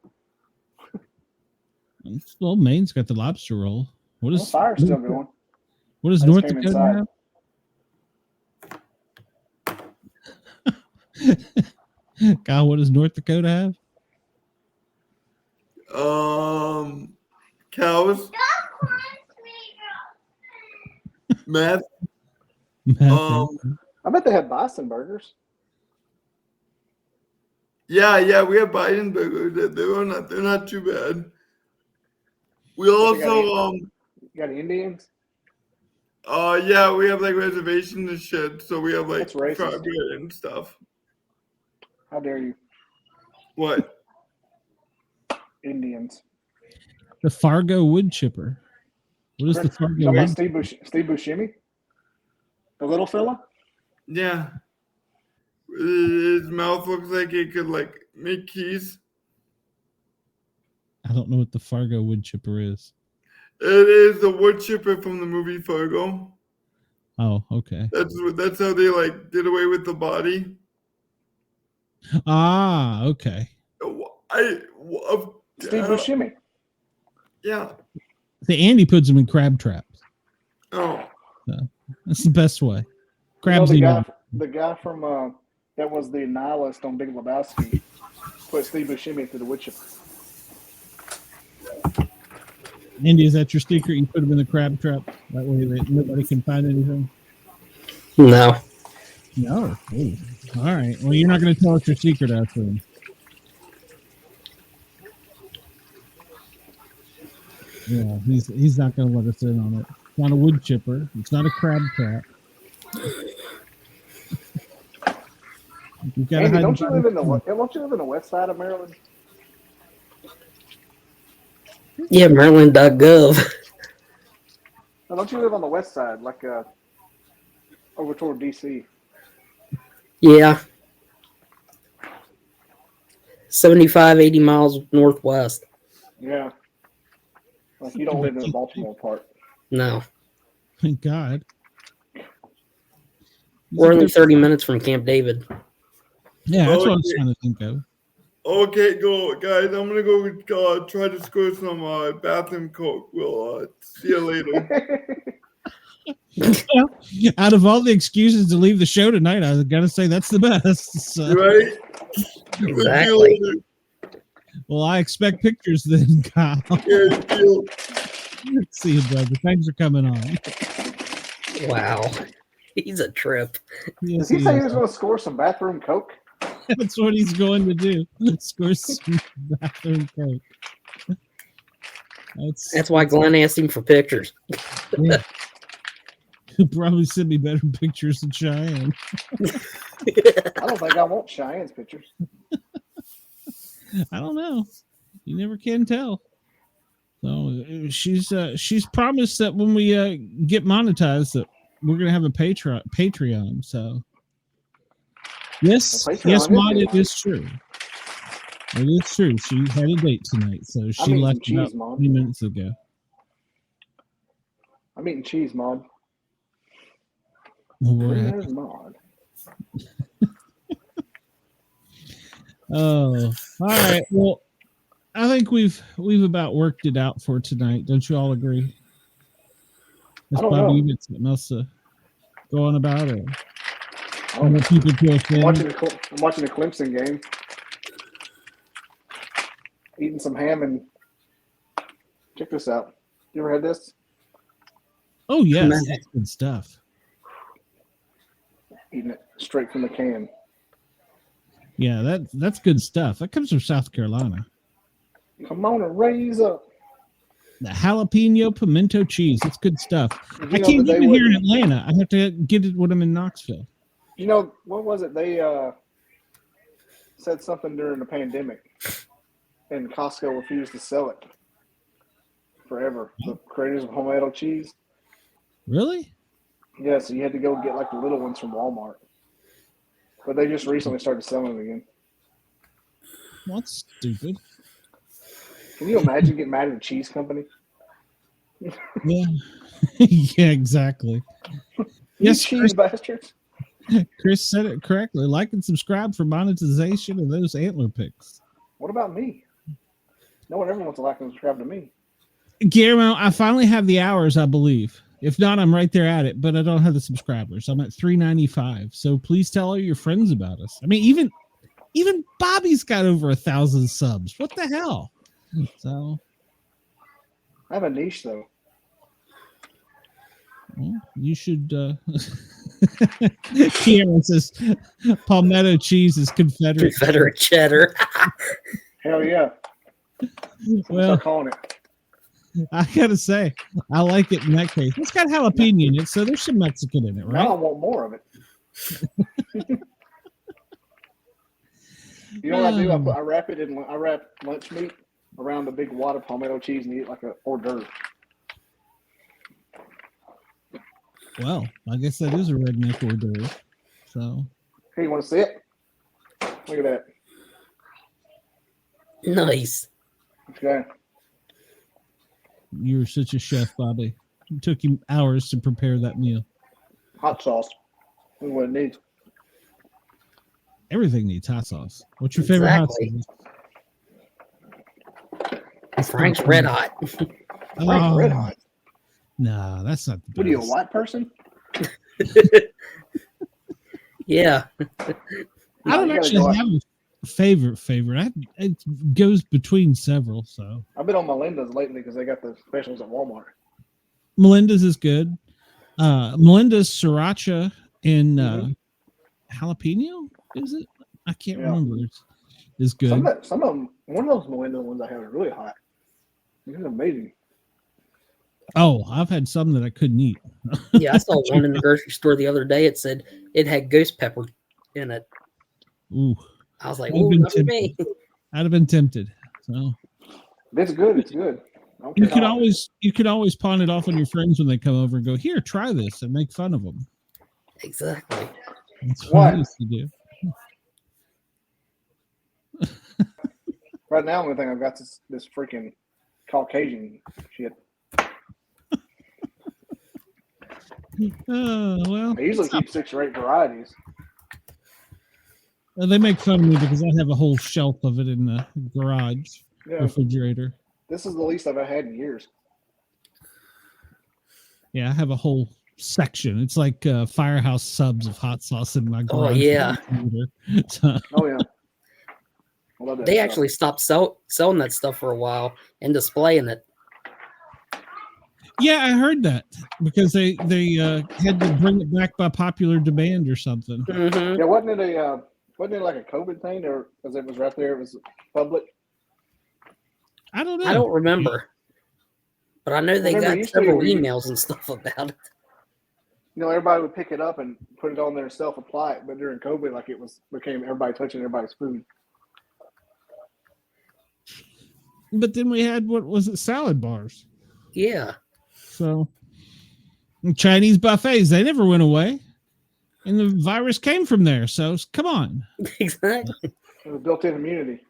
Well, Maine's got the lobster roll. What is fire's still going? What does I North just came Dakota have? Kyle, what does North Dakota have? Cows. Meth. I bet they have bison burgers. Yeah, we have bison burgers. They're not too bad. We also You got Indians? Yeah, we have like reservations and shit, so we have like That's racist. private and stuff. How dare you? What? Indians. The Fargo wood chipper. What is the Talking Fargo about wood? Steve Buscemi? The little fella? Yeah. His mouth looks like it could like make keys. I don't know what the Fargo wood chipper is. It is the wood chipper from the movie Fargo. Oh, okay. That's how they like did away with the body. Ah, okay. Steve Buscemi. Yeah. The Andy puts them in crab traps. Oh. So, that's the best way. You know, Crabs the guy from that was the nihilist on Big Lebowski put Steve Buscemi through the wood chipper. Andy, is that your secret? You put them in the crab trap? That way that nobody can find anything? No. No. Ooh. All right. Well, you're not going to tell us your secret after him. Yeah, he's not going to let us in on it. It's not a wood chipper. It's not a crab trap. You've got Andy, to don't you live in the west side of Maryland? Yeah, Maryland.gov. No, don't you live on the west side, like over toward DC? Yeah. 75, 80 miles northwest. Yeah. Like you don't live in the Baltimore part. No. Thank God. We're only 30 minutes from Camp David. Yeah, that's what I was trying to think of. Okay, guys. I'm gonna go try to score some bathroom coke. We'll see you later. Well, out of all the excuses to leave the show tonight, I got to say that's the best. So. Right? Exactly. Well, I expect pictures then, Kyle. Yeah, deal. See you, brother. Thanks for coming on. Wow. He's a trip. Does he say he was going to score some bathroom coke? That's what he's going to do. Score some bathroom coke. That's why Glenn asked him for pictures. Yeah. He'll probably send me better pictures than Cheyenne. I don't think I want Cheyenne's pictures. I don't know. You never can tell. So she's promised that when we get monetized that we're gonna have a Patreon. So yes, Mod, it is true. It is true. She had a date tonight, so she left about 20 minutes ago. I'm eating cheese, Mod. There's Mod. Oh, all right. Well, I think we've about worked it out for tonight. Don't you all agree? That's probably even something else to go on about, or people I'm watching the Clemson game, eating some ham, and check this out. You ever had this? Oh yes, that's good stuff. Eating it straight from the can. Yeah, that's good stuff. That comes from South Carolina. Come on and raise up. The jalapeno pimento cheese. It's good stuff. You I can't get it here in Atlanta. I have to get it when I'm in Knoxville. You know, what was it? They said something during the pandemic, and Costco refused to sell it forever. The creators of homemade cheese. Really? Yeah, so you had to go get like the little ones from Walmart. But they just recently started selling them again. Well, that's stupid. Can you imagine getting mad at a cheese company? Yeah. Yeah, exactly. Yes, cheese bastards. Chris said it correctly. Like and subscribe for monetization of those antler picks. What about me? No one ever wants to like and subscribe to me. Guillermo, I finally have the hours, I believe. If not, I'm right there at it, but I don't have the subscribers. I'm at 395. So please tell all your friends about us. I mean, even Bobby's got over 1,000 subs. What the hell? So I have a niche though. Well, you should Kieran says palmetto cheese is Confederate cheddar. Hell yeah. Well, start calling it. I gotta say, I like it in that case. It's got jalapeno in it, so there's some Mexican in it, right? Now I want more of it. You know what I do? I wrap it in. I wrap lunch meat around the big wad of palmetto cheese and eat it like an hors d'oeuvre. Well, I guess that is a redneck hors d'oeuvre. So, hey, you want to see it? Look at that. Nice. Okay. You're such a chef, Bobby. It took you hours to prepare that meal. Hot sauce. That's what it needs. Everything needs hot sauce. What's your favorite hot sauce? Frank's Red Hot. Frank's Red Hot. No, that's not the best. What are you, a white person? Yeah. I don't actually have a favorite. It goes between several. So I've been on Melinda's lately because they got the specials at Walmart. Melinda's is good. Melinda's sriracha and jalapeno, is it? I can't remember. It's good. Some of them, one of those Melinda ones I have is really hot. It's amazing. Oh, I've had some that I couldn't eat. Yeah, I saw one in the grocery store the other day. It said it had ghost pepper in it. Ooh. I was like, "Oh, not for me." I'd have been tempted. So it's good. It's good. You could always pawn it off on your friends when they come over and go, "Here, try this," and make fun of them. Exactly. That's what I used to do. Right now, the only thing I've got is this freaking Caucasian shit. Oh, well. I usually keep 6 or 8 varieties. They make fun of me because I have a whole shelf of it in the garage refrigerator. This is the least I've had in years. Yeah, I have a whole section. It's like Firehouse subs of hot sauce in my garage. Oh yeah. So, Oh yeah. I love that They stuff. actually stopped selling that stuff for a while and displaying it. yeah, I heard that because they had to bring it back by popular demand or something. Mm-hmm. Yeah, wasn't it like a COVID thing, or because it was right there, it was public? I don't know. I don't remember, but I know they Remember, got you said several we- emails and stuff about it. You know, everybody would pick it up and put it on there and self-apply it, but during COVID, like it became everybody touching everybody's food. But then we had, what was it, salad bars. Yeah. So Chinese buffets, they never went away. And the virus came from there. So come on. Exactly. It was built-in immunity.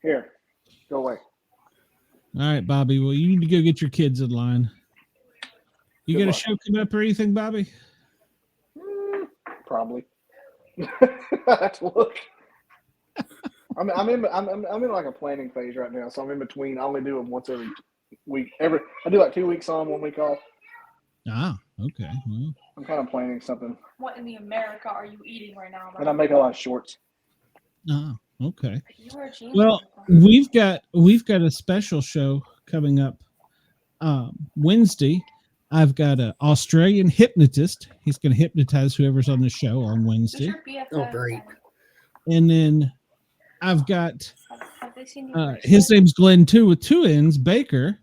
Here, go away. All right, Bobby. Well, you need to go get your kids in line. You Good got a luck. show coming up or anything, Bobby? Probably. I have to look. I'm in like a planning phase right now, so I'm in between. I only do them once every week. I do like 2 weeks on, 1 week off. Ah, okay. Well, I'm kind of planning something, What in the America are you eating right now? and I make a lot of shorts. oh, okay. You are a genius. Well, we've got a special show coming up Wednesday. I've got an Australian hypnotist. He's going to hypnotize whoever's on the show on Wednesday. Oh, great. And then I've got Have they seen you? his name's Glenn too with 2 N's, Baker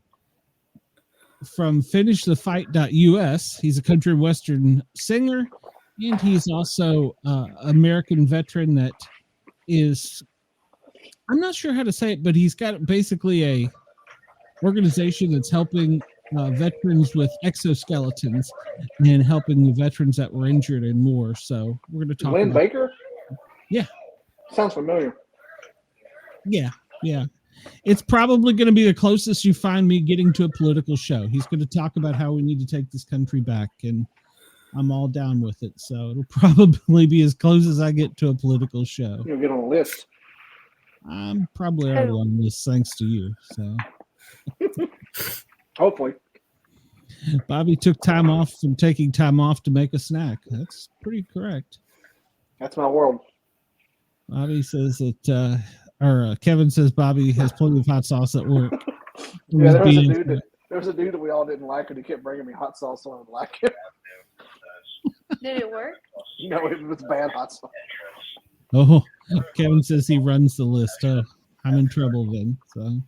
from finishthefight.us. He's a country western singer, and he's also American veteran that is, I'm not sure how to say it, but he's got basically a organization that's helping veterans with exoskeletons and helping the veterans that were injured and more. So we're going to talk Glenn about, Baker? Yeah. Sounds familiar. Yeah. It's probably going to be the closest you find me getting to a political show. He's going to talk about how we need to take this country back, and I'm all down with it. So it'll probably be as close as I get to a political show. You'll get on a list. I'm probably already on this thanks to you. So Hopefully. Bobby took time off from taking time off to make a snack. That's pretty correct. That's my world. Bobby says that, Kevin says Bobby has plenty of hot sauce at work. Yeah, there was a dude that we all didn't like, and he kept bringing me hot sauce, so I would like it. Did it work? No, it was bad hot sauce. Oh, Kevin says he runs the list. Oh, I'm in trouble then. So,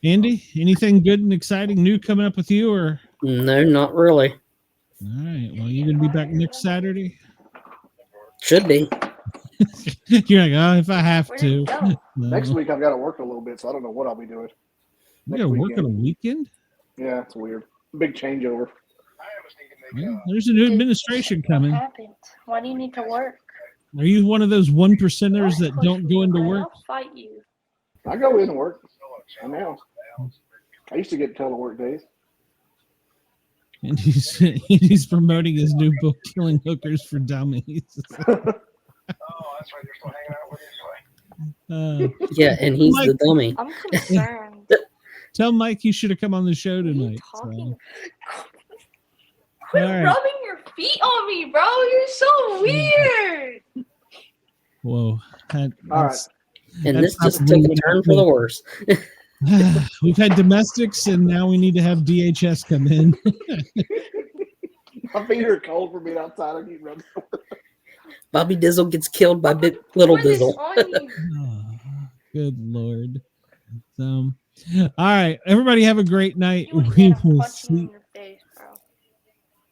Andy, anything good and exciting new coming up with you, or? No, not really. All right. Well, you're gonna be back next Saturday. Should be. You're like, oh, if I have to. No. Next week I've got to work a little bit, so I don't know what I'll be doing. You gotta work on a weekend? Yeah, it's weird. Big changeover. Well, there's a new administration coming. What happened? Why do you need to work? Are you one of those 1%ers that don't go into work? I'll fight you. I go in and work. I know. I used to get telework days. And he's promoting his new book, Killing Hookers for Dummies. Yeah, and he's Mike, the dummy. I'm concerned. Tell Mike you should have come on the show tonight. talking? So. Quit All right. rubbing your feet on me, bro. You're so weird. Whoa. All right. And this that's just took a turn for the worse. We've had domestics, and now we need to have DHS come in. My feet are cold for being outside. I keep rubbing. Bobby Dizzle gets killed by Little Dizzle. Good Lord. So, all right, everybody have a great night. We will see.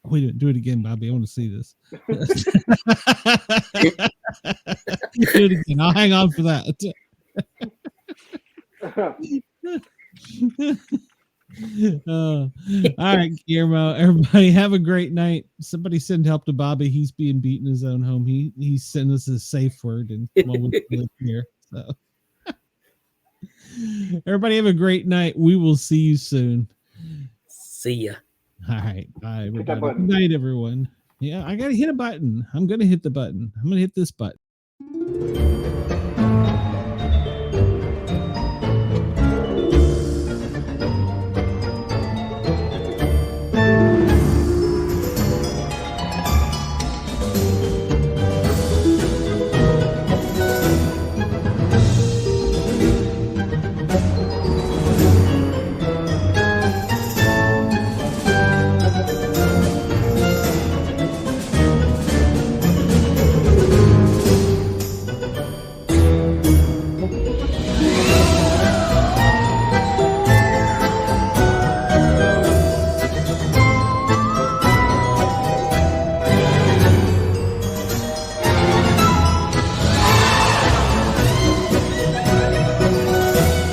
Wait, do it again, Bobby. I want to see this. Do it again. I'll hang on for that. All right, Guillermo. Everybody have a great night. Somebody send help to Bobby. He's being beaten in his own home. He sent us a safe word, and while we live here. So, everybody have a great night. We will see you soon. See ya. All right, bye, everybody. Good night, everyone. Yeah, I gotta hit a button. I'm gonna hit the button. I'm gonna hit this button.